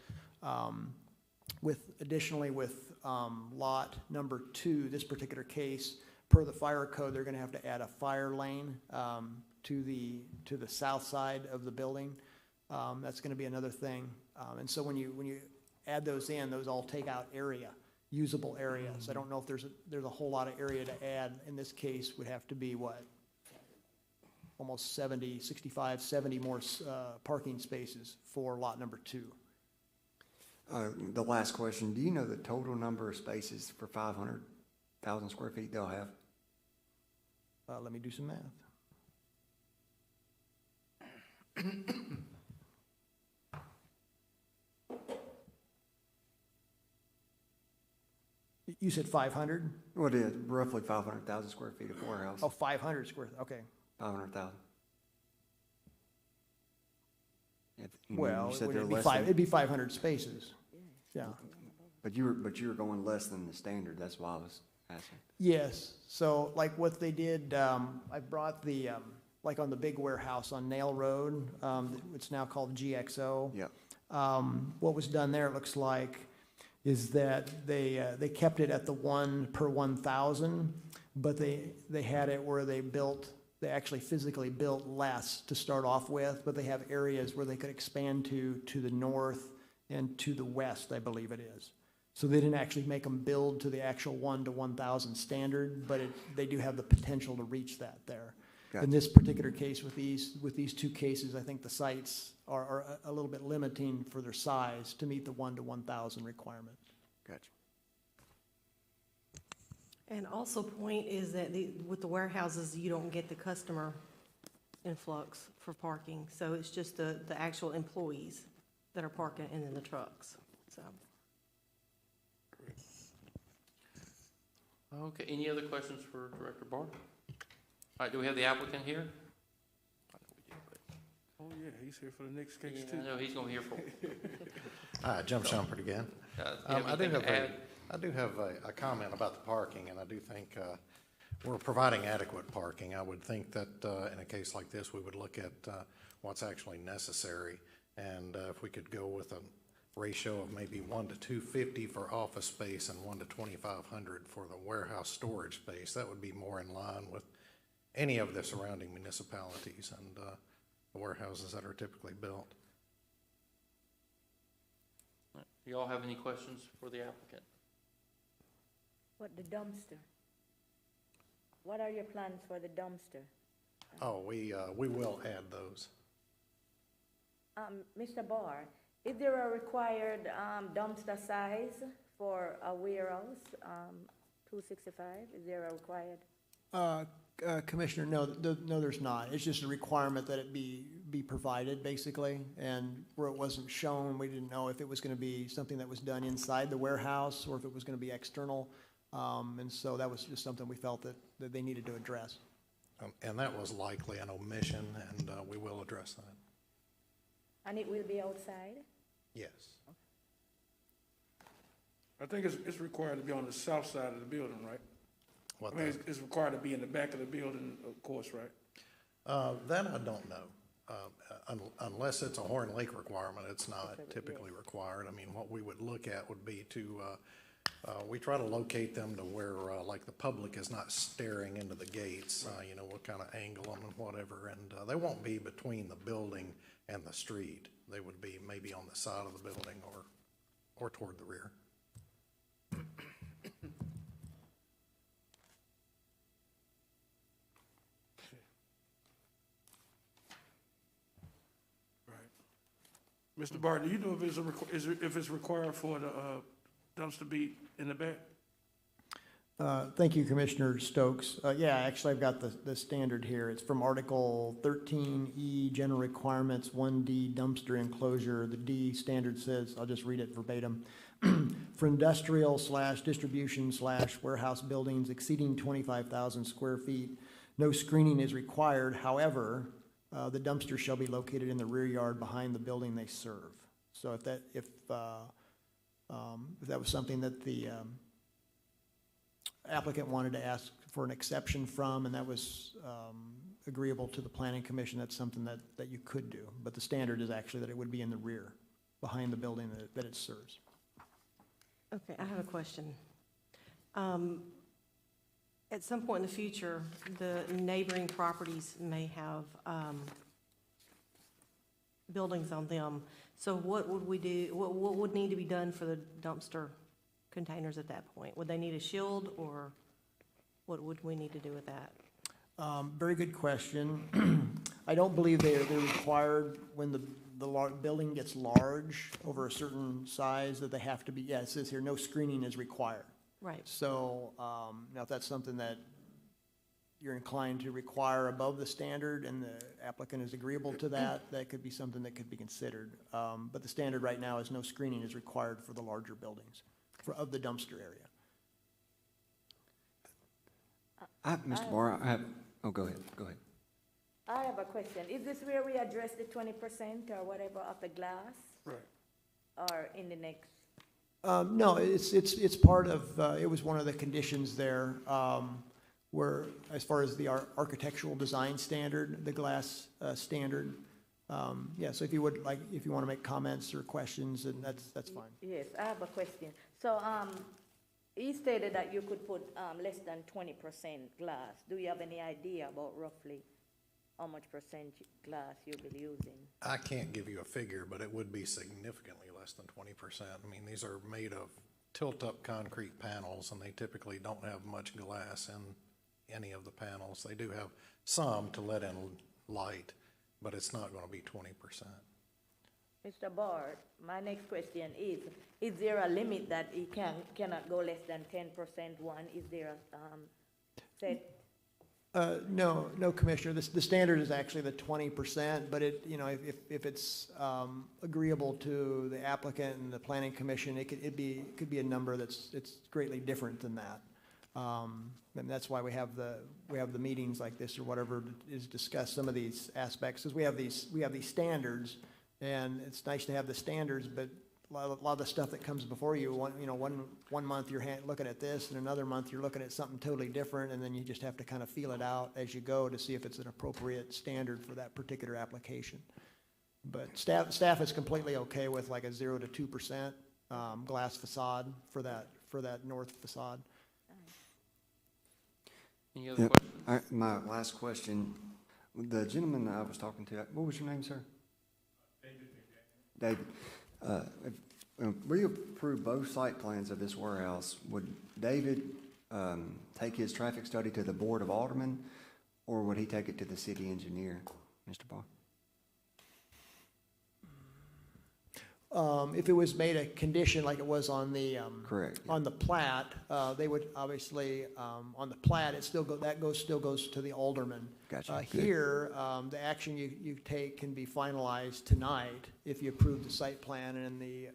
Additionally with lot number 2, this particular case, per the fire code, they're going to have to add a fire lane to the south side of the building. That's going to be another thing. And so when you add those in, those all take out area, usable area. So I don't know if there's a whole lot of area to add. In this case, would have to be what? Almost 65, 70 more parking spaces for lot number 2. The last question, do you know the total number of spaces for 500,000 square feet they'll have? Let me do some math. You said 500? Well, it is roughly 500,000 square feet of warehouse. Oh, 500 square, okay. 500,000. Well, You said it'd they're be less five, than, it'd be 500 spaces, yeah. but you were going less than the standard, that's why I was asking. Yes, so like what they did, I brought the, like on the big warehouse on Nail Road, it's now called GXO. Yeah. What was done there, it looks like, is that they kept it at the 1 per 1,000, but they had it where they actually physically built less to start off with, but they have areas where they could expand to the north and to the west, I believe it is. So they didn't actually make them build to the actual 1 to 1,000 standard, but they do have the potential to reach that there. Gotcha. In this particular case, with these 2 cases, I think the sites are a little bit limiting for their size to meet the 1 to 1,000 requirement. Gotcha. And also point is that with the warehouses, you don't get the customer influx for parking. So it's just the actual employees that are parking and then the trucks, so. Okay, any other questions for Director Barr? All right, do we have the applicant here? Oh, yeah, he's here for the next case, too. I know he's gonna be here for. Hi, Jim Shumpert again. I do have a comment about the parking, and I do think we're providing adequate parking. I would think that in a case like this, we would look at what's actually necessary, and if we could go with a ratio of maybe 1 to 250 for office space and 1 to 2,500 for the warehouse storage space, that would be more in line with any of the surrounding municipalities and the warehouses that are typically built. Do y'all have any questions for the applicant? What, the dumpster? What are your plans for the dumpster? Oh, we will add those. Mr. Barr, is there a required dumpster size for a warehouse, 265? Is there a required? Commissioner, no, there's not. It's just a requirement that it be provided, basically. And where it wasn't shown, we didn't know if it was going to be something that was done inside the warehouse or if it was going to be external. And so that was just something we felt that they needed to address. And that was likely an omission, and we will address that. And it will be outside? Yes. I think it's required to be on the south side of the building, right? What I mean, it's required to be in the back of the building, of course, right? That I don't know. Unless it's a Horn Lake requirement, it's not typically required. I mean, what we would look at would be to, we try to locate them to where, like, the public is not staring into the gates, you know, what kind of angle them and whatever. And they won't be between the building and the street. They would be maybe on the side of the building or toward the rear. Mr. Barr, do you know if if it's required for the dumpster be in the back? Thank you, Commissioner Stokes. Yeah, actually, I've got the standard here. It's from Article 13E, General Requirements, 1D, Dumpster Enclosure. The D standard says, I'll just read it verbatim, for industrial / distribution / warehouse buildings exceeding 25,000 square feet, no screening is required. However, the dumpster shall be located in the rear yard behind the building they serve. So if that was something that the applicant wanted to ask for an exception from, and that was agreeable to the Planning Commission, that's something that you could do. But the standard is actually that it would be in the rear, behind the building that it serves. Okay, I have a question. At some point in the future, the neighboring properties may have buildings on them. So what would we do, what would need to be done for the dumpster containers at that point? Would they need a shield, or what would we need to do with that? Very good question. I don't believe they're required when the building gets large, over a certain size, that they have to be, yeah, it says here, no screening is required. Right. So, now if that's something that you're inclined to require above the standard and the applicant is agreeable to that, that could be something that could be considered. But the standard right now is no screening is required for the larger buildings, of the dumpster area. Mr. Barr, go ahead. I have a question. Is this where we address the 20% or whatever of the glass? Right. Or in the next? No, it's part of, it was one of the conditions there, where, as far as the architectural design standard, the glass, standard. Yeah, so if you would like, if you want to make comments or questions, and that's fine. Yes, I have a question. So, he stated that you could put, less than 20% glass. Do you have any idea about roughly how much percent glass you'll be using? I can't give you a figure, but it would be significantly less than 20%. I mean, these are made of tilt-up concrete panels, and they typically don't have much glass in any of the panels. They do have some to let in light, but it's not going to be 20%. Mr. Bard, my next question is there a limit that it cannot go less than 10% one? Is there a set? No, Commissioner, the standard is actually the 20%, but it, you know, if it's agreeable to the applicant and the planning commission, it could be a number it's greatly different than that. And that's why we have the meetings like this, or whatever, is discuss some of these aspects, because we have these standards, and it's nice to have the standards, but a lot of the stuff that comes before you, one month you're looking at this, and another month you're looking at something totally different, and then you just have to kind of feel it out as you go to see if it's an appropriate standard for that particular application. But staff is completely okay with like a 0 to 2% glass facade for that north facade. Any other questions? My last question, the gentleman that I was talking to, what was your name, sir? David. If we approve both site plans of this warehouse, would David take his traffic study to the Board of Aldermen, or would he take it to the city engineer, Mr. Barr? If it was made a condition like it was on the Correct. On the plat, they would obviously on the plat it still goes to the alderman. Gotcha. Here, the action you take can be finalized tonight if you approve the site plan and the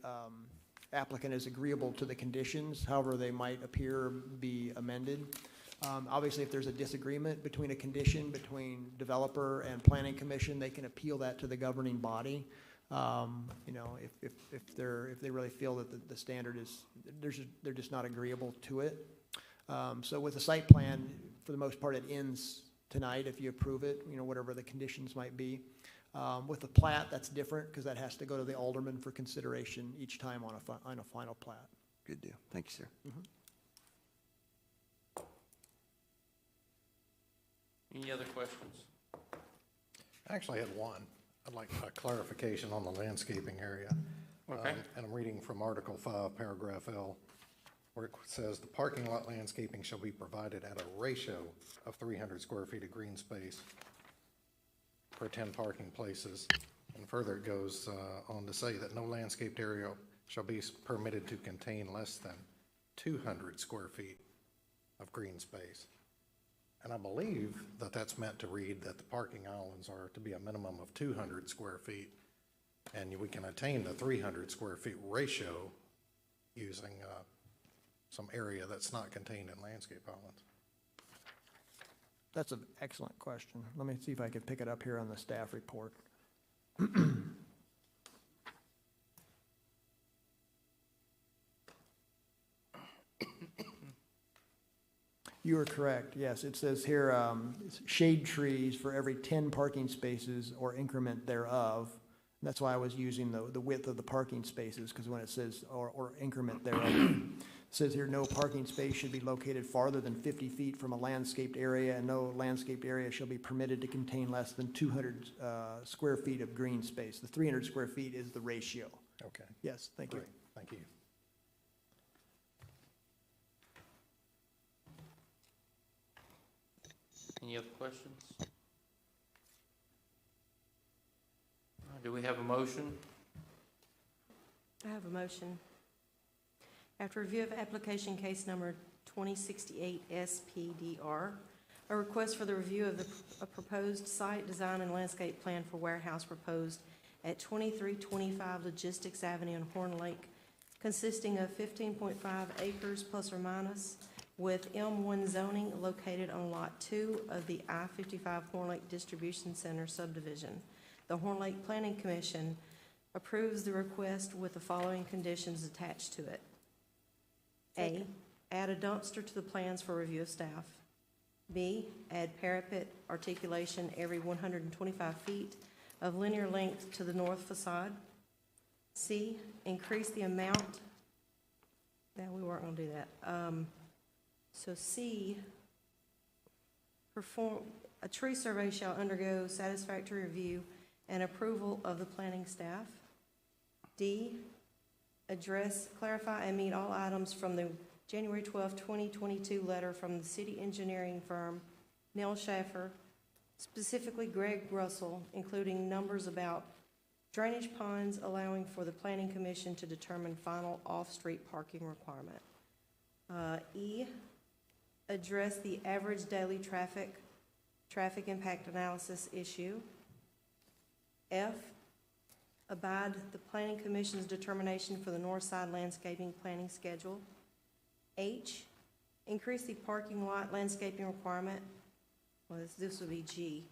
applicant is agreeable to the conditions. However, they might appear be amended. Obviously, if there's a disagreement between a condition between developer and planning commission, they can appeal that to the governing body. You know, if they really feel that the standard is, they're just not agreeable to it. So with the site plan, for the most part, it ends tonight if you approve it, you know, whatever the conditions might be. With the plat, that's different, because that has to go to the alderman for consideration each time on a final plat. Good deal. Thank you, sir. Any other questions? I actually had one. I'd like a clarification on the landscaping area. Okay. And I'm reading from Article 5, Paragraph L, where it says, "The parking lot landscaping shall be provided at a ratio of 300 square feet of green space per 10 parking places." And further, it goes on to say that no landscaped area shall be permitted to contain less than 200 square feet of green space. And I believe that that's meant to read that the parking islands are to be a minimum of 200 square feet, and we can attain the 300 square feet ratio using some area that's not contained in landscape islands. That's an excellent question. Let me see if I can pick it up here on the staff report. You are correct, yes. It says here, shade trees for every 10 parking spaces or increment thereof. That's why I was using the width of the parking spaces, because when it says or increment thereof. says here, no parking space should be located farther than 50 feet from a landscaped area, and no landscaped area shall be permitted to contain less than 200 square feet of green space. The 300 square feet is the ratio. Okay, Yes, thank you. great, thank you. Any other questions? Do we have a motion? I have a motion. After review of application case number 2068 SPDR, a request for the review of a proposed site design and landscape plan for warehouse proposed at 2325 Logistics Avenue in Horn Lake, consisting of 15.5 acres plus or minus, with M1 zoning located on Lot 2 of the I-55 Horn Lake Distribution Center subdivision. The Horn Lake Planning Commission approves the request with the following conditions attached to it. A, add a dumpster to the plans for review of staff. B, add parapet articulation every 125 feet of linear length to the north facade. C, increase the amount, we weren't gonna do that. So C, a tree survey shall undergo satisfactory review and approval of the planning staff. D, clarify and meet all items from the January 12, 2022 letter from the city engineering firm Neil Schaffer, specifically Greg Russell, including numbers about drainage ponds, allowing for the planning commission to determine final off-street parking requirement. E, address the average daily traffic impact analysis issue. F, abide the planning commission's determination for the north side landscaping planning schedule. H, increase the parking lot landscaping requirement. Well, this would be G.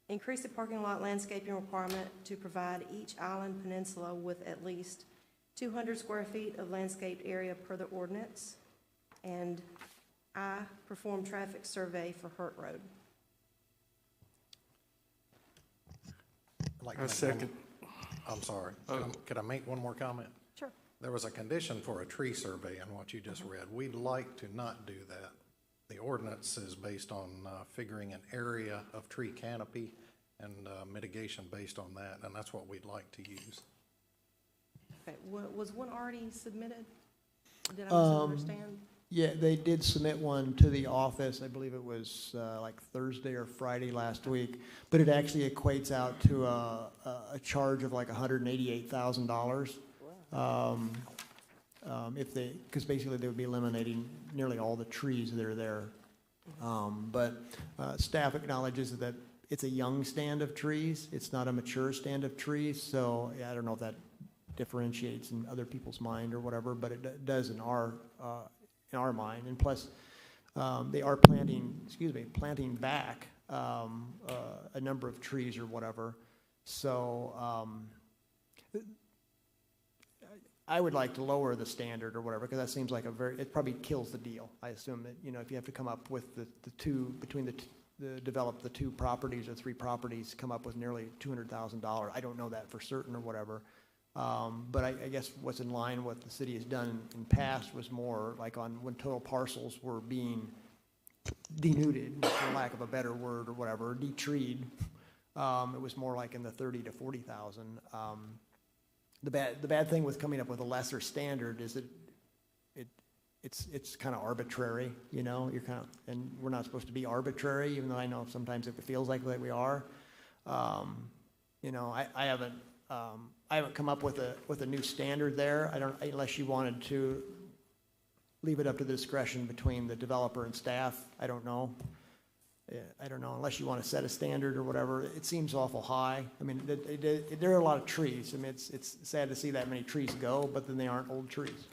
Increase the parking lot landscaping requirement to provide each island peninsula with at least 200 square feet of landscaped area per the ordinance. And I, perform traffic survey for Hurt Road. I'd like to A make second. I'm sorry, could I make one more comment? Sure. There was a condition for a tree survey in what you just read. We'd like to not do that. The ordinance is based on figuring an area of tree canopy and mitigation based on that, and that's what we'd like to use. Okay, was one already submitted? Did I misunderstand? Yeah, they did submit one to the office. I believe it was like Thursday or Friday last week, but it actually equates out to a charge of like $188,000. Because basically they would be eliminating nearly all the trees that are there. But staff acknowledges that it's a young stand of trees. It's not a mature stand of trees. So yeah, I don't know if that differentiates in other people's mind or whatever, but it does in our mind. And plus, they are planting back a number of trees or whatever. So I would like to lower the standard or whatever, because that seems like it probably kills the deal. I assume that, if you have to come up with develop the two properties or three properties, come up with nearly $200,000. I don't know that for certain or whatever. But I guess what's in line with the city has done in past was more like when total parcels were being denuded, for lack of a better word or whatever, detreed. It was more like in the 30 to 40,000. The bad thing with coming up with a lesser standard is that it's kind of arbitrary, you're kind of, and we're not supposed to be arbitrary, even though I know sometimes it feels like we are. I haven't come up with a new standard there. Unless you wanted to leave it up to the discretion between the developer and staff. I don't know. Unless you want to set a standard or whatever. It seems awful high. I mean, there are a lot of trees. I mean, it's sad to see that many trees go, but then they aren't old trees.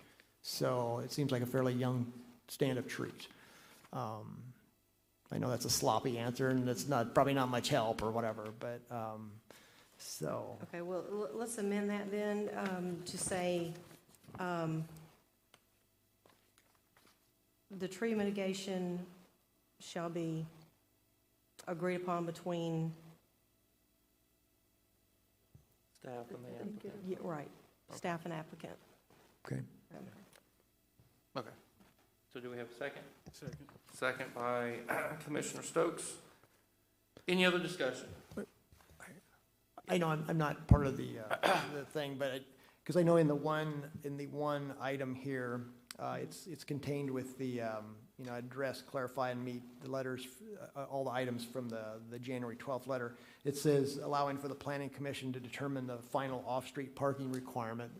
So it seems like a fairly young stand of trees. I know that's a sloppy answer, and that's probably not much help or whatever, but so. Okay, well, let's amend that then to say the tree mitigation shall be agreed upon between. Staff and the applicant. Yeah, right, staff and applicant. Okay. Okay. So do we have a second? Second. Second by Commissioner Stokes. Any other discussion? I know I'm not part of the thing, but, because I know in the one item here, it's contained with the, address, clarify, and meet the letters, all the items from the January 12th letter. It says allowing for the planning commission to determine the final off-street parking requirement.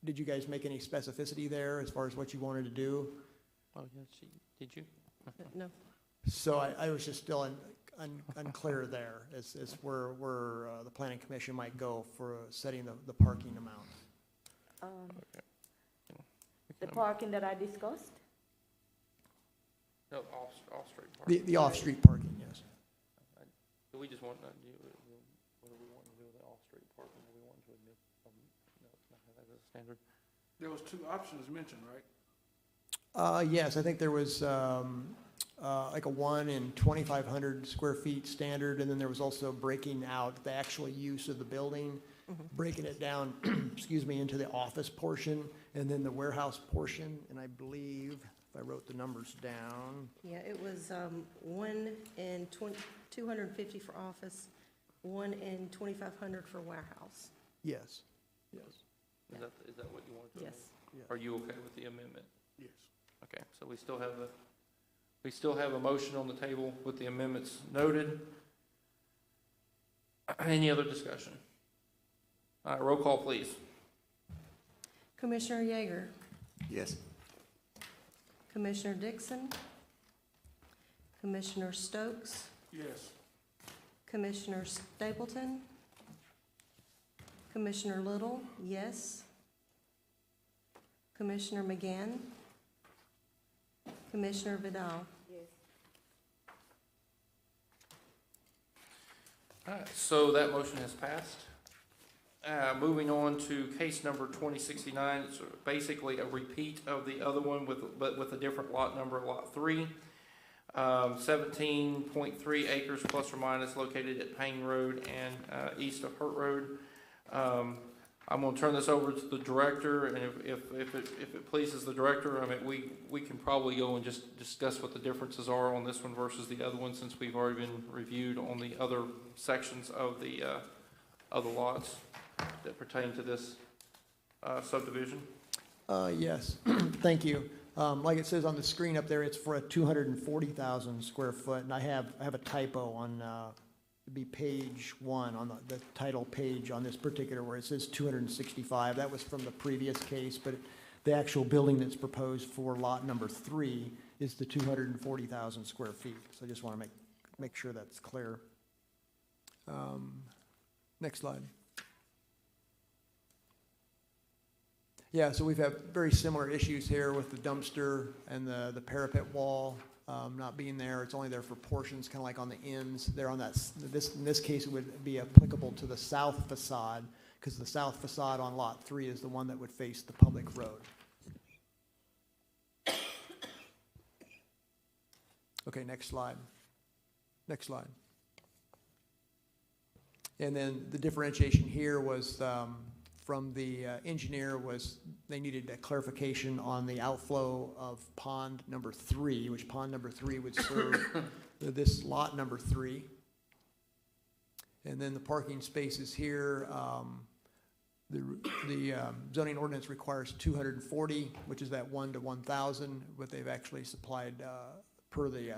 Did you guys make any specificity there as far as what you wanted to do? Oh, yes, did you? No. So I was just still unclear there as where the planning commission might go for setting the parking amount. The parking that I discussed? No, off-street parking. The off-street parking, yes. Do we just want, what do we want to do with the off-street parking? Do we want to admit, not have that as a standard? There was 2 options mentioned, right? Yes, I think there was like a 1 in 2,500 square feet standard, and then there was also breaking out the actual use of the building, breaking it down, excuse me, into the office portion, and then the warehouse portion, and I believe, if I wrote the numbers down. Yeah, it was 1 in 250 for office, 1 in 2,500 for warehouse. Yes. Is that what you wanted to? Yes. Are you okay with the amendment? Yes. Okay, so we still have a motion on the table with the amendments noted. Any other discussion? All right, roll call, please. Commissioner Yeager, Yes. Commissioner Dixon, Commissioner Stokes, Yes. Commissioner Stapleton, Commissioner Little, yes. Commissioner McGann, Commissioner Vidal. Yes. All right, so that motion has passed. Moving on to case number 2069, it's basically a repeat of the other one but with a different lot number, lot 3. 17.3 acres plus or minus located at Payne Road and east of Hurt Road. I'm going to turn this over to the director, and if it pleases the director, I mean, we can probably go and just discuss what the differences are on this one versus the other one, since we've already been reviewed on the other sections of the lots that pertain to this subdivision. Yes, thank you. Like it says on the screen up there, it's for a 240,000 square foot, and I have a typo on, it'd be page 1 on the title page on this particular, where it says 265. That was from the previous case, but the actual building that's proposed for lot number 3 is the 240,000 square feet. So I just want to make sure that's clear. Next slide. Yeah, so we've had very similar issues here with the dumpster and the parapet wall not being there. It's only there for portions, kind of like on the ends. There on that. In this case, it would be applicable to the south facade, because the south facade on lot 3 is the one that would face the public road. Okay, next slide. Next slide. And then the differentiation here was from the engineer was they needed a clarification on the outflow of pond number 3, which pond number 3 would serve this lot number 3. And then the parking spaces here, the zoning ordinance requires 240, which is that 1 to 1,000, but they've actually supplied, per the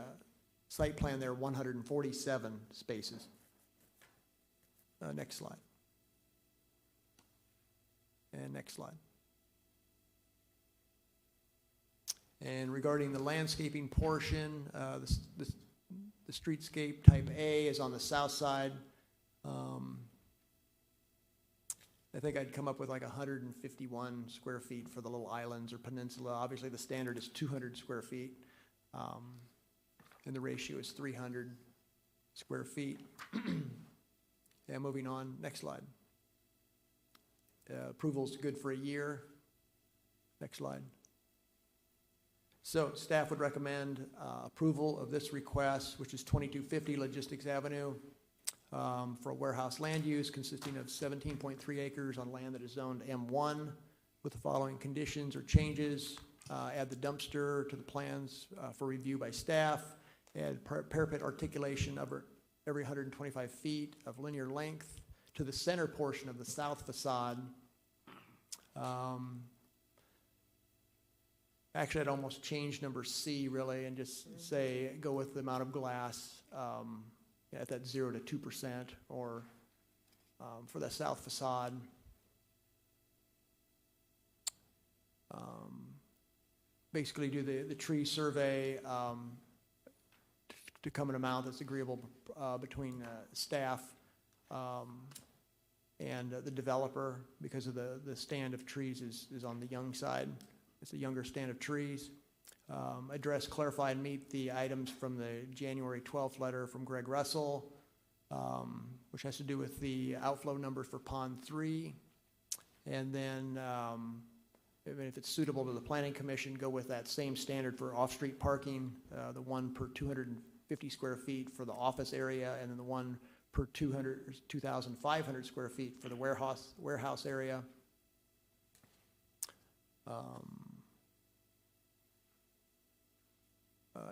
site plan there, 147 spaces. Next slide. And next slide. And regarding the landscaping portion, the streetscape type A is on the south side. I think I'd come up with like 151 square feet for the little islands or peninsula. Obviously, the standard is 200 square feet, and the ratio is 300 square feet. Yeah, moving on. Next slide. Approval's good for a year. Next slide. So staff would recommend approval of this request, which is 2250 Logistics Avenue, for a warehouse land use consisting of 17.3 acres on land that is zoned M1 with the following conditions or changes. add the dumpster to the plans for review by staff, add parapet articulation over every 125 feet of linear length to the center portion of the south facade. Actually, I'd almost change number C really and just say, go with the amount of glass at that 0 to 2%, or for the south facade. Basically do the tree survey to come an amount that's agreeable between staff and the developer, because of the stand of trees is on the young side. It's a younger stand of trees. Address, clarify, and meet the items from the January 12th letter from Greg Russell, which has to do with the outflow numbers for Pond 3. And then, if it's suitable to the Planning Commission, go with that same standard for off-street parking, the 1 per 250 square feet for the office area, and then the 1 per 2,500 square feet for the warehouse area.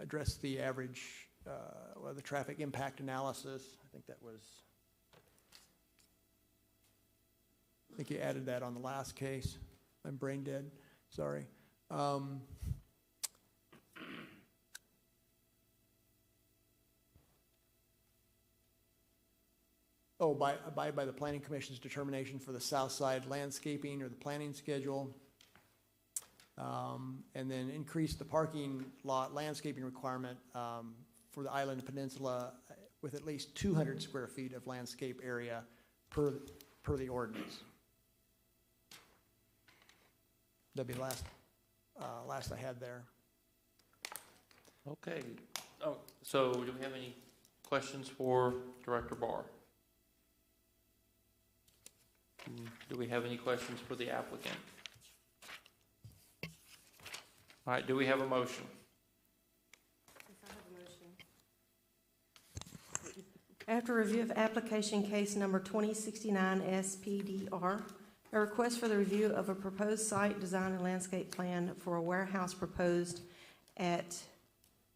Address the average, the traffic impact analysis. I think you added that on the last case. I'm brain dead, sorry. Abide by the Planning Commission's determination for the south side landscaping or the planning schedule. And then increase the parking lot landscaping requirement for the island and peninsula with at least 200 square feet of landscape area per the ordinance. That'd be last I had there. Okay. Oh, so do we have any questions for Director Barr? Do we have any questions for the applicant? All right, do we have a motion? Yes, I have a motion. After review of application case number 2069 SPDR, a request for the review of a proposed site design and landscape plan for a warehouse proposed at,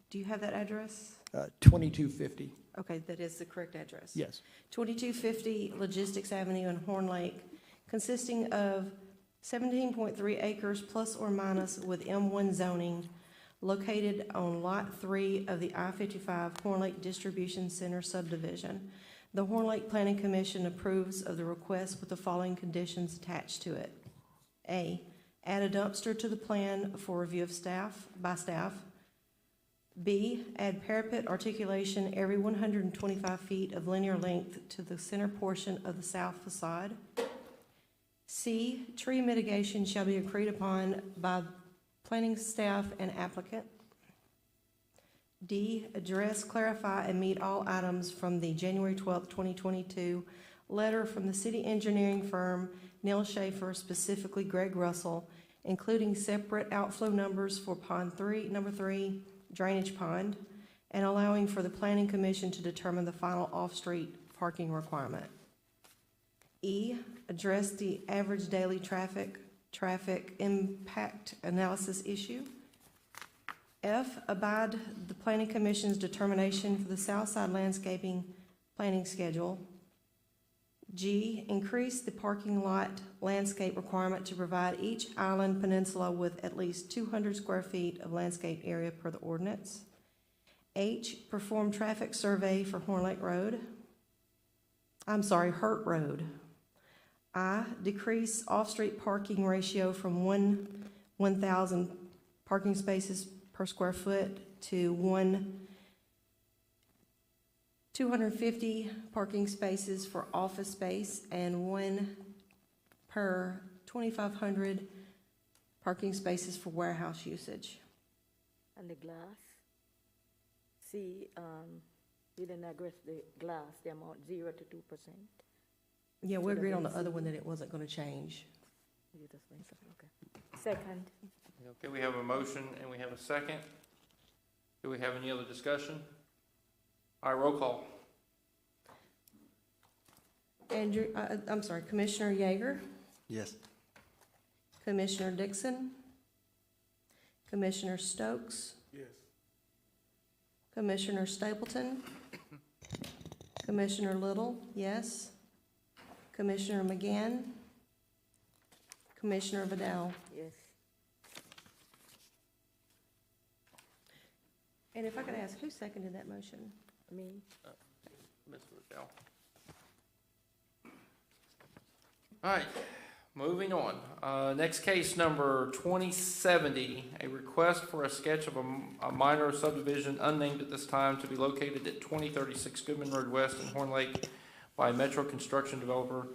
do you have that address? 2250. Okay, that is the correct address. Yes. 2250 Logistics Avenue in Horn Lake, consisting of 17.3 acres plus or minus with M1 zoning, located on Lot 3 of the I-55 Horn Lake Distribution Center subdivision. The Horn Lake Planning Commission approves of the request with the following conditions attached to it. A, add a dumpster to the plan for review of by staff. B, add parapet articulation every 125 feet of linear length to the center portion of the south facade. C, tree mitigation shall be agreed upon by planning staff and applicant. D, address, clarify, and meet all items from the January 12, 2022 letter from the city engineering firm Neil Schaefer, specifically Greg Russell, including separate outflow numbers for number 3, drainage pond, and allowing for the Planning Commission to determine the final off-street parking requirement. E, address the average daily traffic impact analysis issue. F, abide the Planning Commission's determination for the south side landscaping planning schedule. G, increase the parking lot landscape requirement to provide each island peninsula with at least 200 square feet of landscape area per the ordinance. H, perform traffic survey for Hurt Road. I, decrease off-street parking ratio from 1,000 parking spaces per square foot to 250 parking spaces for office space and 1 per 2,500 parking spaces for warehouse usage. And the glass? See, you didn't address the glass, the amount 0 to 2%. Yeah, we agreed on the other one that it wasn't going to change. You just think so, okay. Second. Okay, we have a motion and we have a second. Do we have any other discussion? All right, roll call. Commissioner Yeager, Yes. Commissioner Dixon, Commissioner Stokes? Yes. Commissioner Stapleton? Commissioner Little, yes. Commissioner McGann? Commissioner Vidal? Yes. And if I could ask, who seconded that motion? Me? Mr. Riddell. All right, moving on. Next case number 2070, a request for a sketch of a minor subdivision unnamed at this time to be located at 2036 Goodman Road West in Horn Lake by Metro Construction Developer.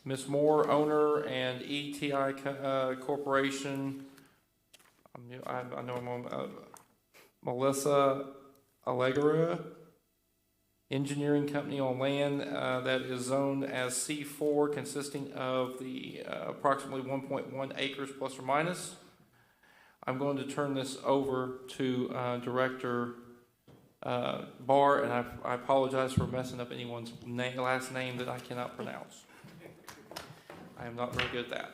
Ms. Moore, owner, and ETI Corporation. I know I'm on, Melissa Allegra, engineering company on land that is zoned as C4, consisting of the approximately 1.1 acres plus or minus. I'm going to turn this over to Director Barr, and I apologize for messing up anyone's last name that I cannot pronounce. I am not very good at that.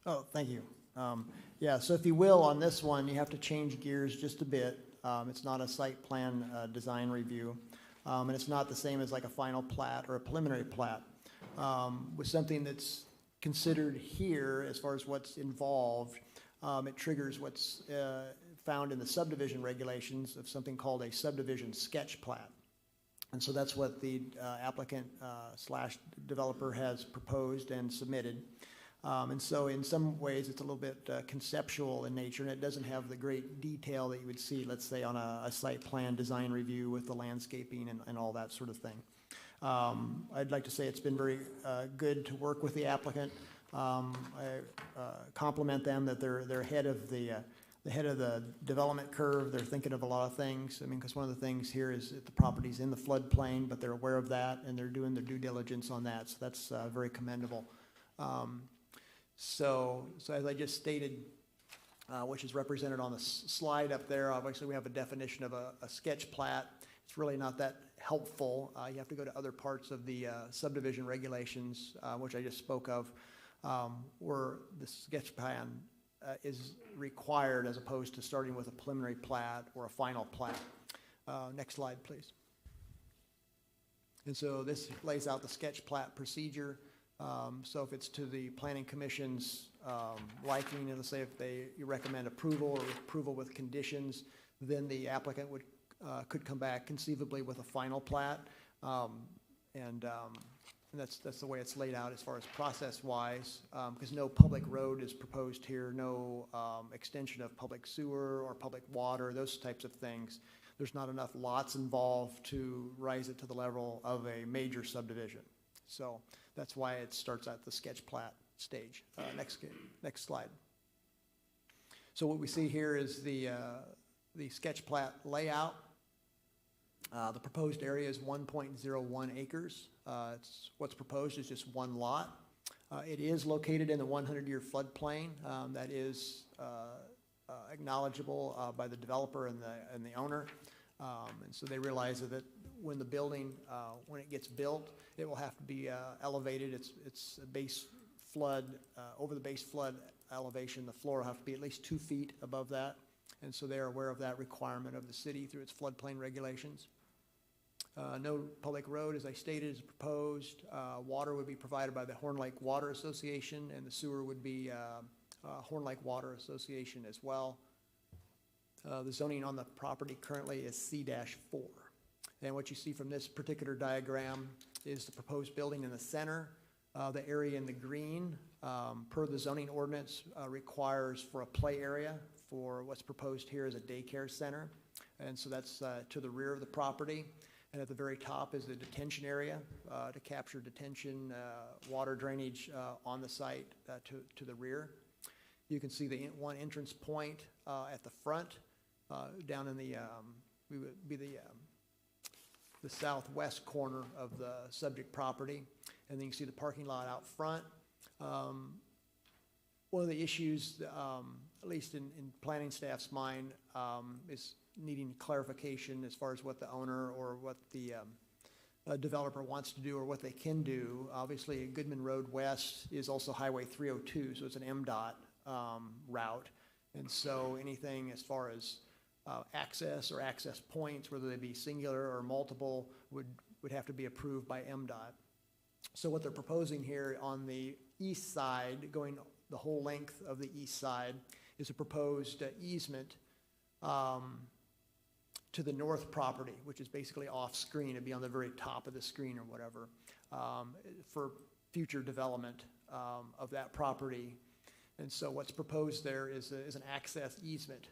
Oh, thank you. Yeah, so if you will, on this one, you have to change gears just a bit. It's not a site plan design review, and it's not the same as like a final plat or a preliminary plat. With something that's considered here, as far as what's involved, it triggers what's found in the subdivision regulations of something called a subdivision sketch plat. And so that's what the applicant slash developer has proposed and submitted. And so in some ways, it's a little bit conceptual in nature, and it doesn't have the great detail that you would see, let's say, on a site plan design review with the landscaping and all that sort of thing. I'd like to say it's been very good to work with the applicant. I compliment them that they're ahead of the head of the development curve. They're thinking of a lot of things. I mean, because one of the things here is that the property's in the floodplain, but they're aware of that, and they're doing their due diligence on that. So that's very commendable. So as I just stated, which is represented on the slide up there, obviously we have a definition of a sketch plat. It's really not that helpful. You have to go to other parts of the subdivision regulations, which I just spoke of, where the sketch plan is required as opposed to starting with a preliminary plat or a final plat. Next slide, please. And so this lays out the sketch plat procedure. So if it's to the Planning Commission's liking, and let's say if you recommend approval or approval with conditions, then the applicant could come back conceivably with a final plat. And that's the way it's laid out as far as process-wise, because no public road is proposed here, no extension of public sewer or public water, those types of things. There's not enough lots involved to rise it to the level of a major subdivision. So that's why it starts at the sketch plat stage. Next slide. So what we see here is the sketch plat layout. The proposed area is 1.01 acres. What's proposed is just one lot. It is located in the 100-year floodplain that is acknowledgeable by the developer and the owner. And so they realize that when the building, when it gets built, it will have to be elevated. It's a base flood, over the base flood elevation. The floor will have to be at least 2 feet above that. And so they're aware of that requirement of the city through its floodplain regulations. No public road, as I stated, is proposed. Water would be provided by the Horn Lake Water Association, and the sewer would be Horn Lake Water Association as well. The zoning on the property currently is C-4. And what you see from this particular diagram is the proposed building in the center. The area in the green, per the zoning ordinance, requires for a play area. For what's proposed here is a daycare center. And so that's to the rear of the property. And at the very top is the detention area to capture detention, water drainage on the site to the rear. You can see the one entrance point at the front, down in the, we would be the southwest corner of the subject property. And then you can see the parking lot out front. One of the issues, at least in planning staff's mind, is needing clarification as far as what the owner or what the developer wants to do or what they can do. Obviously, Goodman Road West is also Highway 302, so it's an MDOT route. And so anything as far as access or access points, whether they be singular or multiple, would have to be approved by MDOT. So what they're proposing here on the east side, going the whole length of the east side, is a proposed easement to the north property, which is basically off-screen. It'd be on the very top of the screen or whatever, for future development of that property. And so what's proposed there is an access easement.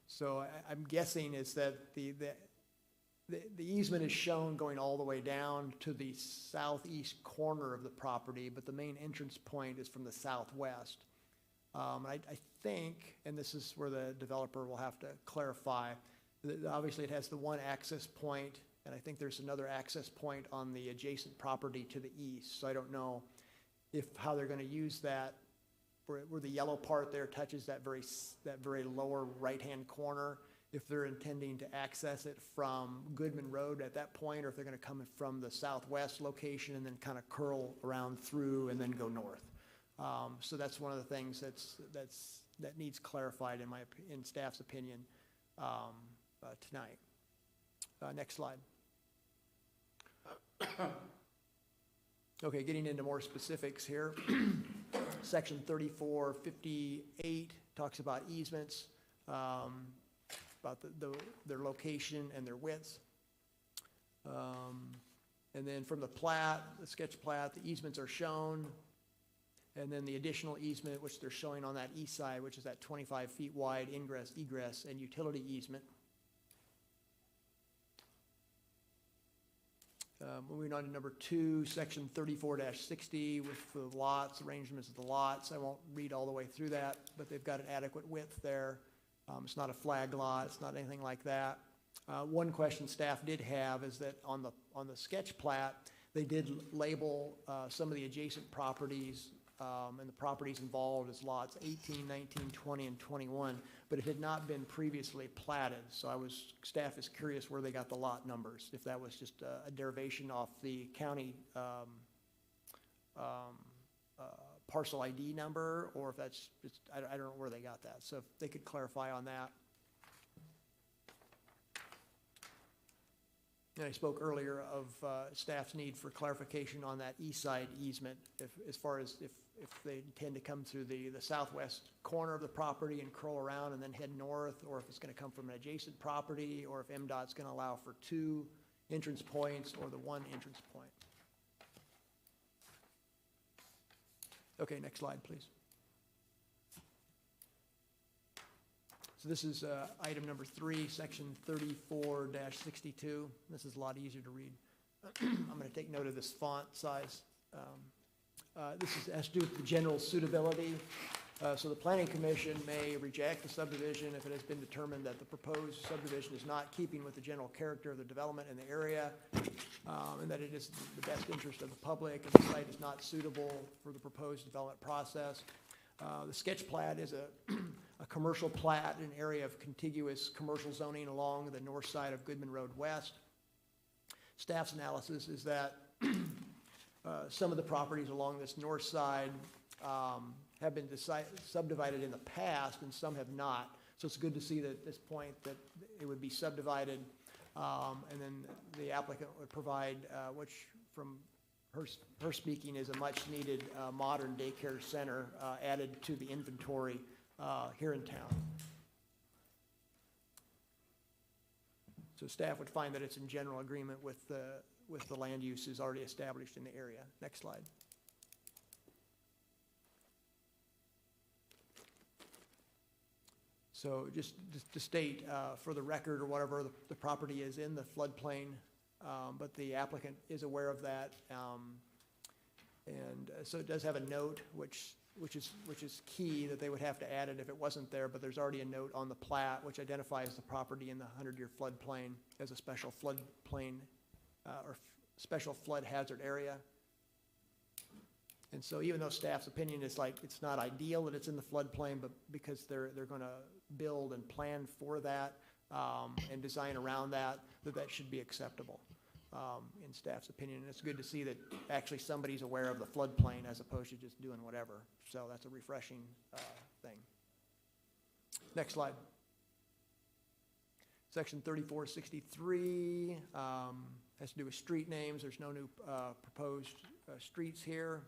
So I'm guessing is that the easement is shown going all the way down to the southeast corner of the property, but the main entrance point is from the southwest. I think, and this is where the developer will have to clarify, that obviously it has the one access point, and I think there's another access point on the adjacent property to the east. So I don't know how they're going to use that, where the yellow part there touches that very lower right-hand corner, if they're intending to access it from Goodman Road at that point, or if they're going to come from the southwest location and then kind of curl around through and then go north. So that's one of the things that needs clarified in staff's opinion tonight. Next slide. Okay, getting into more specifics here. Section 3458 talks about easements, about their location and their widths. And then from the plat, the sketch plat, the easements are shown. And then the additional easement, which they're showing on that east side, which is that 25 feet wide ingress, egress, and utility easement. Moving on to number 2, section 34-60 with the lots, arrangements of the lots. I won't read all the way through that, but they've got an adequate width there. It's not a flag lot, it's not anything like that. One question staff did have is that on the sketch plat, they did label some of the adjacent properties and the properties involved as lots 18, 19, 20, and 21, but it had not been previously platted. So staff is curious where they got the lot numbers, if that was just a derivation off the county parcel ID number, or if that's just, I don't know where they got that. So if they could clarify on that. And I spoke earlier of staff's need for clarification on that east side easement, as far as if they intend to come through the southwest corner of the property and curl around and then head north, or if it's going to come from an adjacent property, or if MDOT's going to allow for 2 entrance points or the 1 entrance point. Okay, next slide, please. So this is item number 3, section 34-62. This is a lot easier to read. I'm going to take note of this font size. This has to do with the general suitability. So the Planning Commission may reject the subdivision if it has been determined that the proposed subdivision is not keeping with the general character of the development in the area, and that it is the best interest of the public, and the site is not suitable for the proposed development process. The sketch plat is a commercial plat in an area of contiguous commercial zoning along the north side of Goodman Road West. Staff's analysis is that some of the properties along this north side have been subdivided in the past, and some have not. So it's good to see that at this point that it would be subdivided, and then the applicant would provide, which from her speaking is a much-needed modern daycare center added to the inventory here in town. So staff would find that it's in general agreement with the land uses already established in the area. Next slide. So just to state for the record or whatever, the property is in the floodplain, but the applicant is aware of that. And so it does have a note, which is key, that they would have to add it if it wasn't there, but there's already a note on the plat which identifies the property in the 100-year floodplain as a special floodplain or special flood hazard area. And so even though staff's opinion is like it's not ideal that it's in the floodplain, but because they're going to build and plan for that, and design around that, that should be acceptable, in staff's opinion. And it's good to see that actually somebody's aware of the floodplain as opposed to just doing whatever. So that's a refreshing, thing. Next slide. Section 3463 has to do with street names. There's no new proposed streets here.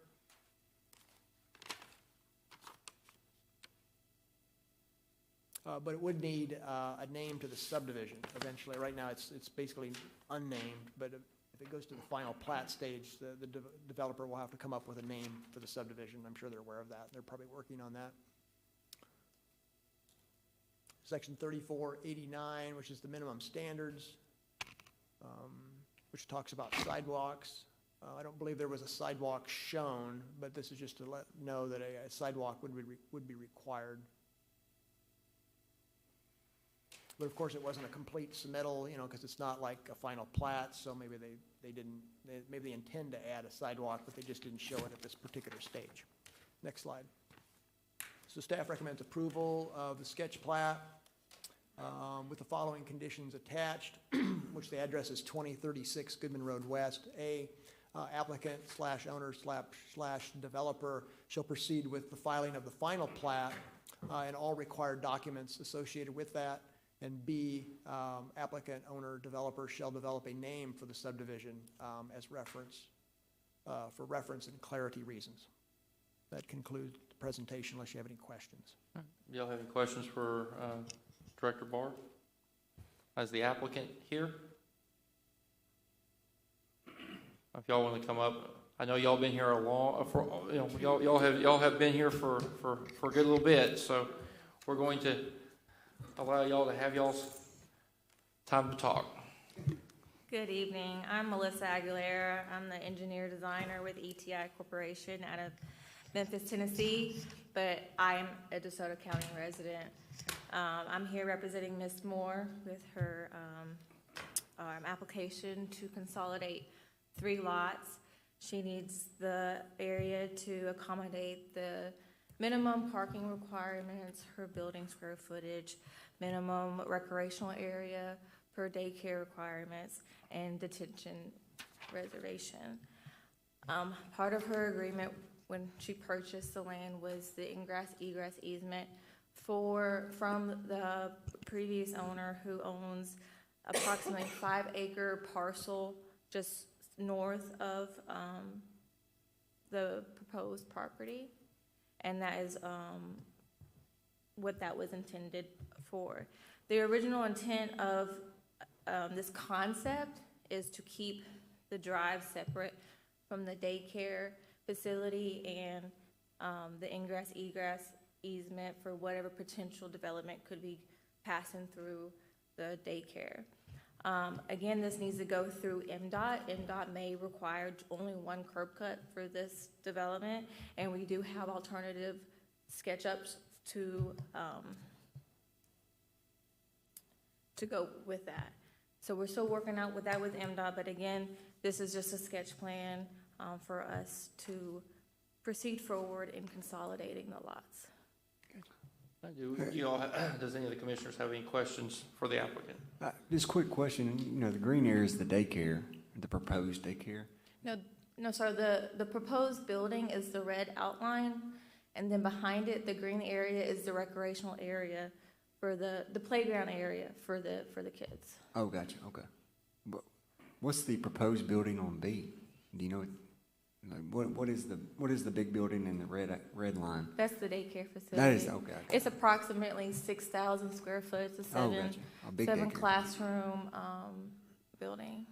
But it would need a name to the subdivision eventually. Right now, it's basically unnamed, but if it goes to the final plat stage, the developer will have to come up with a name for the subdivision. I'm sure they're aware of that. They're probably working on that. Section 3489, which is the minimum standards, which talks about sidewalks. I don't believe there was a sidewalk shown, but this is just to let know that a sidewalk would be required. But of course, it wasn't a complete submittal, because it's not like a final plat, so maybe maybe they intend to add a sidewalk, but they just didn't show it at this particular stage. Next slide. So staff recommends approval of the sketch plat with the following conditions attached, which the address is 2036 Goodman Road West. Applicant / owner / developer shall proceed with the filing of the final plat and all required documents associated with that. And B, applicant, owner, developer shall develop a name for the subdivision as reference, for reference and clarity reasons. That concludes the presentation unless you have any questions. Y'all have any questions for Director Barr as the applicant here? If y'all want to come up, I know y'all been here a long, y'all have been here for a good little bit, so we're going to allow y'all to have y'all's time to talk. Good evening. I'm Melissa Aguilera. I'm the engineer designer with ETI Corporation out of Memphis, Tennessee, but I'm a DeSoto County resident. I'm here representing Ms. Moore with her application to consolidate 3 lots. She needs the area to accommodate the minimum parking requirements, her building square footage, minimum recreational area per daycare requirements, and detention reservation. Part of her agreement when she purchased the land was the ingress-egress easement from the previous owner, who owns approximately 5-acre parcel just north of the proposed property. And that is what that was intended for. The original intent of this concept is to keep the drive separate from the daycare facility and the ingress-egress easement for whatever potential development could be passing through the daycare. Again, this needs to go through MDOT. MDOT may require only 1 curb cut for this development, and we do have alternative SketchUps to go with that. So we're still working out with that with MDOT, but again, this is just a sketch plan for us to proceed forward in consolidating the lots. Does any of the commissioners have any questions for the applicant? Just a quick question. The green area is the daycare, the proposed daycare. No, sir. The proposed building is the red outline, and then behind it, the green area is the recreational area for the playground area for the kids. Oh, gotcha. Okay. But what's the proposed building on B? Do you know? What is the big building in the red line? That's the daycare facility. That is okay. It's approximately 6,000 square foot. It's a seven classroom building.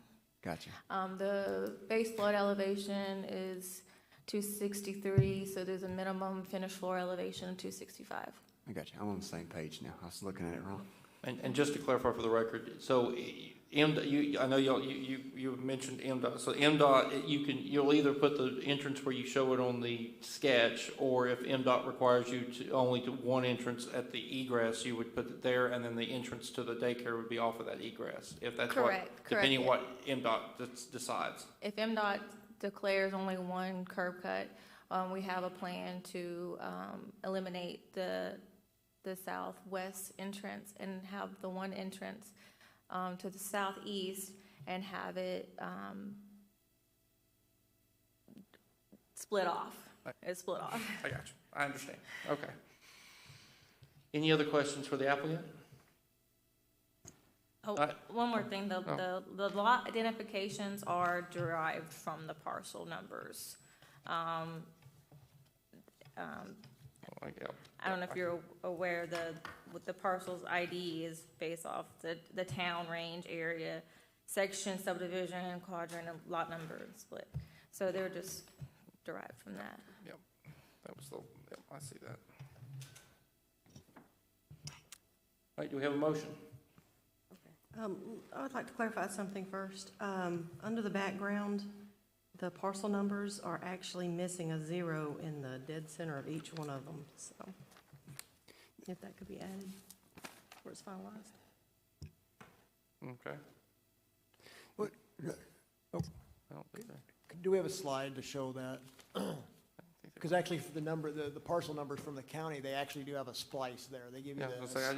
Gotcha. The base flood elevation is 263, so there's a minimum finished floor elevation of 265. I gotcha. I'm on the same page now. I was looking at it wrong. And just to clarify for the record, so I know you mentioned MDOT. So MDOT, you'll either put the entrance where you show it on the sketch, or if MDOT requires you to only do 1 entrance at the egress, you would put it there, and then the entrance to the daycare would be off of that egress. If that's correct. Depending on what MDOT decides. If MDOT declares only 1 curb cut, we have a plan to eliminate the the southwest entrance and have the one entrance to the southeast and have it split off. It's split off. I got you. I understand. Okay. Any other questions for the applicant? Oh, Alright. one more thing, the lot identifications are derived from the parcel numbers. I don't know if you're aware, with the parcel's ID is based off the town, range, area, section, subdivision, quadrant, and lot number and split. So they're just derived from that. Yep. That was yep, I see that. All right, do we have a motion? I would like to clarify something first. Under the background, the parcel numbers are actually missing a 0 in the dead center of each one of them, so if that could be added before it's finalized. Okay. What- I don't think that- Do we have a slide to show that? Because actually, for the parcel numbers from the county, they actually do have a splice there. They give you Yeah, I was gonna say,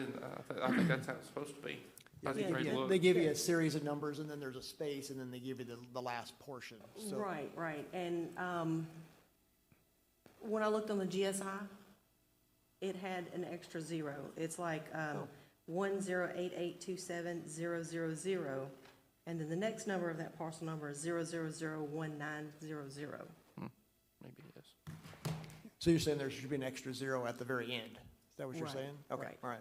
I think that's how it's supposed to be. I think ready to look. they give you a series of numbers, and then there's a space, and then they give you the last portion. So, Right. And when I looked on the GSI, it had an extra 0. It's like 1088270000, and then the next number of that parcel number is 0001900. Maybe it is. So you're saying there should be an extra 0 at the very end? Is that what you're Right, saying? Okay, right. all right.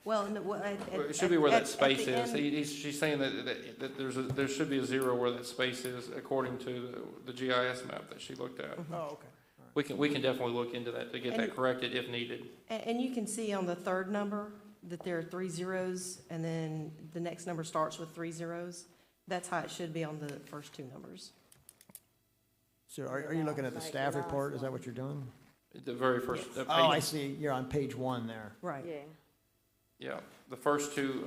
Well, no, It should be where that at space the is. end- She's saying that there should be a 0 where that space is, according to the GIS map that she looked at. Oh, okay. We can definitely look into that to get that corrected if needed. And you can see on the third number that there are 3 zeros, and then the next number starts with 3 zeros. That's how it should be on the first 2 numbers. So are you looking at the staff report? Is that what you're doing? The very first. Yes. Oh, I see. You're on page 1 there. Right. Yeah. Yeah, the first 2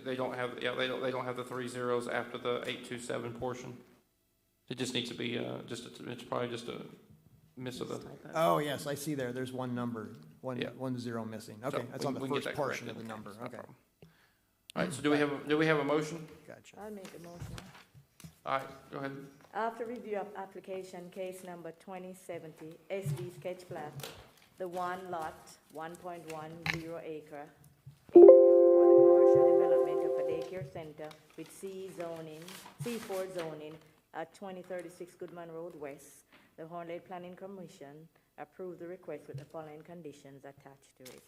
they don't have the 3 zeros after the 827 portion. It just needs to be it's probably just a miss of the. Oh, yes, I see there. There's one number, one 0 missing. Okay, So that's on the we can get first that portion of corrected. the number. No Okay, problem. All right, so do we have a motion? gotcha. I'll make a motion. All right, go ahead. After review of application case number 2070, SD sketch plat, the one lot, 1.10 acre area for the commercial development of a daycare center with C4 zoning at 2036 Goodman Road West. The Horn Lake Planning Commission approved the request with the following conditions attached to it.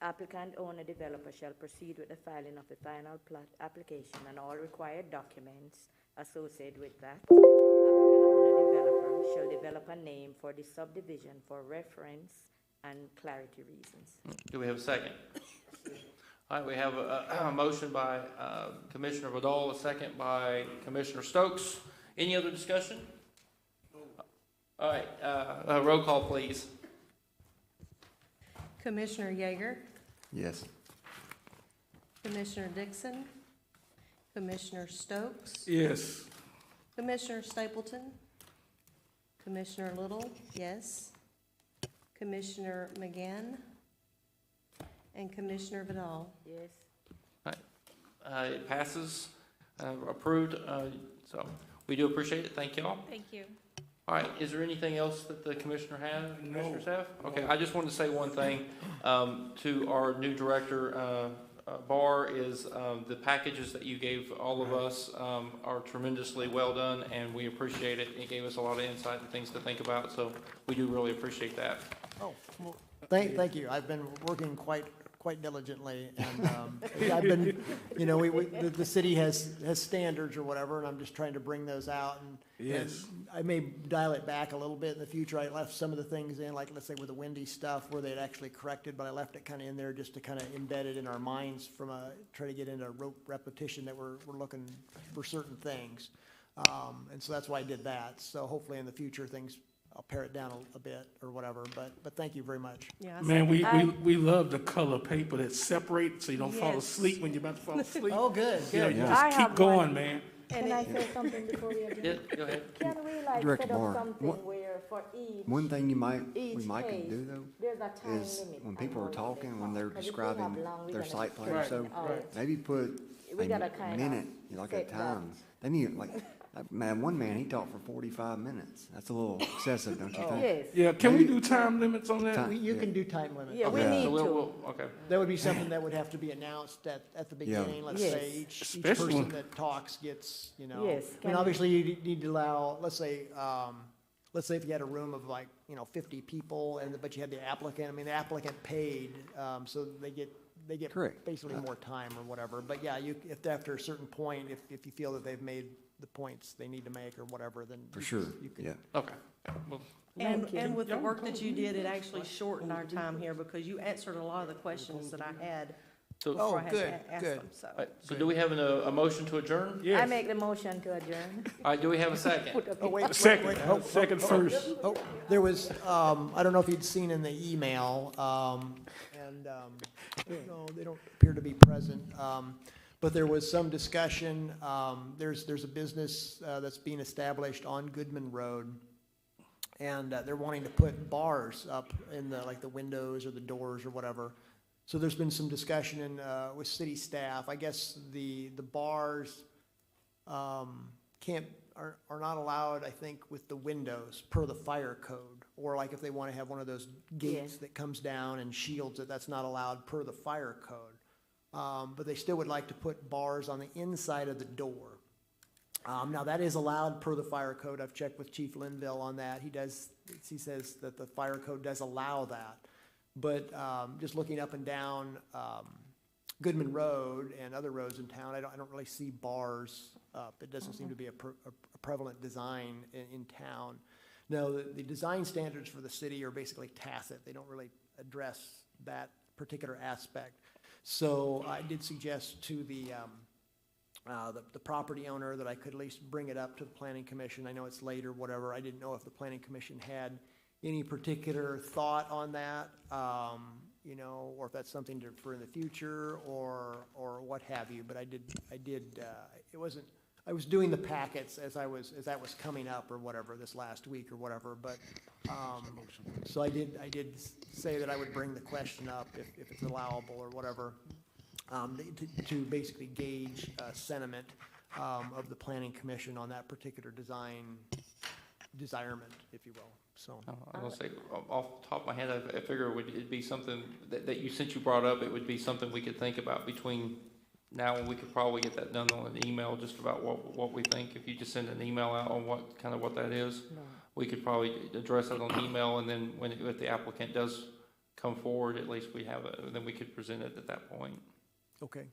Applicant owner developer shall proceed with the filing of the final plat application and all required documents associated with that. Applicant owner developer shall develop a name for the subdivision for reference and clarity reasons. Do we have a second? All right, we have a motion by Commissioner Vidal, a second by Commissioner Stokes. Any other discussion? All right, roll call, please. Commissioner Yeager, Yes. Commissioner Dixon, Commissioner Stokes, Yes. Commissioner Stapleton, Commissioner Little, yes, Commissioner McGann, and Commissioner Vidal. Yes. It passes, approved, so we do appreciate it. Thank y'all. Thank you. All right, is there anything else that the commissioners have? Okay, I just wanted to say one thing to our new director, Barr, is the packages that you gave all of us are tremendously well done, and we appreciate it. It gave us a lot of insight and things to think about, so we do really appreciate that. Oh, well, thank you. I've been working quite diligently, and I've been, the city has standards or whatever, and I'm just trying to bring those out, and I may dial it back a little bit in the future. I left some of the things in, like, let's say with the windy stuff where they'd actually corrected, but I left it kind of in there just to kind of embed it in our minds from try to get into rote repetition that we're looking for certain things. And so that's why I did that. So hopefully in the future I'll pare it down a bit or whatever, but thank you very much. Yeah, Man, we love the color paper that separates so you don't fall Yes. asleep when you're about to fall asleep. Oh, good. You know, you I just have keep going, one. man. Can I say something before we adjourn? Yeah, go ahead. Can we like Director set up Barr, something where there for each. One thing we might Each could case, do though, there's a time is limit when on people are how long they talking, when talk. they're 'Cause if we describing have long, we're their gonna site plan or stretch so, it out. maybe put We a gotta kind of minute, like a set that. time. They need, like, one man, he talked for 45 minutes. That's a little excessive, don't you think? Yes, Yeah, can we Maybe- do time limits on that? Time- You yeah. can do time limits. yeah, we Yeah. need So to. okay. That would be something that would have to be announced at the Yeah. beginning. Let's Yes. say each Especially person when- that talks gets, Yes, I mean, can- obviously you need to allow, let's say if you had a room of like, 50 people but you had the applicant, I mean, the applicant paid, so they get Correct. basically more time or whatever. But yeah, if after a certain point, if you feel that they've made the points they need to make or whatever, then. For sure, you can- yeah. Okay. Well, Thank you. And with the work that you did, it actually shortened our time here because you answered a lot of the questions that I had so, before I Oh, had good, to ask good. them, so. all right, so do we have a motion to adjourn? I make the motion to adjourn. All right, do we have a second? Oh, wait, Second, oh, second first. Oh, there was, I don't know if you'd seen in the email, no, they don't appear to be present. But there was some discussion, there's a business, that's being established on Goodman Road. And, they're wanting to put bars up in the windows or the doors or whatever. So there's been some discussion with city staff. I guess the bars, are not allowed, I think, with the windows per the fire code. Or like if they want to have one of those gates that comes down and shields it, that's not allowed per the fire code. But they still would like to put bars on the inside of the door. Now that is allowed per the fire code. I've checked with Chief Linville on that. He says that the fire code does allow that. But, just looking up and down, Goodman Road and other roads in town, I don't really see bars up. It doesn't seem to be a prevalent design in town. No, the design standards for the city are basically tacit. They don't really address that particular aspect. So I did suggest to the property owner that I could at least bring it up to the planning commission. I know it's late or whatever. I didn't know if the planning commission had any particular thought on that, or if that's something for in the future or what have you. But I was doing the packets as that was coming up or whatever this last week or whatever. But, so I did say that I would bring the question up if it's allowable or whatever, to basically gauge sentiment of the planning commission on that particular desirement, if you will. So I was gonna say, off the top of my head, I figure it'd be something since you brought up, it would be something we could think about between now and we could probably get that done on an email, just about what we think. If you just send an email out on what that is, we could probably address it on email, and then if the applicant does come forward, at least we have it, then we could present it at that point. okay.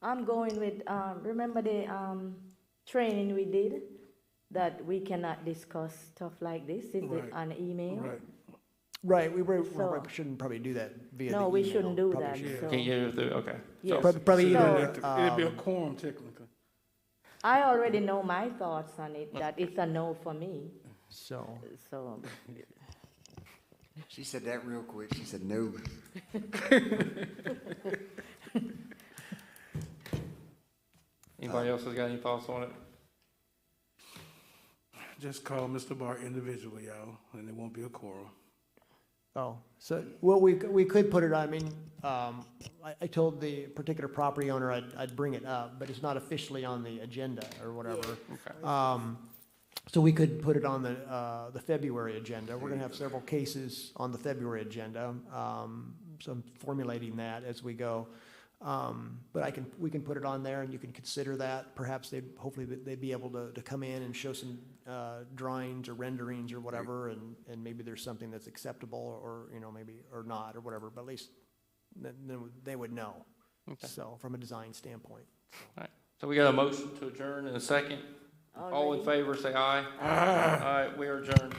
I'm going with, remember the training we did? That we cannot discuss stuff like this, is it on email? Right. Right, we So- shouldn't probably do that via the No, email. we shouldn't do Probably that, shouldn't. so. Okay, yeah, okay. Yes. Probably So- either, It'd be a quorum technically. I already know my thoughts on it, that it's a no for me, so, so. She said that real quick. She said no. Anybody else has got any thoughts on it? Just call Mr. Barr individually, y'all, and it won't be a quorum. so, well, we could put it, I mean, I told the particular property owner I'd bring it up, but it's not officially on the agenda or whatever. Okay. So we could put it on the February agenda. We're gonna have several cases on the February agenda, so I'm formulating that as we go. But we can put it on there and you can consider that. Perhaps hopefully they'd be able to come in and show some drawings or renderings or whatever, and maybe there's something that's acceptable or, maybe, or not, or whatever, but at least then they would know. Okay. So, from a design standpoint. All right. So we got a motion to adjourn in a second. All in favor, say aye. Aye. All right, we are adjourned.